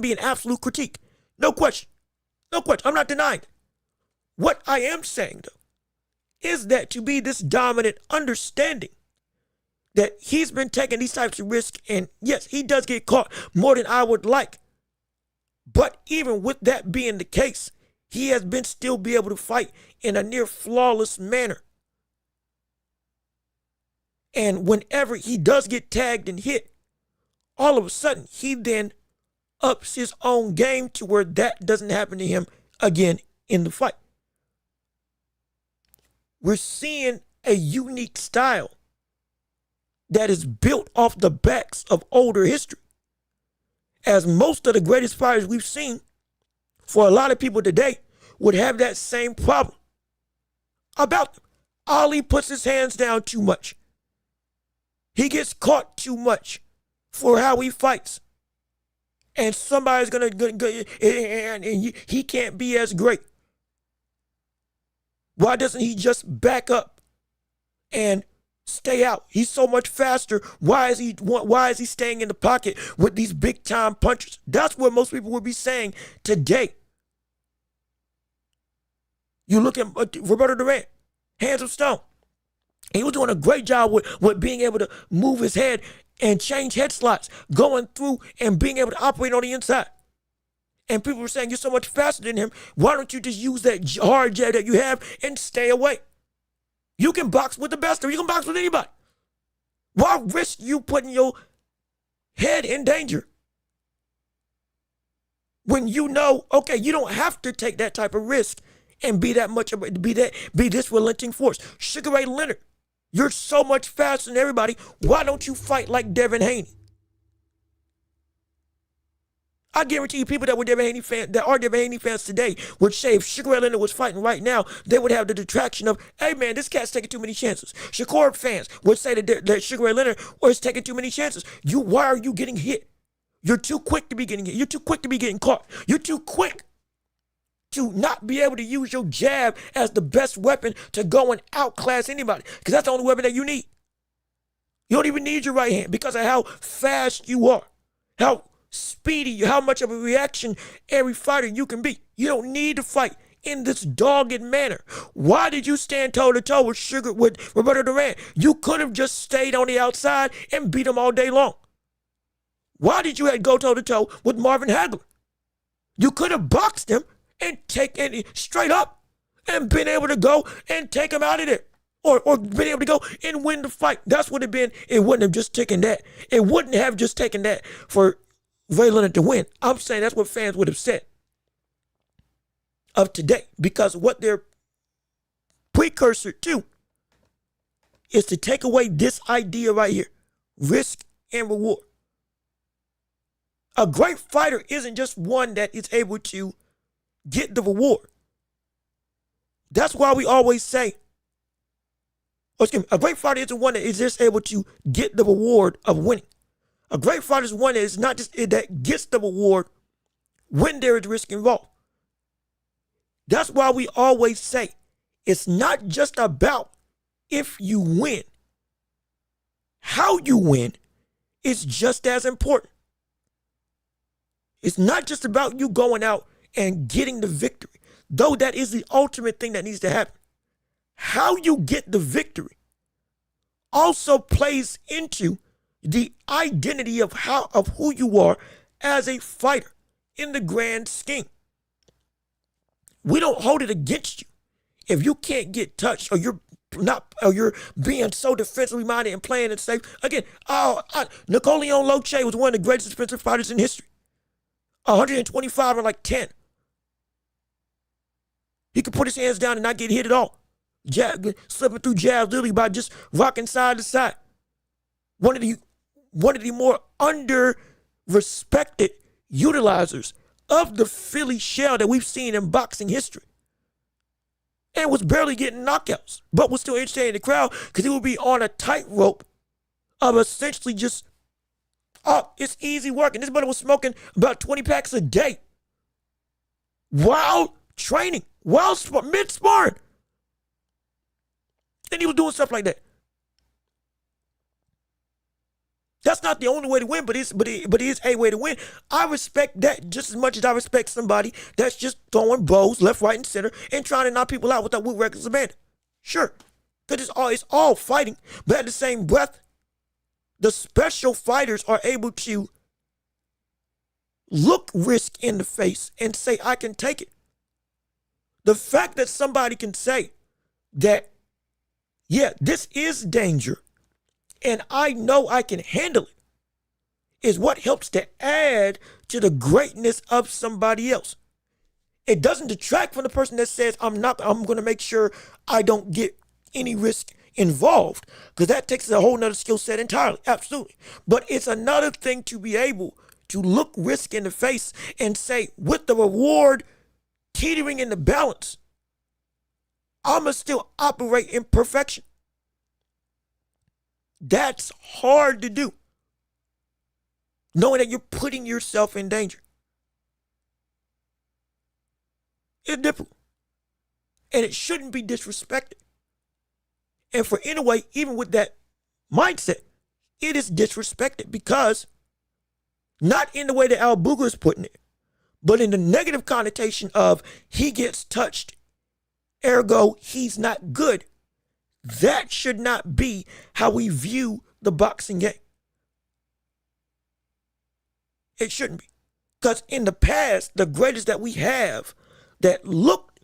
be an absolute critique. No question. No question. I'm not denying it. What I am saying, though, is that to be this dominant understanding that he's been taking these types of risks, and yes, he does get caught more than I would like. But even with that being the case, he has been still be able to fight in a near flawless manner. And whenever he does get tagged and hit, all of a sudden he then ups his own game to where that doesn't happen to him again in the fight. We're seeing a unique style that is built off the backs of older history. As most of the greatest fighters we've seen, for a lot of people today, would have that same problem about them. Ali puts his hands down too much. He gets caught too much for how he fights. And somebody's going to, and he can't be as great. Why doesn't he just back up and stay out? He's so much faster. Why is he staying in the pocket with these big time punchers? That's what most people would be saying today. You look at Roberto Duran, hands of stone. He was doing a great job with being able to move his head and change head slots, going through and being able to operate on the inside. And people were saying, you're so much faster than him. Why don't you just use that hard jab that you have and stay away? You can box with the best, or you can box with anybody. Why risk you putting your head in danger when you know, okay, you don't have to take that type of risk and be this relenting force? Sugar Ray Leonard, you're so much faster than everybody. Why don't you fight like Devin Haney? I guarantee you, people that were Devin Haney fans, that are Devin Haney fans today, would say if Sugar Ray Leonard was fighting right now, they would have the detraction of, hey man, this cat's taking too many chances. Shakur fans would say that Sugar Ray Leonard was taking too many chances. Why are you getting hit? You're too quick to be getting hit. You're too quick to be getting caught. You're too quick to not be able to use your jab as the best weapon to go and outclass anybody, because that's the only weapon that you need. You don't even need your right hand because of how fast you are, how speedy, how much of a reaction every fighter you can be. You don't need to fight in this dogged manner. Why did you stand toe-to-toe with Roberto Duran? You could have just stayed on the outside and beat him all day long. Why did you have to go toe-to-toe with Marvin Hagler? You could have boxed him and taken straight up and been able to go and take him out of there. Or been able to go and win the fight. That's what it'd been. It wouldn't have just taken that. It wouldn't have just taken that for Ray Leonard to win. I'm saying that's what fans would have said of today, because what their precursor to is to take away this idea right here, risk and reward. A great fighter isn't just one that is able to get the reward. That's why we always say, a great fighter isn't one that is just able to get the reward of winning. A great fighter is one that is not just that gets the reward when there is risk involved. That's why we always say it's not just about if you win. How you win is just as important. It's not just about you going out and getting the victory, though that is the ultimate thing that needs to happen. How you get the victory also plays into the identity of who you are as a fighter in the grand scheme. We don't hold it against you if you can't get touched, or you're being so defensively minded and playing it safe. Again, Napoleon Loche was one of the greatest defensive fighters in history. 125 and like 10. He could put his hands down and not get hit at all. Slipping through jabs literally by just rocking side to side. One of the more under-respected utilizers of the Philly shell that we've seen in boxing history. And was barely getting knockouts, but was still entertaining the crowd because he would be on a tightrope of essentially just, it's easy work. And this brother was smoking about 20 packs a day while training, while mid-sparring. And he was doing stuff like that. That's not the only way to win, but it is a way to win. I respect that just as much as I respect somebody that's just throwing blows left, right, and center and trying to knock people out with reckless abandon. Sure, because it's all fighting, but at the same breath, the special fighters are able to look risk in the face and say, I can take it. The fact that somebody can say that, yeah, this is danger, and I know I can handle it, is what helps to add to the greatness of somebody else. It doesn't detract from the person that says, I'm going to make sure I don't get any risk involved, because that takes a whole nother skill set entirely, absolutely. But it's another thing to be able to look risk in the face and say, with the reward teetering in the balance, I'ma still operate in perfection. That's hard to do. Knowing that you're putting yourself in danger. It's difficult. And it shouldn't be disrespected. And for Inoue, even with that mindset, it is disrespected because not in the way that Al Booger is putting it, but in the negative connotation of he gets touched, ergo he's not good. That should not be how we view the boxing game. It shouldn't be. Because in the past, the greatest that we have that looked,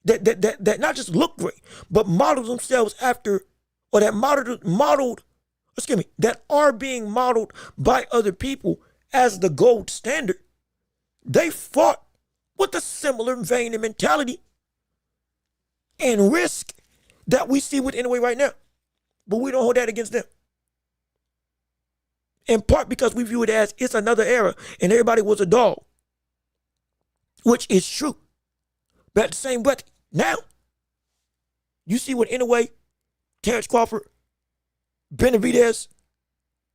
that not just looked great, but modeled themselves after, or that that are being modeled by other people as the gold standard, they fought with a similar vein and mentality and risk that we see with Inoue right now. But we don't hold that against them. In part because we view it as it's another era and everybody was a dog. Which is true. But at the same breath, now, you see what Inoue, Terrence Crawford, Benavidez,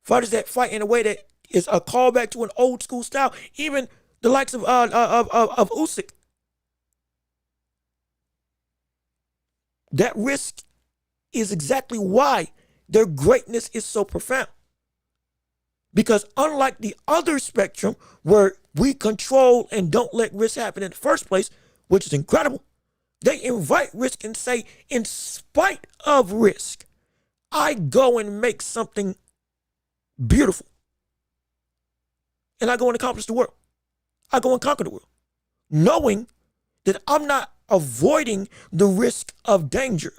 fighters that fight in a way that is a callback to an old school style. Even the likes of Usyk. That risk is exactly why their greatness is so profound. Because unlike the other spectrum where we control and don't let risk happen in the first place, which is incredible, they invite risk and say, in spite of risk, I go and make something beautiful. And I go and accomplish the world. I go and conquer the world. Knowing that I'm not avoiding the risk of danger.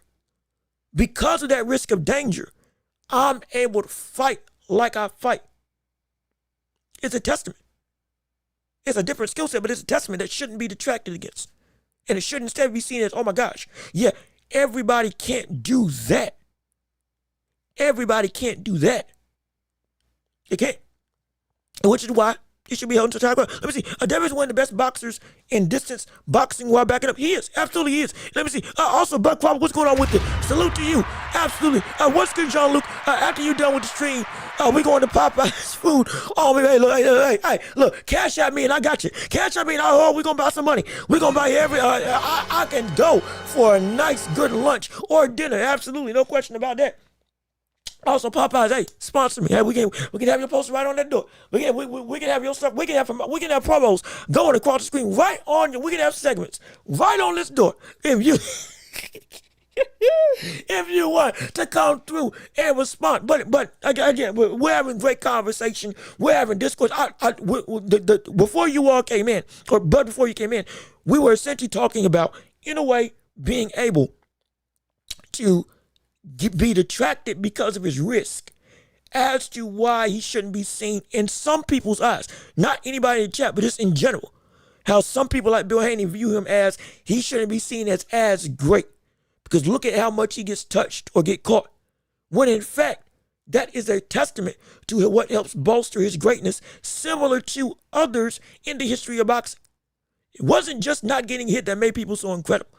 Because of that risk of danger, I'm able to fight like I fight. It's a testament. It's a different skill set, but it's a testament that shouldn't be detracted against. And it should instead be seen as, oh my gosh, yeah, everybody can't do that. Everybody can't do that. They can't. And which is why it should be held to time. Let me see. Devin is one of the best boxers in distance boxing while backing up. He is. Absolutely he is. Let me see. Also, Buck Crawford, what's going on with it? Salute to you. Absolutely. What's good, Jean-Luc? After you're done with the stream, we're going to Popeye's food. Oh, hey, look, hey, look, cash at me and I got you. Cash at me and we're going to buy some money. We're going to buy I can go for a nice, good lunch or dinner. Absolutely. No question about that. Also, Popeyes, hey, sponsor me. Hey, we can have your poster right on that door. We can have your stuff. We can have promos going across the screen right on you. We can have segments right on this door. If you if you want to come through and respond, but again, we're having great conversation. We're having discourse. Before you all came in, but before you came in, we were essentially talking about, in a way, being able to be detracted because of his risk as to why he shouldn't be seen in some people's eyes. Not anybody in the chat, but just in general. How some people like Bill Haney view him as he shouldn't be seen as great. Because look at how much he gets touched or get caught. When in fact, that is a testament to what helps bolster his greatness, similar to others in the history of boxing. It wasn't just not getting hit that made people so incredible.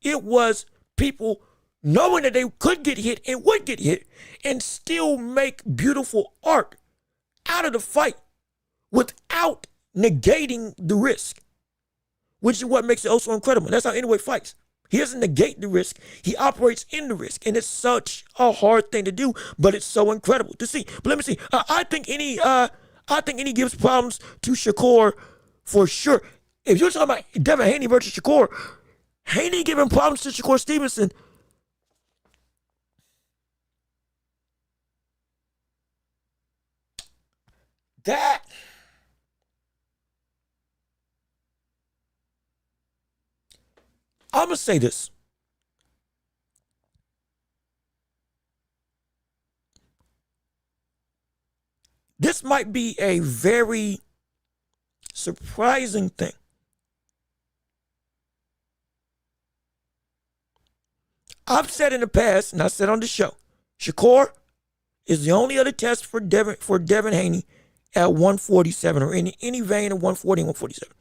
It was people knowing that they could get hit and would get hit and still make beautiful art out of the fight without negating the risk, which is what makes it also incredible. That's how Anyway fights. He doesn't negate the risk. He operates in the risk, and it's such a hard thing to do, but it's so incredible to see. But let me see. I think any gives problems to Shakur for sure. If you're talking about Devin Haney versus Shakur, Haney giving problems to Shakur Stevenson. That I'm going to say this. This might be a very surprising thing. I've said in the past, and I said on the show, Shakur is the only other test for Devin Haney at 147 or in any vein of 140 and 147.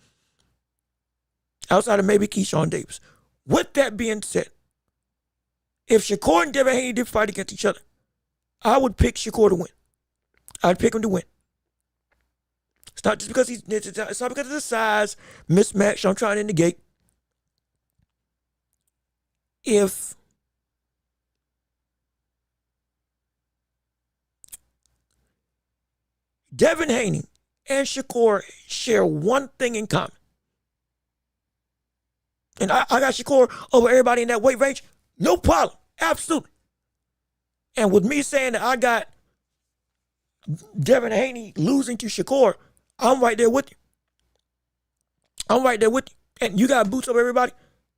Outside of maybe Keyshawn Davis. With that being said, if Shakur and Devin Haney did fight against each other, I would pick Shakur to win. I'd pick him to win. It's not just because it's not because of the size mismatch I'm trying to negate. If Devin Haney and Shakur share one thing in common, and I got Shakur over everybody in that weight range, no problem. Absolutely. And with me saying that I got Devin Haney losing to Shakur, I'm right there with you. I'm right there with you. And you got boots over everybody.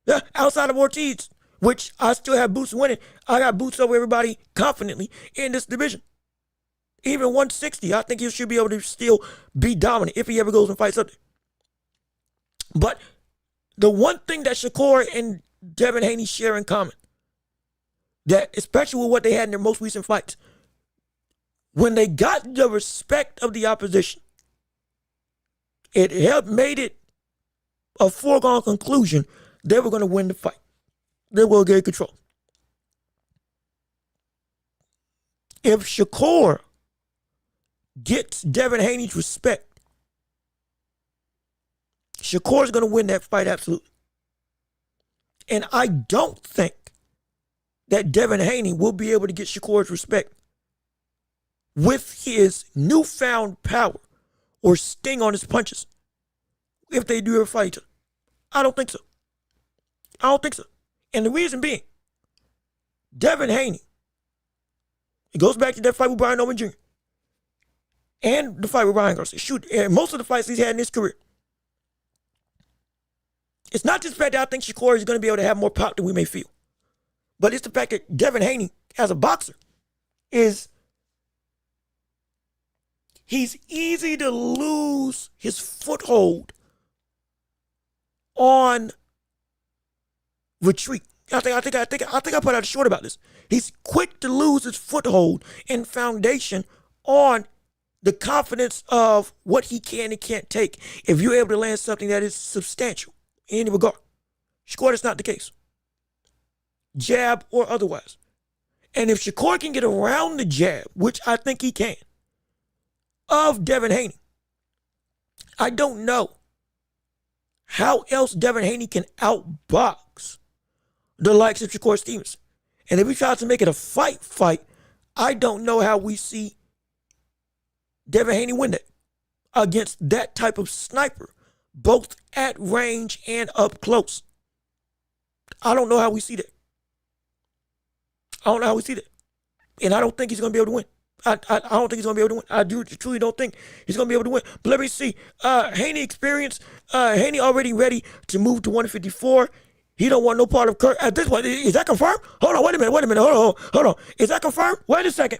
Yeah, outside of Ortiz, which I still have boots winning, I got boots over everybody confidently in this division. Even 160, I think he should be able to still be dominant if he ever goes and fights up there. But the one thing that Shakur and Devin Haney share in common, that especially with what they had in their most recent fights, when they got the respect of the opposition, it helped made it a foregone conclusion they were going to win the fight. They will get control. If Shakur gets Devin Haney's respect, Shakur's going to win that fight absolutely. And I don't think that Devin Haney will be able to get Shakur's respect with his newfound power or sting on his punches if they do ever fight each other. I don't think so. I don't think so. And the reason being, Devin Haney, it goes back to that fight with Brian Norman Jr. and the fight with Ryan Garcia. Shoot, and most of the fights he's had in his career. It's not just the fact that I think Shakur is going to be able to have more pop than we may feel. But it's the fact that Devin Haney, as a boxer, he's easy to lose his foothold on retreat. I think I put out a short about this. He's quick to lose his foothold and foundation on the confidence of what he can and can't take if you're able to land something that is substantial in any regard. Shakur, that's not the case. Jab or otherwise. And if Shakur can get around the jab, which I think he can, of Devin Haney, I don't know how else Devin Haney can outbox the likes of Shakur Stevenson. And if he tries to make it a fight, I don't know how we see Devin Haney win that against that type of sniper, both at range and up close. I don't know how we see that. I don't know how we see that. And I don't think he's going to be able to win. I don't think he's going to be able to win. I truly don't think he's going to be able to win. But let me see. Haney experience. Haney already ready to move to 154. He don't want no part of Kirk. At this point, is that confirmed? Hold on, wait a minute. Hold on. Is that confirmed? Wait a second.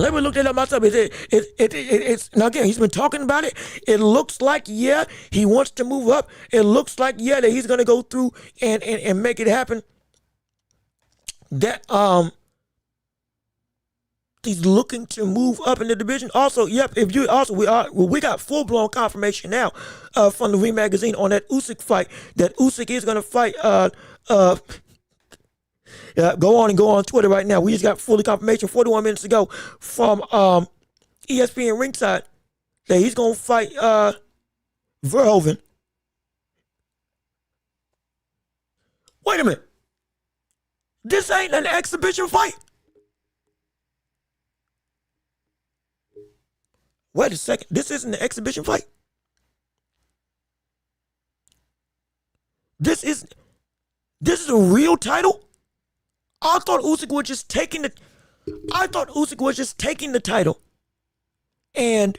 Let me look that up myself. It's now again, he's been talking about it. It looks like, yeah, he wants to move up. It looks like, yeah, that he's gonna go through and make it happen. That he's looking to move up in the division. Also, yep, if you also we got full blown confirmation now from the Ring Magazine on that Usyk fight. That Usyk is gonna fight go on Twitter right now. We just got fully confirmation 41 minutes ago from ESPN Ringside that he's gonna fight Verhoeven. Wait a minute. This ain't an exhibition fight. Wait a second. This isn't an exhibition fight. This is a real title? I thought Usyk was just taking the title and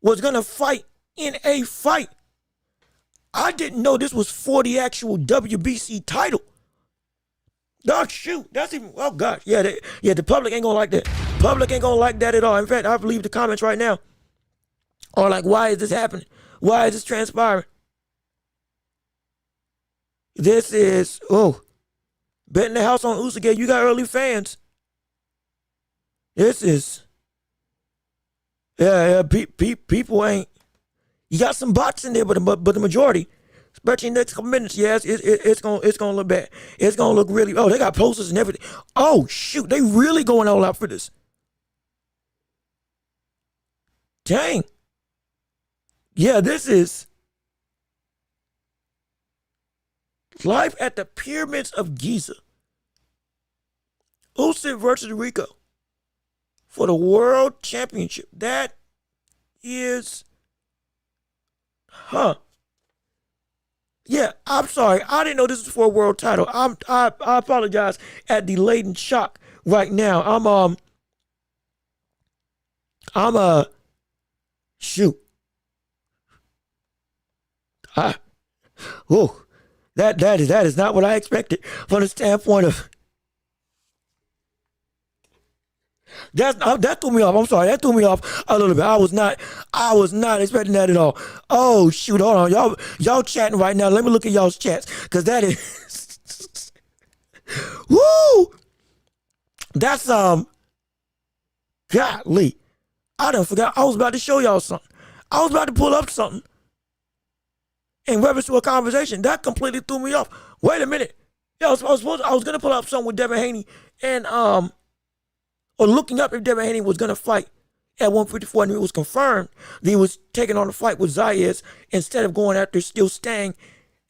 was gonna fight in a fight. I didn't know this was for the actual WBC title. Oh shoot, that's even, oh gosh, yeah, the public ain't gonna like that. Public ain't gonna like that at all. In fact, I believe the comments right now are like, why is this happening? Why is this transpiring? This is, betting the house on Usyk. You got early fans. This is, people ain't, you got some bots in there, but the majority, especially in the next couple minutes, yes, it's gonna look bad. It's gonna look really. Oh, they got posters and everything. Oh shoot, they really going all out for this. Dang. Yeah, this is live at the Pyramids of Giza. Usyk versus Rico for the World Championship. That is, Yeah, I'm sorry. I didn't know this was for a world title. I apologize at the latent shock right now. Shoot. That is not what I expected from the standpoint of. That threw me off. I'm sorry. That threw me off a little bit. I was not expecting that at all. Oh shoot, hold on. Y'all chatting right now. Let me look at y'all's chats. Cause that is woo! That's golly. I done forgot. I was about to show y'all something. I was about to pull up something in reference to a conversation. That completely threw me off. Wait a minute. Yeah, I was gonna pull up something with Devin Haney and or looking up if Devin Haney was gonna fight at 154, and it was confirmed that he was taking on a fight with Zayas instead of going after still staying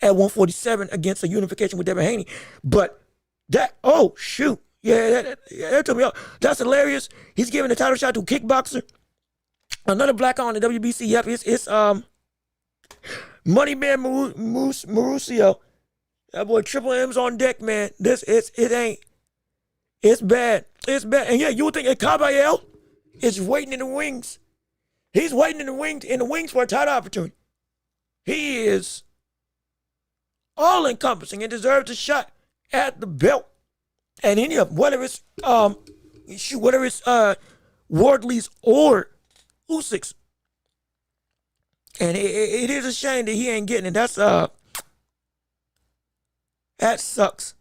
at 147 against a unification with Devin Haney. But that, oh shoot, that took me off. That's hilarious. He's giving the title shot to a kickboxer. Another black on the WBC. Yep, it's Money Man Mauricio. That boy Triple M's on deck, man. It's bad. It's bad. And yeah, you would think that Caballero is waiting in the wings. He's waiting in the wings for a title opportunity. He is all encompassing and deserves a shot at the belt. And any of whether it's Wardley's or Usyk's. And it is a shame that he ain't getting it. That sucks.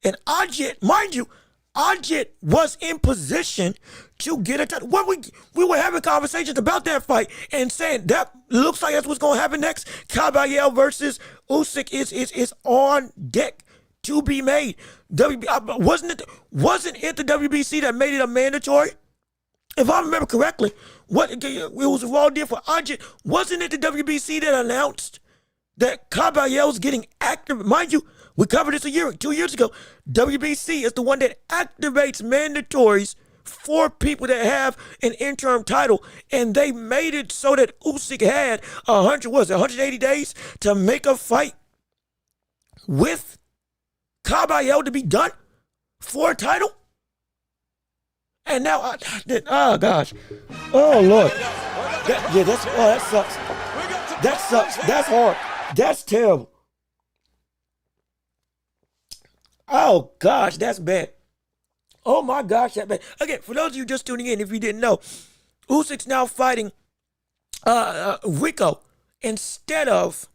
And Ajit, mind you, Ajit was in position to get a title. When we were having conversations about that fight and saying that looks like that's what's going to happen next. Caballero versus Usyk is on deck to be made. Wasn't it the WBC that made it a mandatory? If I remember correctly, it was a raw deal for Ajit. Wasn't it the WBC that announced that Caballero's getting active? Mind you, we covered this 2 years ago. WBC is the one that activates mandatories for people that have an interim title, and they made it so that Usyk had 180 days to make a fight with Caballero to be done for a title. And now, oh gosh, oh Lord, that sucks. That sucks. That's hard. That's terrible. Oh gosh, that's bad. Oh my gosh, that man. Again, for those of you just tuning in, if you didn't know, Usyk's now fighting Rico instead of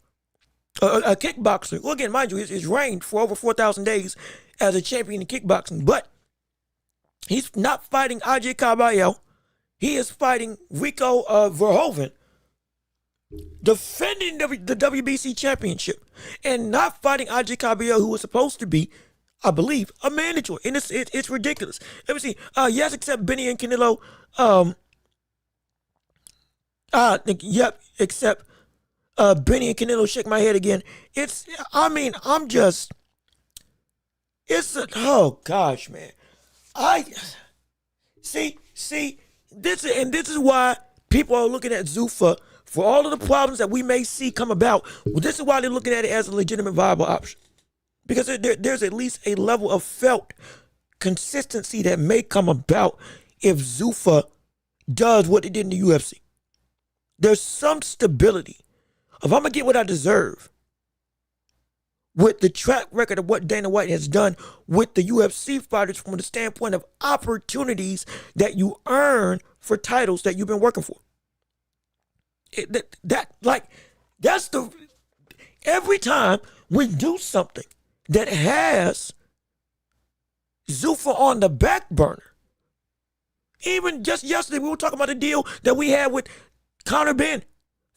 a kickboxer. Well, again, mind you, he's reigned for over 4,000 days as a champion in kickboxing, but he's not fighting AJ Caballero. He is fighting Rico Verhoeven, defending the WBC championship, and not fighting AJ Caballero, who was supposed to be, I believe, a mandatory. And it's ridiculous. Let me see. Yes, except Benny and Canelo. Yep, except Benny and Canelo. Shake my head again. Oh gosh, man. This is why people are looking at Zuffa for all of the problems that we may see come about. Well, this is why they're looking at it as a legitimate, viable option. Because there's at least a level of felt consistency that may come about if Zuffa does what they did in the UFC. There's some stability. If I'm going to get what I deserve with the track record of what Dana White has done with the UFC fighters from the standpoint of opportunities that you earn for titles that you've been working for. Every time we do something that has Zuffa on the back burner. Even just yesterday, we were talking about the deal that we had with Conor Ben.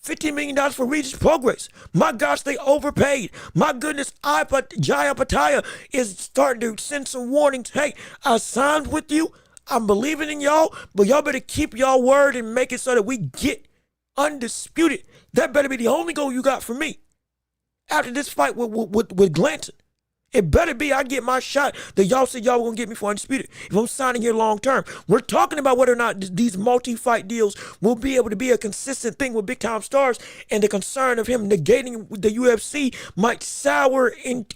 $15 million for Regis Progress. My gosh, they overpaid. My goodness, Jaya Pataya is starting to send some warnings. Hey, I signed with you. I'm believing in y'all, but y'all better keep y'all word and make it so that we get undisputed. That better be the only goal you got for me. After this fight with Glanton, it better be I get my shot that y'all said y'all were going to get me for undisputed. If I'm signing here long term, we're talking about whether or not these multi-fight deals will be able to be a consistent thing with big-time stars, and the concern of him negating the UFC might sour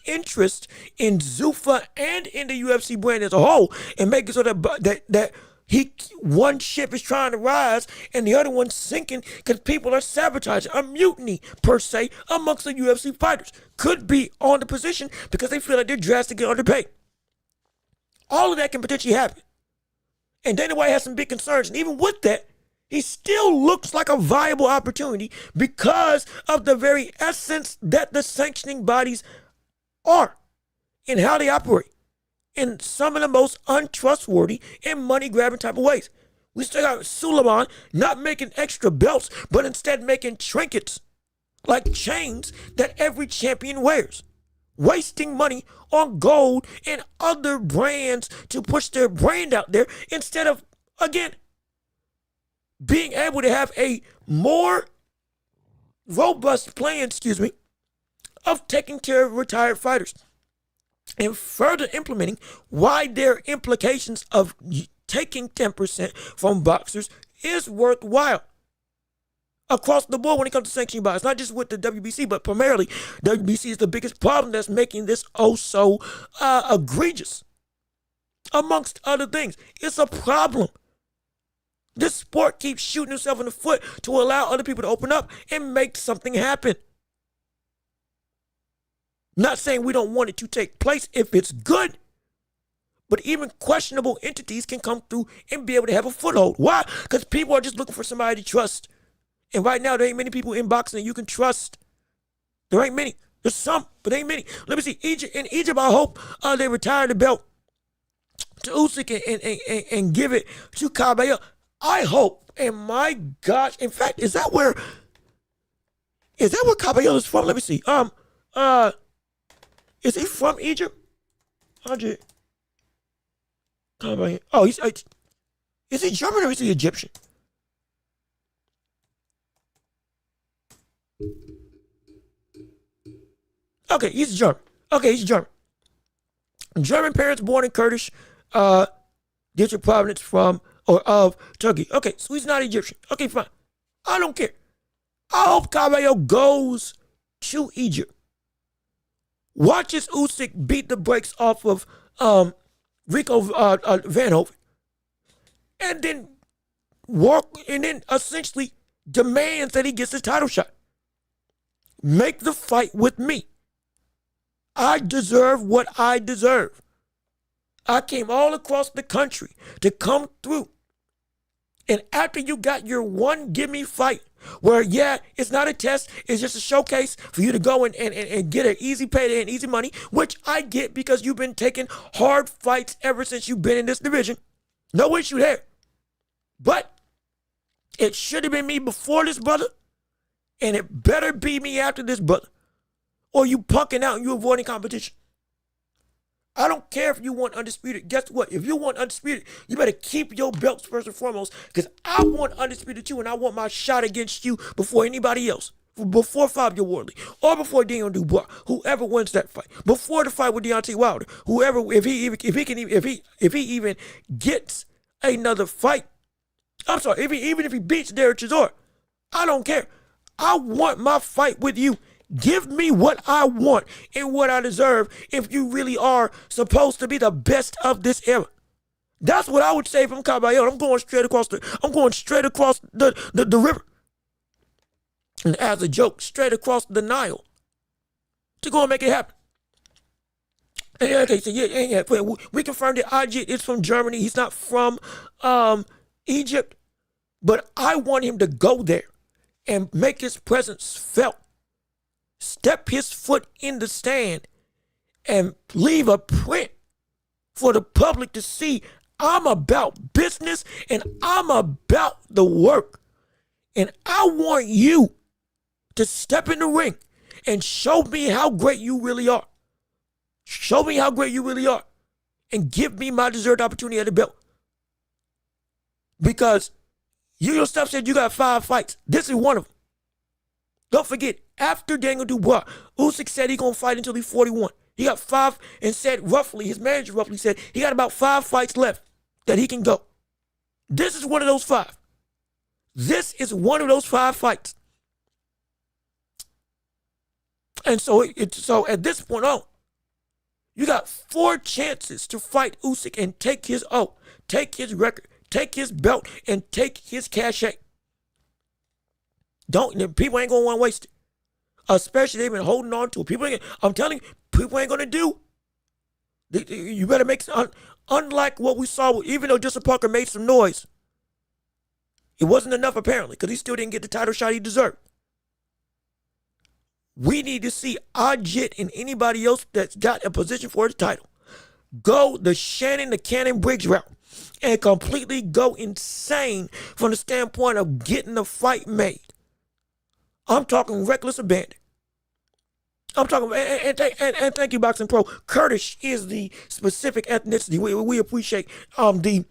interest in Zuffa and in the UFC brand as a whole, and make it so that one ship is trying to rise and the other one's sinking because people are sabotaging. A mutiny, per se, amongst the UFC fighters could be on the position because they feel like they're drastically underpaid. All of that can potentially happen. And Dana White has some big concerns. And even with that, he still looks like a viable opportunity because of the very essence that the sanctioning bodies are and how they operate in some of the most untrustworthy and money-grabbing type of ways. We still got Suleiman not making extra belts, but instead making trinkets like chains that every champion wears. Wasting money on gold and other brands to push their brand out there instead of, again, being able to have a more robust plan, of taking care of retired fighters. And further implementing why their implications of taking 10% from boxers is worthwhile across the board when it comes to sanctioning bodies. Not just with the WBC, but primarily WBC is the biggest problem that's making this so egregious. Amongst other things, it's a problem. This sport keeps shooting itself in the foot to allow other people to open up and make something happen. Not saying we don't want it to take place if it's good, but even questionable entities can come through and be able to have a foothold. Why? Because people are just looking for somebody to trust. And right now, there ain't many people in boxing that you can trust. There ain't many. There's some, but ain't many. Let me see. In Egypt, I hope they retire the belt to Usyk and give it to Caballero. I hope. And my gosh, in fact, is that where Caballero is from? Let me see. Is he from Egypt? Andre. Oh, is he German or is he Egyptian? Okay, he's German. He's German. German parents, born in Kurdish district province of Turkey. Okay, so he's not Egyptian. Okay, fine. I don't care. I hope Caballero goes to Egypt. Watches Usyk beat the brakes off of Rico Van Hoven, and then essentially demands that he gets his title shot. Make the fight with me. I deserve what I deserve. I came all across the country to come through. And after you got your one gimme fight, where, yeah, it's not a test, it's just a showcase for you to go and get an easy payday and easy money, which I get because you've been taking hard fights ever since you've been in this division. No issue there. But it should have been me before this, brother, and it better be me after this, brother, or you punking out and you avoiding competition. I don't care if you want undisputed. Guess what? If you want undisputed, you better keep your belts first and foremost, because I want undisputed too, and I want my shot against you before anybody else. Before Fabio Wardley, or before Daniel Dubois, whoever wins that fight. Before the fight with Deontay Wilder, whoever, if he even gets another fight. I'm sorry, even if he beats Derek Chisora, I don't care. I want my fight with you. Give me what I want and what I deserve if you really are supposed to be the best of this era. That's what I would say from Caballero. I'm going straight across the river. And as a joke, straight across the Nile to go and make it happen. And okay, so yeah, we confirmed that Ajit is from Germany. He's not from Egypt, but I want him to go there and make his presence felt. Step his foot in the stand and leave a print for the public to see. I'm about business and I'm about the work. And I want you to step in the ring and show me how great you really are. Show me how great you really are. And give me my deserved opportunity at the belt. Because you yourself said you got 5 fights. This is one of them. Don't forget, after Daniel Dubois, Usyk said he's going to fight until he's 41. He got 5 and said roughly, his manager roughly said, he got about 5 fights left that he can go. This is one of those 5. This is one of those 5 fights. And so at this point on, you got 4 chances to fight Usyk and take his take his record, take his belt, and take his cachet. People ain't gonna want to waste it. Especially they've been holding on to it. I'm telling you, people ain't gonna do. You better make unlike what we saw, even though Justin Parker made some noise. It wasn't enough apparently, because he still didn't get the title shot he deserved. We need to see Ajit and anybody else that's got a position for the title go the Cannon Briggs route and completely go insane from the standpoint of getting the fight made. I'm talking reckless abandon. I'm talking, and thank you, Boxing Pro. Kurdish is the specific ethnicity. We appreciate the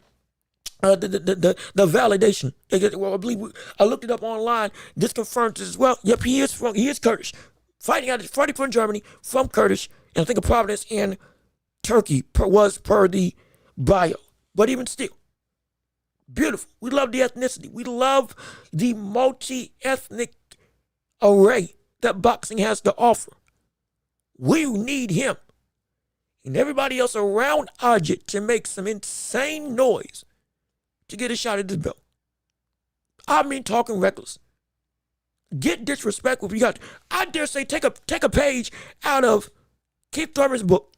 validation. Well, I believe I looked it up online. This confirms this as well. Yep, he is Kurdish, fighting from Germany, from Kurdish, and I think of Providence in Turkey was per the bio. But even still, beautiful. We love the ethnicity. We love the multi-ethnic array that boxing has to offer. We need him and everybody else around Ajit to make some insane noise to get a shot at this belt. I mean, talking reckless. Get disrespectful if you got to. I dare say take a page out of Keith Thurman's book.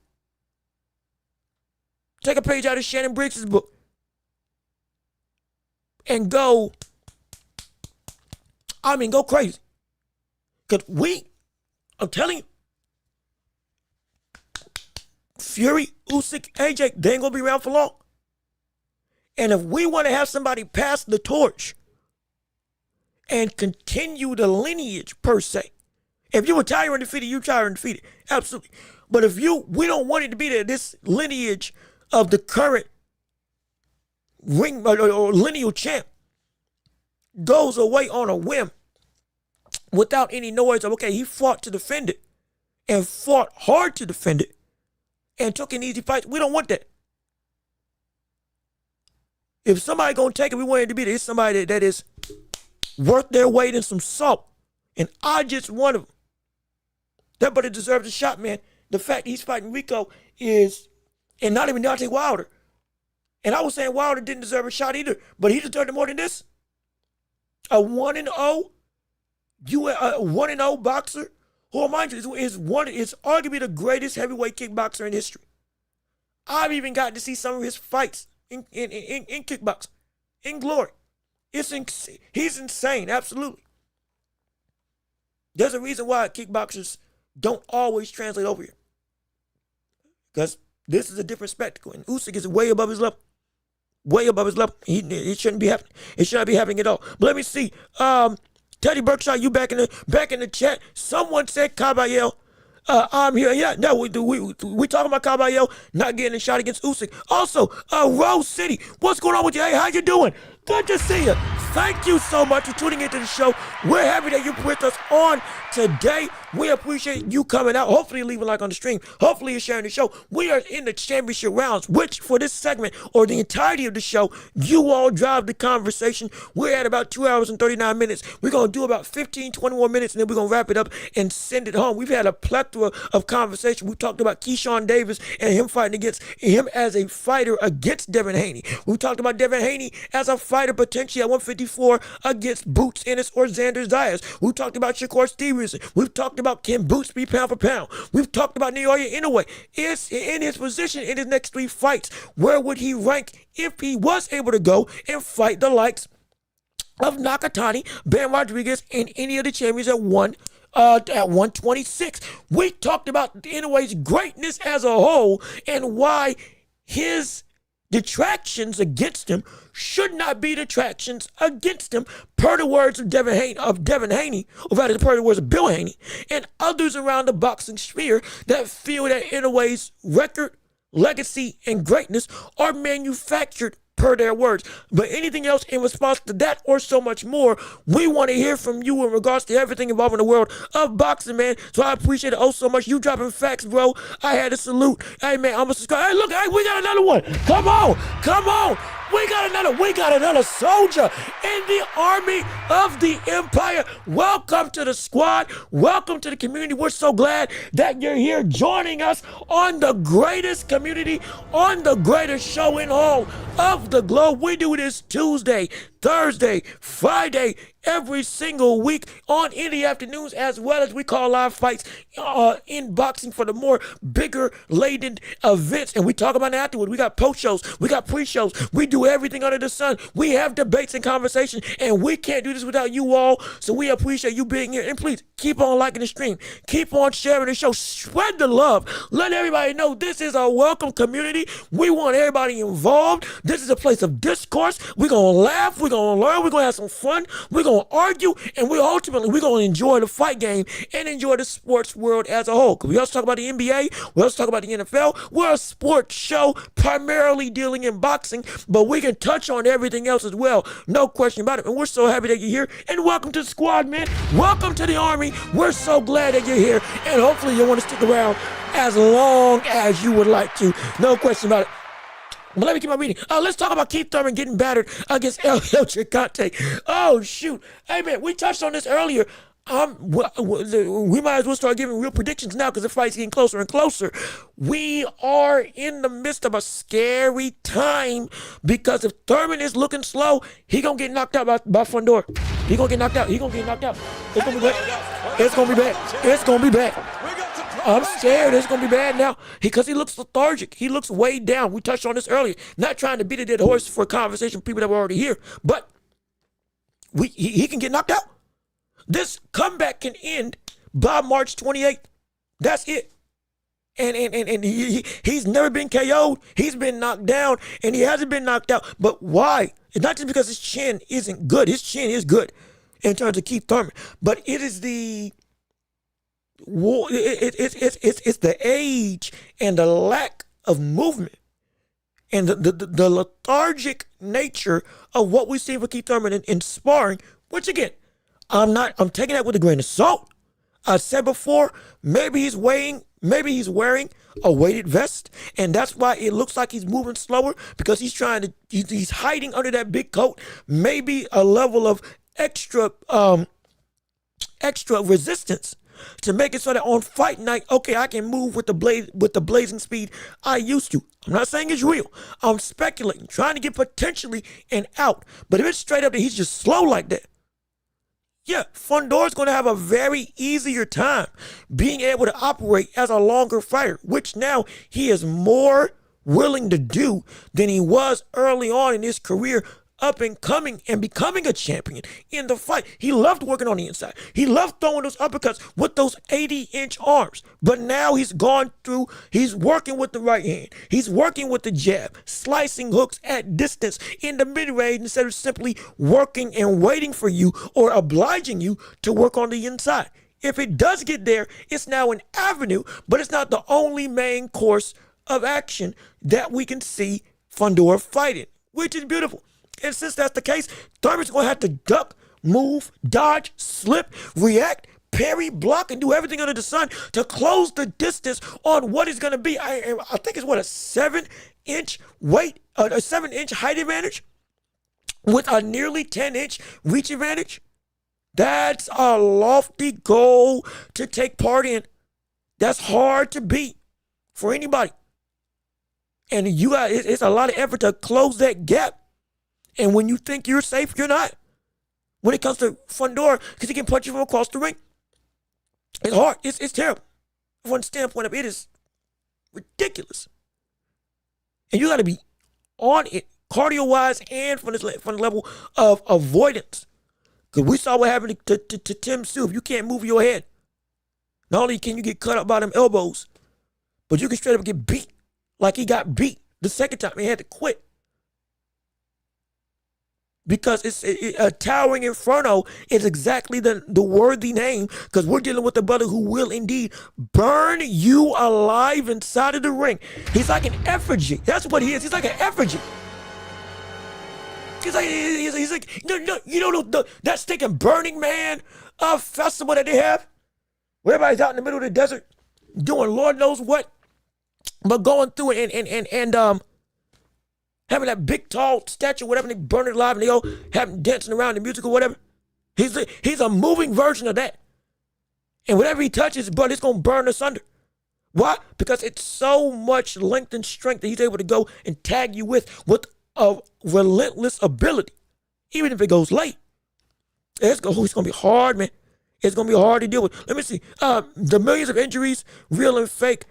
Take a page out of Shannon Briggs' book. And go crazy. Because I'm telling you, Fury, Usyk, AJ, they ain't going to be around for long. And if we want to have somebody pass the torch and continue the lineage per se, if you retire undefeated, you retire undefeated. Absolutely. But we don't want it to be that this lineage of the current ring or lineal champ goes away on a whim without any noise of, okay, he fought to defend it and fought hard to defend it and took an easy fight. We don't want that. If somebody gonna take it, we want it to be there. It's somebody that is worth their weight in some salt. And I just one of them. That brother deserves a shot, man. The fact he's fighting Rico is, and not even Deontay Wilder. And I was saying Wilder didn't deserve a shot either, but he deserved it more than this. A 1-0, a 1-0 boxer, who, mind you, is arguably the greatest heavyweight kickboxer in history. I've even gotten to see some of his fights in kickboxing, in glory. He's insane, absolutely. There's a reason why kickboxers don't always translate over here. Because this is a different spectacle. And Usyk is way above his level. Way above his level. It shouldn't be happening. It should not be happening at all. But let me see. Teddy Berkshire, you back in the chat. Someone said Caballero. I'm here. Yeah, no, we talking about Caballero not getting a shot against Usyk. Also, Rose City, what's going on with you? Hey, how you doing? Good to see you. Thank you so much for tuning into the show. We're happy that you're with us on today. We appreciate you coming out. Hopefully leaving a like on the stream. Hopefully you're sharing the show. We are in the championship rounds, which for this segment or the entirety of the show, you all drive the conversation. We're at about 2 hours and 39 minutes. We're going to do about 15, 20 more minutes, and then we're going to wrap it up and send it home. We've had a plethora of conversation. We talked about Keyshawn Davis and him fighting against him as a fighter against Devin Haney. We talked about Devin Haney as a fighter potentially at 154 against Boots Ennis or Xander Zayas. We talked about Shakur Stevenson. We've talked about can Boots be pound for pound. We've talked about Naoya Inoue. Is in his position in his next 3 fights. Where would he rank if he was able to go and fight the likes of Nakatani, Ben Rodriguez, and any of the champions at 126. We talked about Inoue's greatness as a whole and why his detractions against him should not be detractions against him, per the words of Devin Haney, or rather per the words of Bill Haney, and others around the boxing sphere that feel that Inoue's record, legacy, and greatness are manufactured per their words. But anything else in response to that or so much more, we want to hear from you in regards to everything involving the world of boxing, man. So I appreciate it so much. You dropping facts, bro. I had to salute. Hey, man, I'm a subscribe. Hey, look, hey, we got another one. Come on. We got another soldier in the army of the empire. Welcome to the squad. Welcome to the community. We're so glad that you're here joining us on the greatest community, on the greatest show in all of the globe. We do this Tuesday, Thursday, Friday, every single week on in the afternoons, as well as we call live fights in boxing for the more bigger laden events. And we talk about it afterward. We got post shows, we got pre-shows, we do everything under the sun. We have debates and conversation, and we can't do this without you all. So we appreciate you being here. And please keep on liking the stream, keep on sharing the show, spread the love, let everybody know this is a welcome community. We want everybody involved. This is a place of discourse. We're gonna laugh, we're gonna learn, we're gonna have some fun, we're gonna argue, and we're gonna enjoy the fight game and enjoy the sports world as a whole. We also talk about the NBA, we also talk about the NFL. We're a sports show primarily dealing in boxing, but we can touch on everything else as well, no question about it. And we're so happy that you're here, and welcome to the squad, man. Welcome to the army. We're so glad that you're here, and hopefully you want to stick around as long as you would like to, no question about it. But let me keep my reading. Let's talk about Keith Thurman getting battered against El Chicante. Oh, shoot. Hey, man, we touched on this earlier. We might as well start giving real predictions now because the fight's getting closer and closer. We are in the midst of a scary time because if Thurman is looking slow, he gonna get knocked out by Fundora. He gonna get knocked out. It's gonna be bad. It's gonna be bad. I'm scared it's going to be bad now because he looks lethargic. He looks weighed down. We touched on this earlier. Not trying to beat a dead horse for a conversation with people that were already here, but he can get knocked out. This comeback can end by March 28th. That's it. And he's never been KO'd. He's been knocked down, and he hasn't been knocked out. But why? It's not just because his chin isn't good. His chin is good in terms of Keith Thurman, but it is the it's the age and the lack of movement and the lethargic nature of what we see for Keith Thurman in sparring, which again, I'm taking that with a grain of salt. I said before, maybe he's wearing a weighted vest, and that's why it looks like he's moving slower because he's hiding under that big coat. Maybe a level of extra resistance to make it so that on fight night, okay, I can move with the blazing speed I used to. I'm not saying it's real. I'm speculating, trying to get potentially an out. But if it's straight up that he's just slow like that, yeah, Fundora's going to have a very easier time being able to operate as a longer fighter, which now he is more willing to do than he was early on in his career, up and coming and becoming a champion in the fight. He loved working on the inside. He loved throwing those uppercuts with those 80-inch arms. But now he's gone through, he's working with the right hand. He's working with the jab, slicing hooks at distance in the mid-range instead of simply working and waiting for you or obliging you to work on the inside. If it does get there, it's now an avenue, but it's not the only main course of action that we can see Fundora fighting, which is beautiful. And since that's the case, Thurman's going to have to duck, move, dodge, slip, react, parry, block, and do everything under the sun to close the distance on what is going to be, I think it's what, a 7-inch weight, a 7-inch height advantage with a nearly 10-inch reach advantage. That's a lofty goal to take part in. That's hard to beat for anybody. And it's a lot of effort to close that gap. And when you think you're safe, you're not. When it comes to Fundora, because he can punch you from across the ring. It's hard. It's terrible. From one standpoint of it is ridiculous. And you got to be on it, cardio-wise and from the level of avoidance. Because we saw what happened to Tim Tszyu. If you can't move your head, not only can you get cut up by them elbows, but you can straight up get beat like he got beat the second time. He had to quit. Because a towering inferno is exactly the worthy name, because we're dealing with a brother who will indeed burn you alive inside of the ring. He's like an effigy. That's what he is. He's like an effigy. He's like you know that stinking Burning Man festival that they have, where everybody's out in the middle of the desert doing Lord knows what, but going through it and having that big tall statue, whatever, and they burn it alive and they all have him dancing around the music or whatever. He's a moving version of that. And whatever he touches, but it's going to burn asunder. Why? Because it's so much length and strength that he's able to go and tag you with a relentless ability. Even if it goes late. It's going to be hard, man. It's going to be hard to deal with. Let me see. The millions of injuries, real and fake,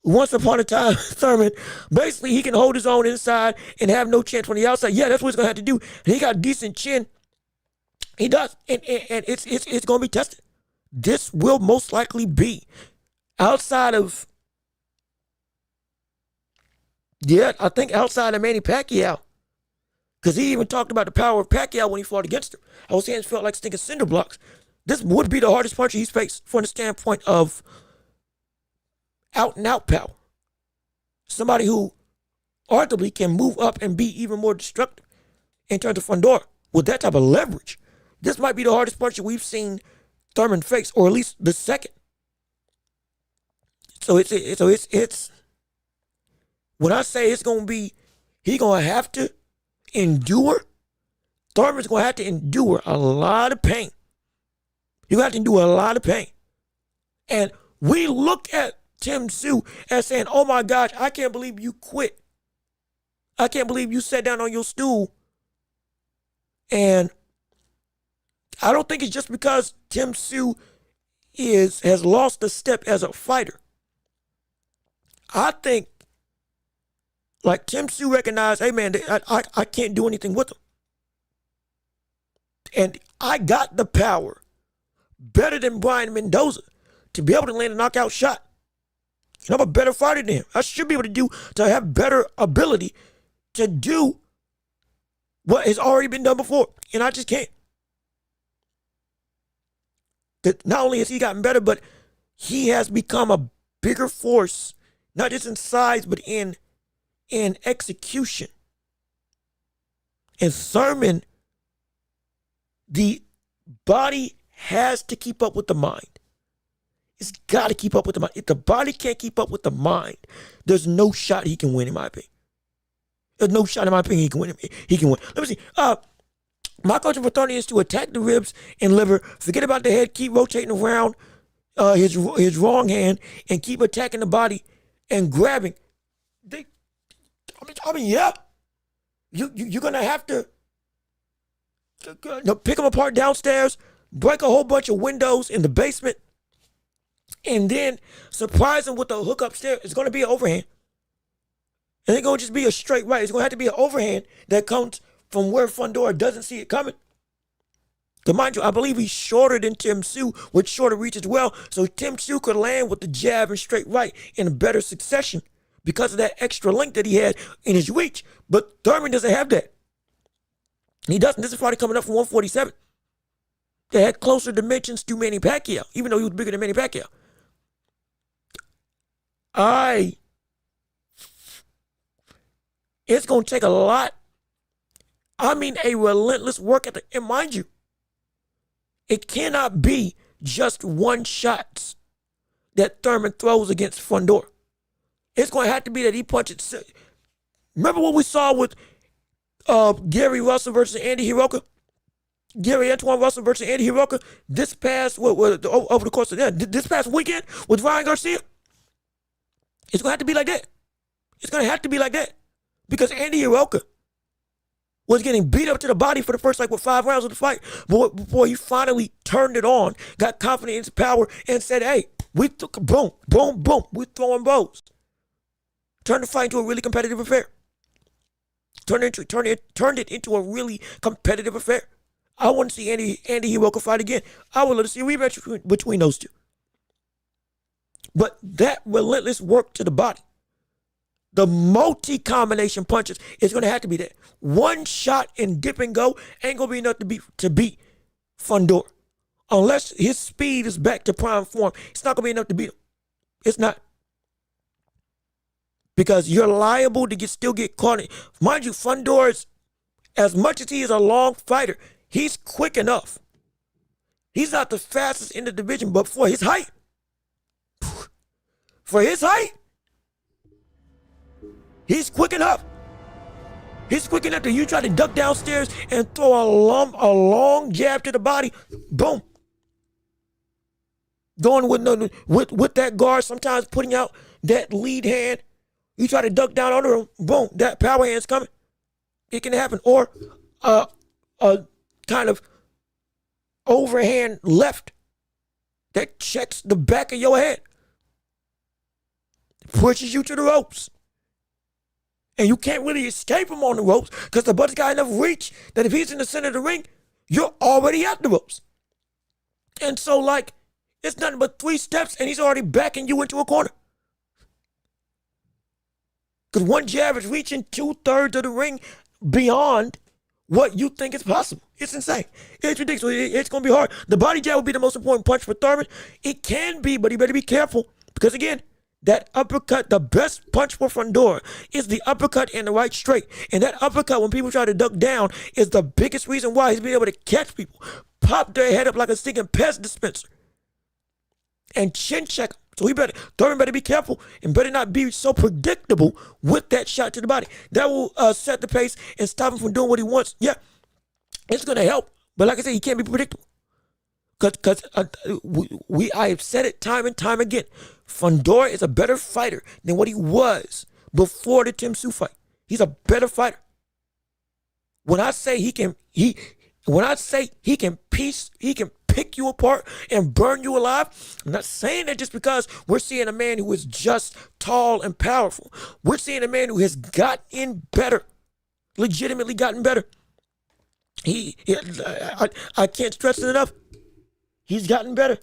once upon a time, Thurman, basically he can hold his own inside and have no chance from the outside. Yeah, that's what he's going to have to do. And he got a decent chin. He does. And it's going to be tested. This will most likely be outside of, outside of Manny Pacquiao. Because he even talked about the power of Pacquiao when he fought against him. Those hands felt like stinking cinder blocks. This would be the hardest puncher he's faced from the standpoint of out and out power. Somebody who arguably can move up and be even more destructive in terms of Fundora with that type of leverage. This might be the hardest puncher we've seen Thurman face, or at least the second. So it's when I say it's gonna be, he's gonna have to endure. Thurman's gonna have to endure a lot of pain. You have to endure a lot of pain. And we look at Tim Tszyu as saying, oh my gosh, I can't believe you quit. I can't believe you sat down on your stool. And I don't think it's just because Tim Tszyu has lost a step as a fighter. I think like Tim Tszyu recognized, hey man, I can't do anything with him. And I got the power better than Brian Mendoza to be able to land a knockout shot. And I'm a better fighter than him. I should be able to have better ability to do what has already been done before. And I just can't. That not only has he gotten better, but he has become a bigger force, not just in size, but in execution. And Thurman, the body has to keep up with the mind. It's got to keep up with the mind. If the body can't keep up with the mind, there's no shot he can win, in my opinion. There's no shot, in my opinion, he can win. He can win. Let me see. My coaching for Thurman is to attack the ribs and liver, forget about the head, keep rotating around his wrong hand, and keep attacking the body and grabbing. Yeah. You're going to have to pick them apart downstairs, break a whole bunch of windows in the basement, and then surprise him with a hook upstairs. It's going to be an overhand. It ain't gonna just be a straight right. It's gonna have to be an overhand that comes from where Fundora doesn't see it coming. Because mind you, I believe he's shorter than Tim Tszyu with shorter reach as well. So Tim Tszyu could land with the jab and straight right in a better succession because of that extra length that he had in his reach. But Thurman doesn't have that. He doesn't. This is probably coming up from 147. They had closer dimensions to Manny Pacquiao, even though he was bigger than Manny Pacquiao. It's going to take a lot. I mean, a relentless work ethic. And mind you, it cannot be just one shots that Thurman throws against Fundora. It's going to have to be that he punches. Remember what we saw with Gary Russell versus Andy Hiroka? Gary Antoine Russell versus Andy Hiroka this past, over the course of this past weekend with Ryan Garcia? It's going to have to be like that. It's going to have to be like that. Because Andy Hiroka was getting beat up to the body for the first 5 rounds of the fight. But before he finally turned it on, got confident in his power, and said, hey, we took boom, boom, boom. We're throwing bows. Turned the fight into a really competitive affair. Turned it into a really competitive affair. I want to see Andy Hiroka fight again. I would love to see a rematch between those two. But that relentless work to the body, the multi-combination punches, is going to have to be that. One shot and dip and go ain't going to be enough to beat Fundora. Unless his speed is back to prime form, it's not going to be enough to beat him. It's not. Because you're liable to still get caught in. Mind you, Fundora's, as much as he is a long fighter, he's quick enough. He's not the fastest in the division, but for his height, he's quick enough. He's quick enough that you try to duck downstairs and throw a long jab to the body. Boom. Going with that guard, sometimes putting out that lead hand. You try to duck down under him. Boom. That power hand's coming. It can happen. Or a kind of overhand left that checks the back of your head. Pushes you to the ropes. And you can't really escape him on the ropes because the buddy's got enough reach that if he's in the center of the ring, you're already at the ropes. And so, it's nothing but 3 steps and he's already backing you into a corner. Because one jab is reaching 2/3 of the ring beyond what you think is possible. It's insane. It's ridiculous. It's going to be hard. The body jab will be the most important punch for Thurman. It can be, but he better be careful. Because again, that uppercut, the best punch for Fundora is the uppercut and the right straight. And that uppercut, when people try to duck down, is the biggest reason why he's been able to catch people, pop their head up like a stinking pest dispenser, and chin check them. So Thurman better be careful and better not be so predictable with that shot to the body. That will set the pace and stop him from doing what he wants. Yeah, it's going to help. But like I said, he can't be predictable. Because I have said it time and time again. Fundora is a better fighter than what he was before the Tim Tszyu fight. He's a better fighter. When I say he can pick you apart and burn you alive, I'm not saying that just because we're seeing a man who is just tall and powerful. We're seeing a man who has gotten better, legitimately gotten better. I can't stress it enough. He's gotten better.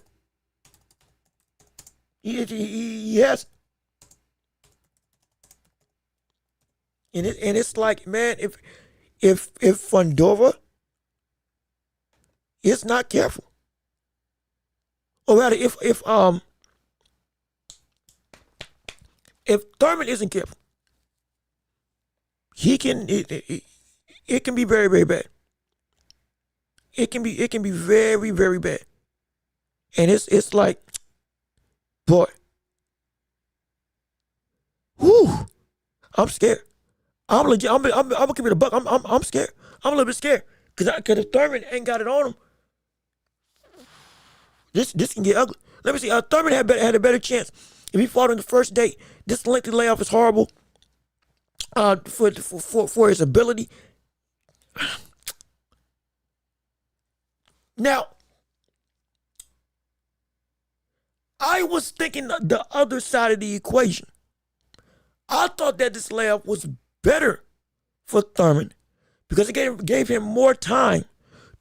He has. And it's like, man, if Fundora is not careful, or rather, if Thurman isn't careful, it can be very, very bad. It can be very, very bad. And it's like, boy, whew, I'm scared. I'm legit. I'm gonna give it a buck. I'm scared. I'm a little bit scared because if Thurman ain't got it on him, this can get ugly. Let me see. Thurman had a better chance if he fought on the first date. This lengthy layoff is horrible for his ability. Now, I was thinking the other side of the equation. I thought that this layup was better for Thurman because it gave him more time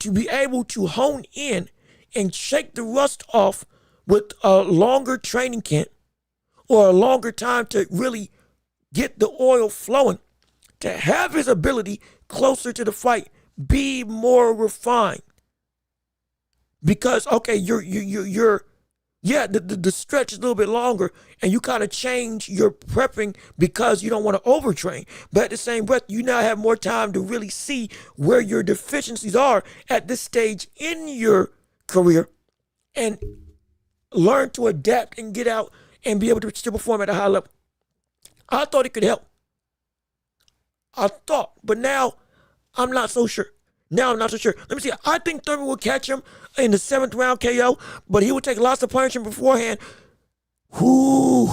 to be able to hone in and shake the rust off with a longer training camp or a longer time to really get the oil flowing, to have his ability closer to the fight be more refined. Because okay, the stretch is a little bit longer and you kind of change your prepping because you don't want to overtrain. But at the same breath, you now have more time to really see where your deficiencies are at this stage in your career and learn to adapt and get out and be able to still perform at a high level. I thought it could help. I thought, but now I'm not so sure. Now I'm not so sure. Let me see. I think Thurman will catch him in the 7th round KO, but he will take lots of punishment beforehand. Whoo.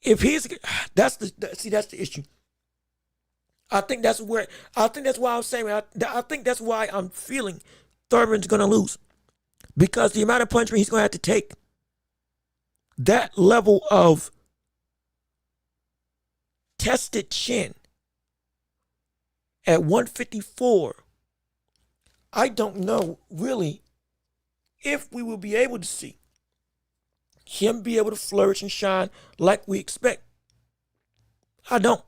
If he's that's the issue. I think that's why I'm saying I think that's why I'm feeling Thurman's gonna lose. Because the amount of punishment he's gonna have to take, that level of tested chin at 154, I don't know really if we will be able to see him be able to flourish and shine like we expect. I don't.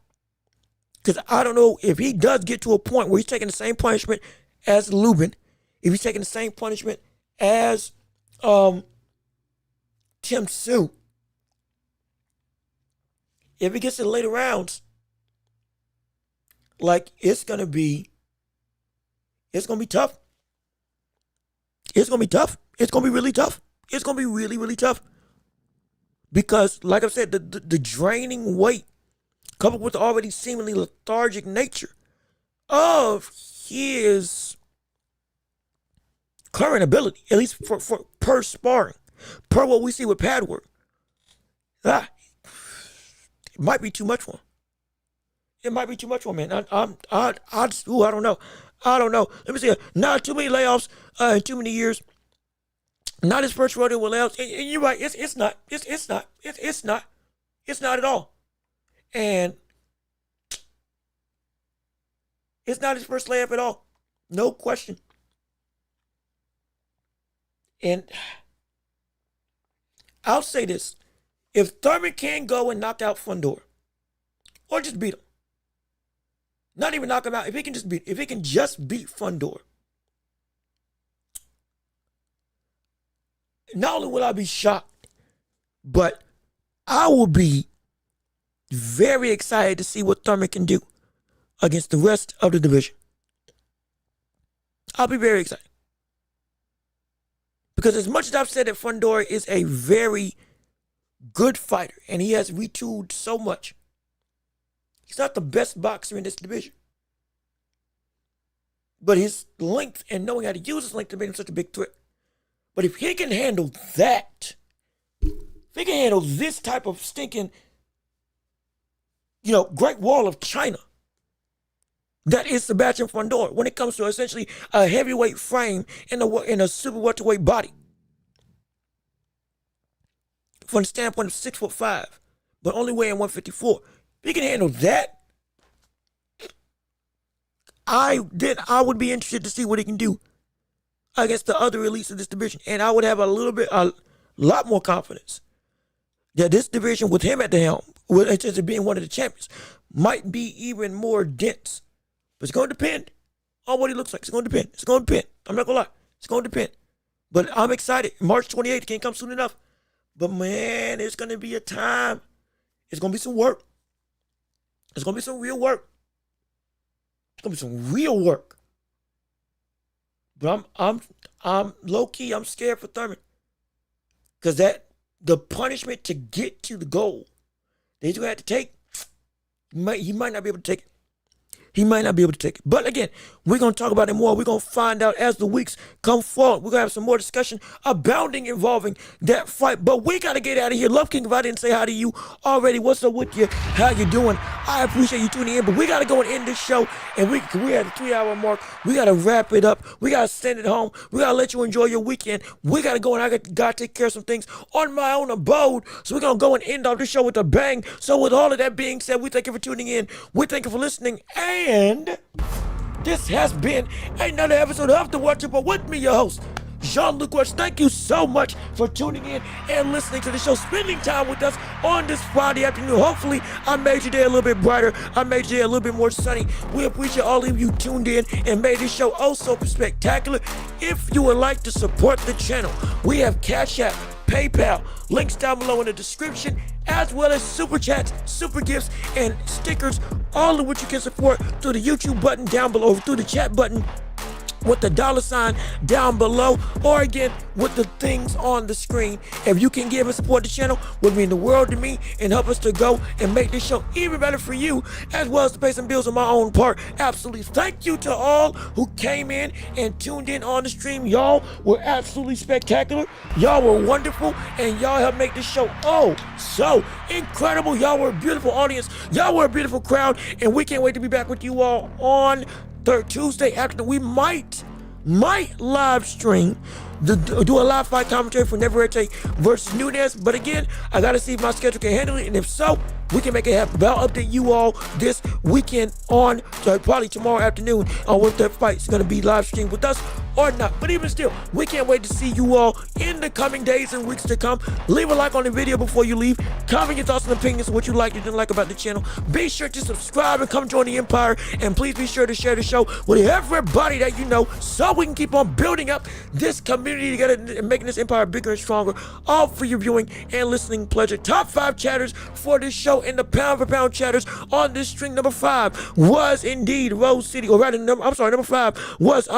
Because I don't know if he does get to a point where he's taking the same punishment as Lubin, if he's taking the same punishment as Tim Tszyu. If he gets to the later rounds, like it's gonna be tough. It's gonna be tough. It's gonna be really tough. It's gonna be really, really tough. Because, like I said, the draining weight, coupled with the already seemingly lethargic nature of his current ability, at least for per sparring, per what we see with pad work, it might be too much for him. It might be too much for him, man. I don't know. I don't know. Let me see. Not too many layoffs in too many years. Not his first rodeo with layoffs. And you're right. It's not. It's not. It's not. It's not at all. And it's not his first layup at all. No question. And I'll say this. If Thurman can go and knock out Fundora, or just beat him, not even knock him out, if he can just beat Fundora, not only will I be shocked, but I will be very excited to see what Thurman can do against the rest of the division. I'll be very excited. Because as much as I've said that Fundora is a very good fighter and he has retooled so much, he's not the best boxer in this division. But his length and knowing how to use his length to make him such a big threat. But if he can handle that, if he can handle this type of stinking, Great Wall of China, that is Sebastian Fundora when it comes to essentially a heavyweight frame in a super welterweight body. From the standpoint of 6'5", but only weighing 154. If he can handle that, I would be interested to see what he can do against the other elites of this division. And I would have a lot more confidence that this division with him at the helm, in terms of being one of the champions, might be even more dense. But it's going to depend on what he looks like. It's going to depend. It's going to depend. I'm not going to lie. It's going to depend. But I'm excited. March 28th can't come soon enough. But man, it's going to be a time. It's going to be some work. It's going to be some real work. It's going to be some real work. But I'm low key, I'm scared for Thurman. Because the punishment to get to the goal that he's going to have to take, he might not be able to take it. he might not be able to take it. But again, we're going to talk about it more. We're going to find out as the weeks come forward. We're going to have some more discussion abounding involving that fight. But we got to get out of here. Love King, if I didn't say hi to you already, what's up with you? How you doing? I appreciate you tuning in. But we got to go and end this show. And we at the 3-hour mark. We got to wrap it up. We got to send it home. We got to let you enjoy your weekend. We got to go and I got to take care of some things on my own abode. So we're going to go and end off this show with a bang. So with all of that being said, we thank you for tuning in. We thank you for listening. And this has been another episode of The Watchable with me, your host, Jean-Luc Welch. Thank you so much for tuning in and listening to the show, spending time with us on this Friday afternoon. Hopefully, I made your day a little bit brighter. I made your day a little bit more sunny. We appreciate all of you tuned in and made this show oh so spectacular. If you would like to support the channel, we have Cash App, PayPal, links down below in the description, as well as super chats, super gifts, and stickers, all of which you can support through the YouTube button down below, through the chat button with the $ down below, or again with the things on the screen. If you can give and support the channel, would mean the world to me and help us to go and make this show even better for you, as well as to pay some bills on my own part. Absolutely. Thank you to all who came in and tuned in on the stream. Y'all were absolutely spectacular. Y'all were wonderful, and y'all helped make this show oh so incredible. Y'all were a beautiful audience. Y'all were a beautiful crowd, and we can't wait to be back with you all on Tuesday afternoon. We might live stream, do a live fight commentary for Neverete versus Nunes. But again, I gotta see if my schedule can handle it, and if so, we can make it happen. But I'll update you all this weekend on probably tomorrow afternoon on what that fight's gonna be live streamed with us or not. But even still, we can't wait to see you all in the coming days and weeks to come. Leave a like on the video before you leave. Comment your thoughts and opinions of what you like and didn't like about the channel. Be sure to subscribe and come join the Empire. And please be sure to share the show with everybody that you know, so we can keep on building up this community together and making this empire bigger and stronger. All for your viewing and listening pleasure. Top 5 chatters for this show in the pound for pound chatters on this string. Number 5 was indeed Rose City, or rather, number 5 was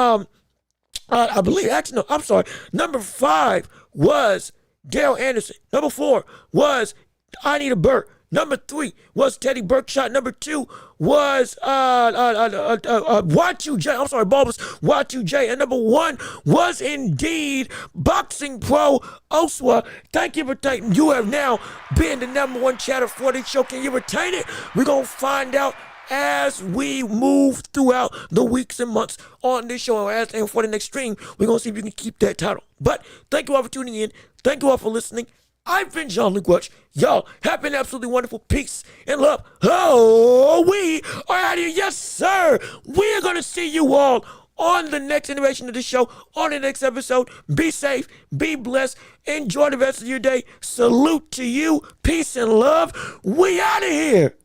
I believe, actually, no, I'm sorry. Number 5 was Daryl Anderson. Number 4 was I Need a Burke. Number 3 was Teddy Burkshot. Number 2 was Y2J. I'm sorry, Bulbous Y2J. And number 1 was indeed Boxing Pro Oswa. Thank you for taking. You have now been the number 1 chatter for this show. Can you retain it? We're gonna find out as we move throughout the weeks and months on this show. And for the next stream, we're going to see if you can keep that title. But thank you all for tuning in. Thank you all for listening. I've been Jean-Luc Welch. Y'all have been absolutely wonderful. Peace and love. Oh, we are out here. Yes, sir. We're going to see you all on the next iteration of the show, on the next episode. Be safe. Be blessed. Enjoy the rest of your day. Salute to you. Peace and love. We out of here.